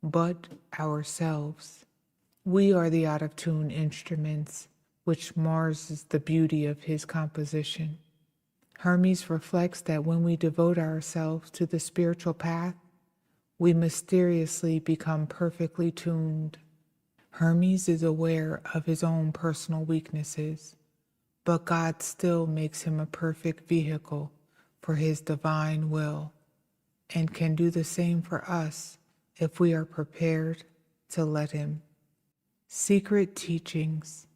but ourselves. We are the out-of-tune instruments, which mars the beauty of his composition. Hermes reflects that when we devote ourselves to the spiritual path, we mysteriously become perfectly tuned. Hermes is aware of his own personal weaknesses, but God still makes him a perfect vehicle for his divine will, and can do the same for us if we are prepared to let him. Secret Teachings.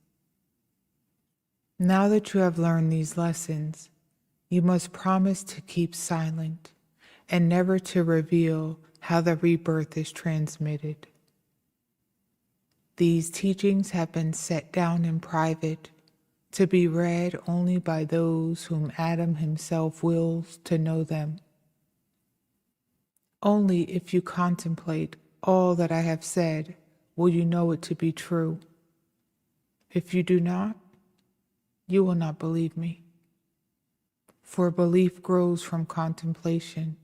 Now that you have learned these lessons, you must promise to keep silent and never to reveal how the rebirth is transmitted. These teachings have been set down in private to be read only by those whom Atum himself wills to know them. Only if you contemplate all that I have said will you know it to be true. If you do not, you will not believe me. For belief grows from contemplation,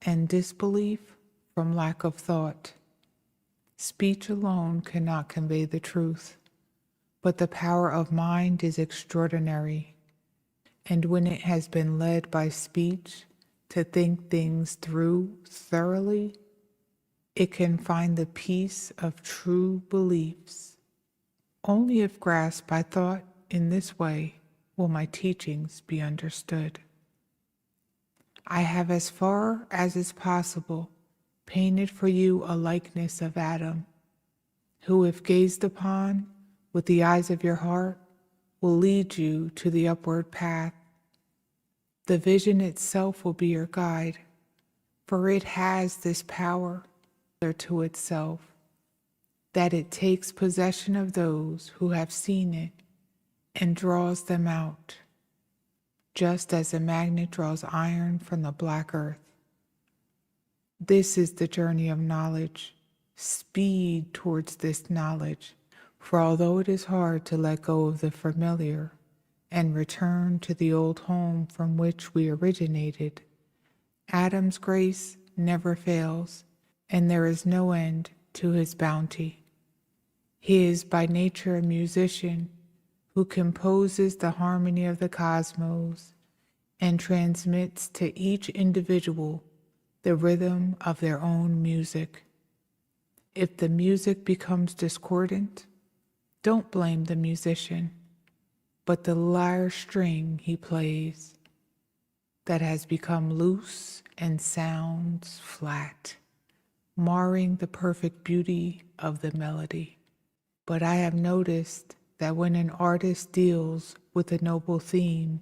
and disbelief from lack of thought. Speech alone cannot convey the truth, but the power of mind is extraordinary, and when it has been led by speech to think things through thoroughly, it can find the peace of true beliefs. Only if grasped by thought in this way will my teachings be understood. I have, as far as is possible, painted for you a likeness of Atum, who, if gazed upon with the eyes of your heart, will lead you to the upward path. The vision itself will be your guide, for it has this power to itself that it takes possession of those who have seen it and draws them out, just as a magnet draws iron from the black earth. This is the journey of knowledge. Speed towards this knowledge, for although it is hard to let go of the familiar and return to the old home from which we originated, Atum's grace never fails, and there is no end to his bounty. He is by nature a musician who composes the harmony of the cosmos and transmits to each individual the rhythm of their own music. If the music becomes discordant, don't blame the musician, but the lyre string he plays that has become loose and sounds flat, marring the perfect beauty of the melody. But I have noticed that when an artist deals with a noble theme,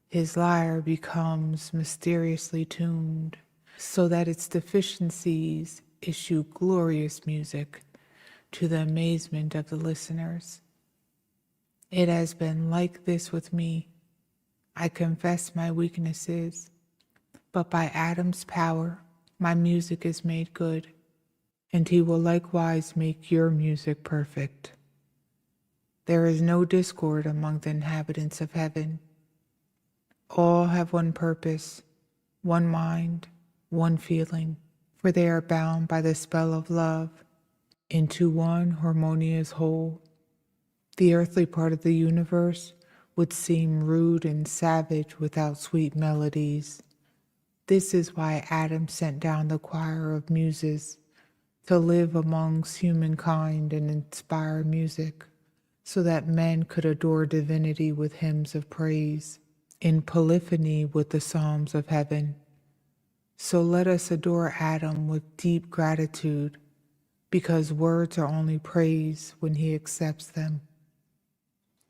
his lyre becomes mysteriously tuned, so that its deficiencies issue glorious music to the amazement of the listeners. It has been like this with me. I confess my weaknesses, but by Atum's power, my music is made good, and he will likewise make your music perfect. There is no discord among the inhabitants of heaven. All have one purpose, one mind, one feeling, for they are bound by the spell of love into one harmonious whole. The earthly part of the universe would seem rude and savage without sweet melodies. This is why Atum sent down the choir of muses to live amongst humankind and inspire music, so that men could adore divinity with hymns of praise, in polyphony with the psalms of heaven. So let us adore Atum with deep gratitude, because words are only praise when he accepts them.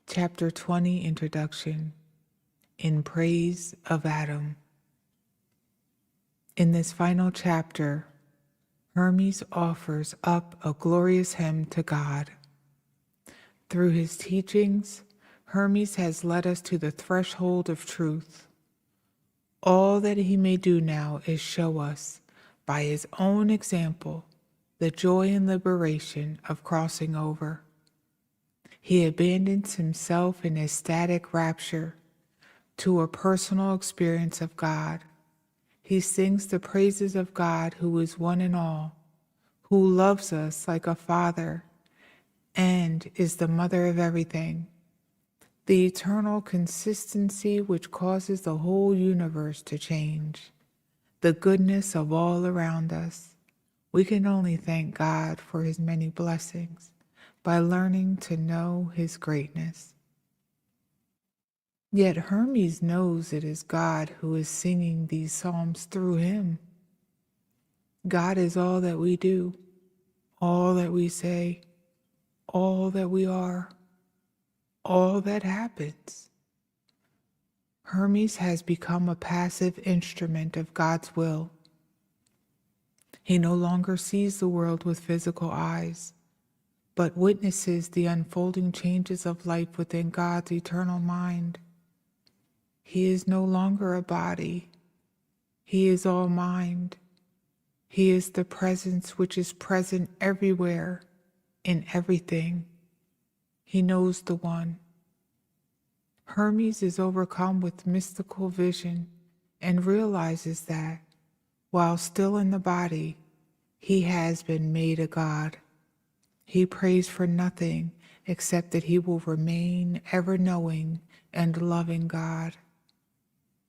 Chapter 20, Introduction. In Praise of Atum. In this final chapter, Hermes offers up a glorious hymn to God. Through his teachings, Hermes has led us to the threshold of truth. All that he may do now is show us, by his own example, the joy and liberation of crossing over. He abandons himself in ecstatic rapture to a personal experience of God. He sings the praises of God, who is one and all, who loves us like a father and is the mother of everything. The eternal consistency which causes the whole universe to change, the goodness of all around us. We can only thank God for his many blessings by learning to know his greatness. Yet Hermes knows it is God who is singing these psalms through him. God is all that we do, all that we say, all that we are, all that happens. Hermes has become a passive instrument of God's will. He no longer sees the world with physical eyes, but witnesses the unfolding changes of life within God's eternal mind. He is no longer a body. He is all mind. He is the presence which is present everywhere, in everything. He knows the one. Hermes is overcome with mystical vision and realizes that, while still in the body, he has been made a god. He prays for nothing except that he will remain ever knowing and loving God.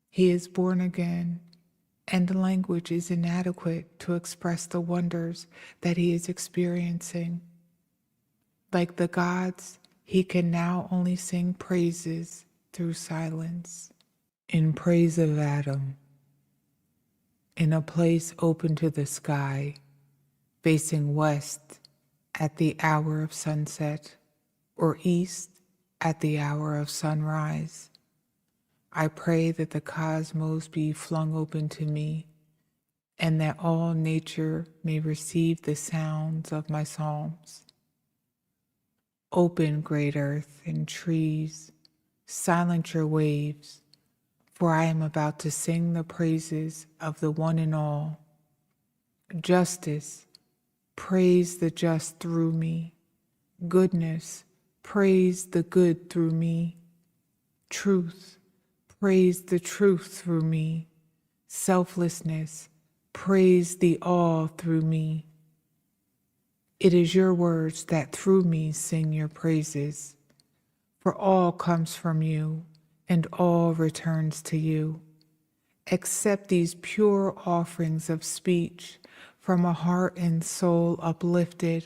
He is born again, and language is inadequate to express the wonders that he is experiencing. Like the gods, he can now only sing praises through silence. In praise of Atum. In a place open to the sky, facing west at the hour of sunset, or east at the hour of sunrise, I pray that the cosmos be flung open to me, and that all nature may receive the sounds of my psalms. Open, great earth and trees, silence your waves, for I am about to sing the praises of the one and all. Justice, praise the just through me. Goodness, praise the good through me. Truth, praise the truth through me. Selflessness, praise the all through me. It is your words that through me sing your praises, for all comes from you, and all returns to you. Accept these pure offerings of speech from a heart and soul uplifted,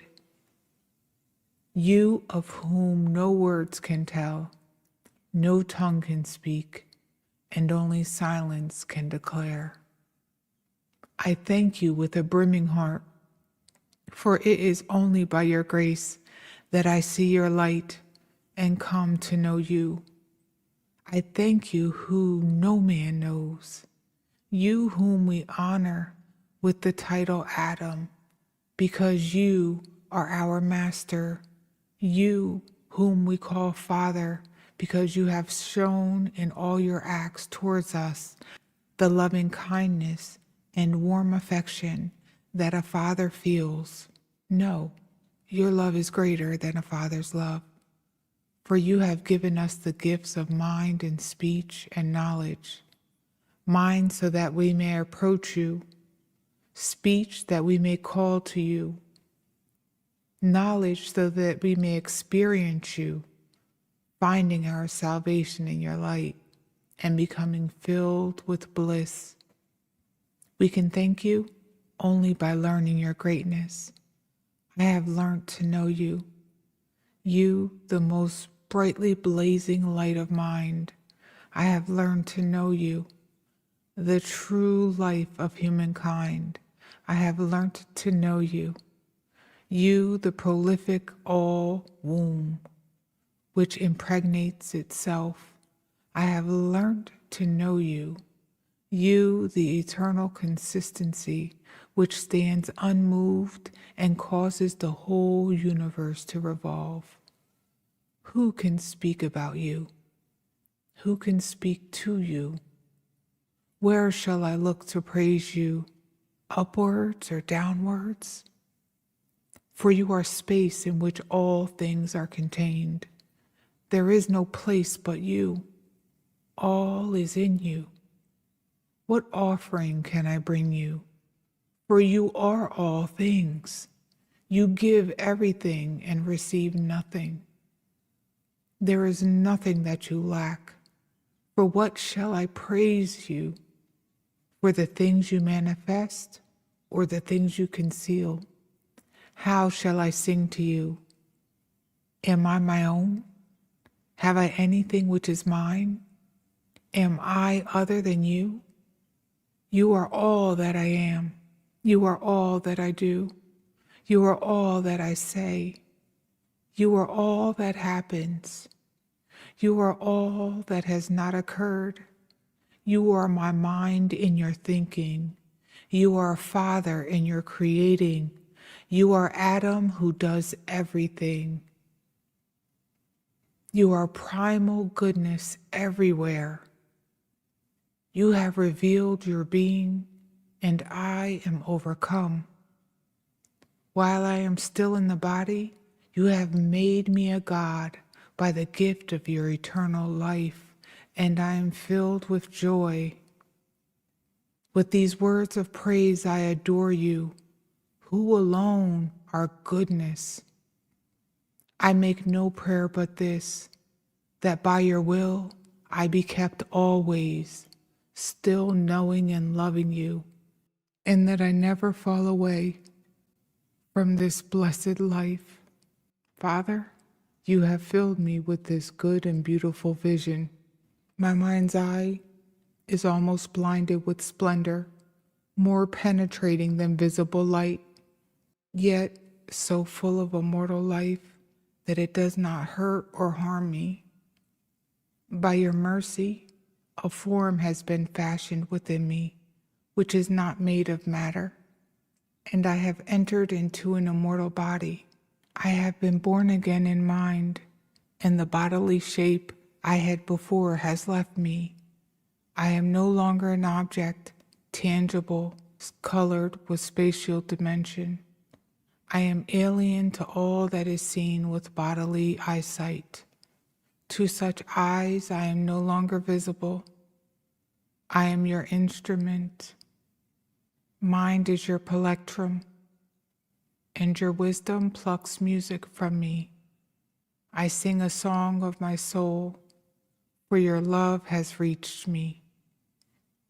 you of whom no words can tell, no tongue can speak, and only silence can declare. I thank you with a brimming heart, for it is only by your grace that I see your light and come to know you. I thank you who no man knows, you whom we honor with the title Atum, because you are our master, you whom we call Father, because you have shown in all your acts towards us the loving kindness and warm affection that a father feels. No, your love is greater than a father's love, for you have given us the gifts of mind and speech and knowledge. Mind so that we may approach you, speech that we may call to you, knowledge so that we may experience you, finding our salvation in your light and becoming filled with bliss. We can thank you only by learning your greatness. I have learned to know you, you, the most brightly blazing light of mind. I have learned to know you, the true life of humankind. I have learned to know you, you, the prolific all womb, which impregnates itself. I have learned to know you, you, the eternal consistency, which stands unmoved and causes the whole universe to revolve. Who can speak about you? Who can speak to you? Where shall I look to praise you, upwards or downwards? For you are space in which all things are contained. There is no place but you. All is in you. What offering can I bring you? For you are all things. You give everything and receive nothing. There is nothing that you lack. For what shall I praise you? For the things you manifest or the things you conceal? How shall I sing to you? Am I my own? Have I anything which is mine? Am I other than you? You are all that I am. You are all that I do. You are all that I say. You are all that happens. You are all that has not occurred. You are my mind in your thinking. You are a Father in your creating. You are Atum who does everything. You are primal goodness everywhere. You have revealed your being, and I am overcome. While I am still in the body, you have made me a God by the gift of your eternal life, and I am filled with joy. With these words of praise I adore you, who alone are goodness. I make no prayer but this, that by your will I be kept always, still knowing and loving you, and that I never fall away from this blessed life. Father, you have filled me with this good and beautiful vision. My mind's eye is almost blinded with splendor, more penetrating than visible light, yet so full of immortal life that it does not hurt or harm me. By your mercy, a form has been fashioned within me, which is not made of matter, and I have entered into an immortal body. I have been born again in mind, and the bodily shape I had before has left me. I am no longer an object, tangible, colored with spatial dimension. I am alien to all that is seen with bodily eyesight. To such eyes I am no longer visible. I am your instrument. Mind is your plectrum, and your wisdom plucks music from me. I sing a song of my soul, for your love has reached me.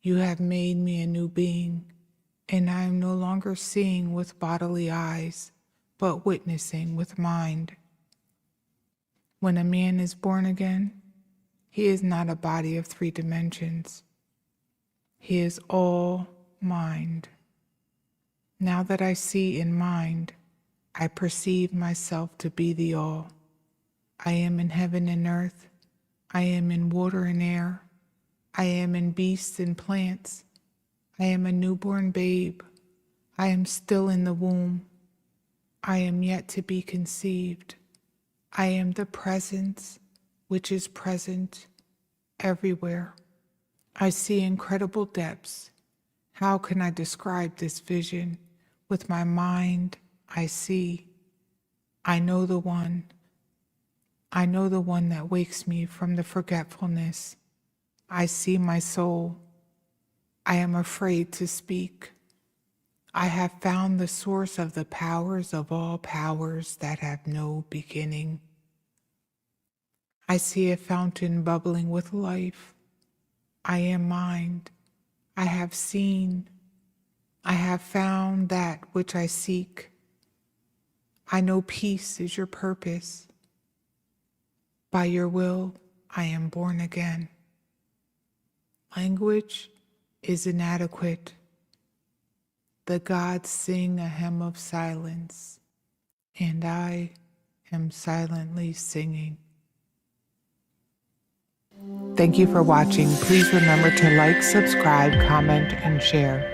You have made me a new being, and I am no longer seeing with bodily eyes, but witnessing with mind. When a man is born again, he is not a body of 3 dimensions. He is all mind. Now that I see in mind, I perceive myself to be the all. I am in heaven and earth. I am in water and air. I am in beasts and plants. I am a newborn babe. I am still in the womb. I am yet to be conceived. I am the presence which is present everywhere. I see incredible depths. How can I describe this vision? With my mind, I see. I know the one. I know the one that wakes me from the forgetfulness. I see my soul. I am afraid to speak. I have found the source of the powers of all powers that have no beginning. I see a fountain bubbling with life. I am mind. I have seen. I have found that which I seek. I know peace is your purpose. By your will, I am born again. Language is inadequate. The gods sing a hymn of silence, and I am silently singing. Thank you for watching. Please remember to like, subscribe, comment, and share.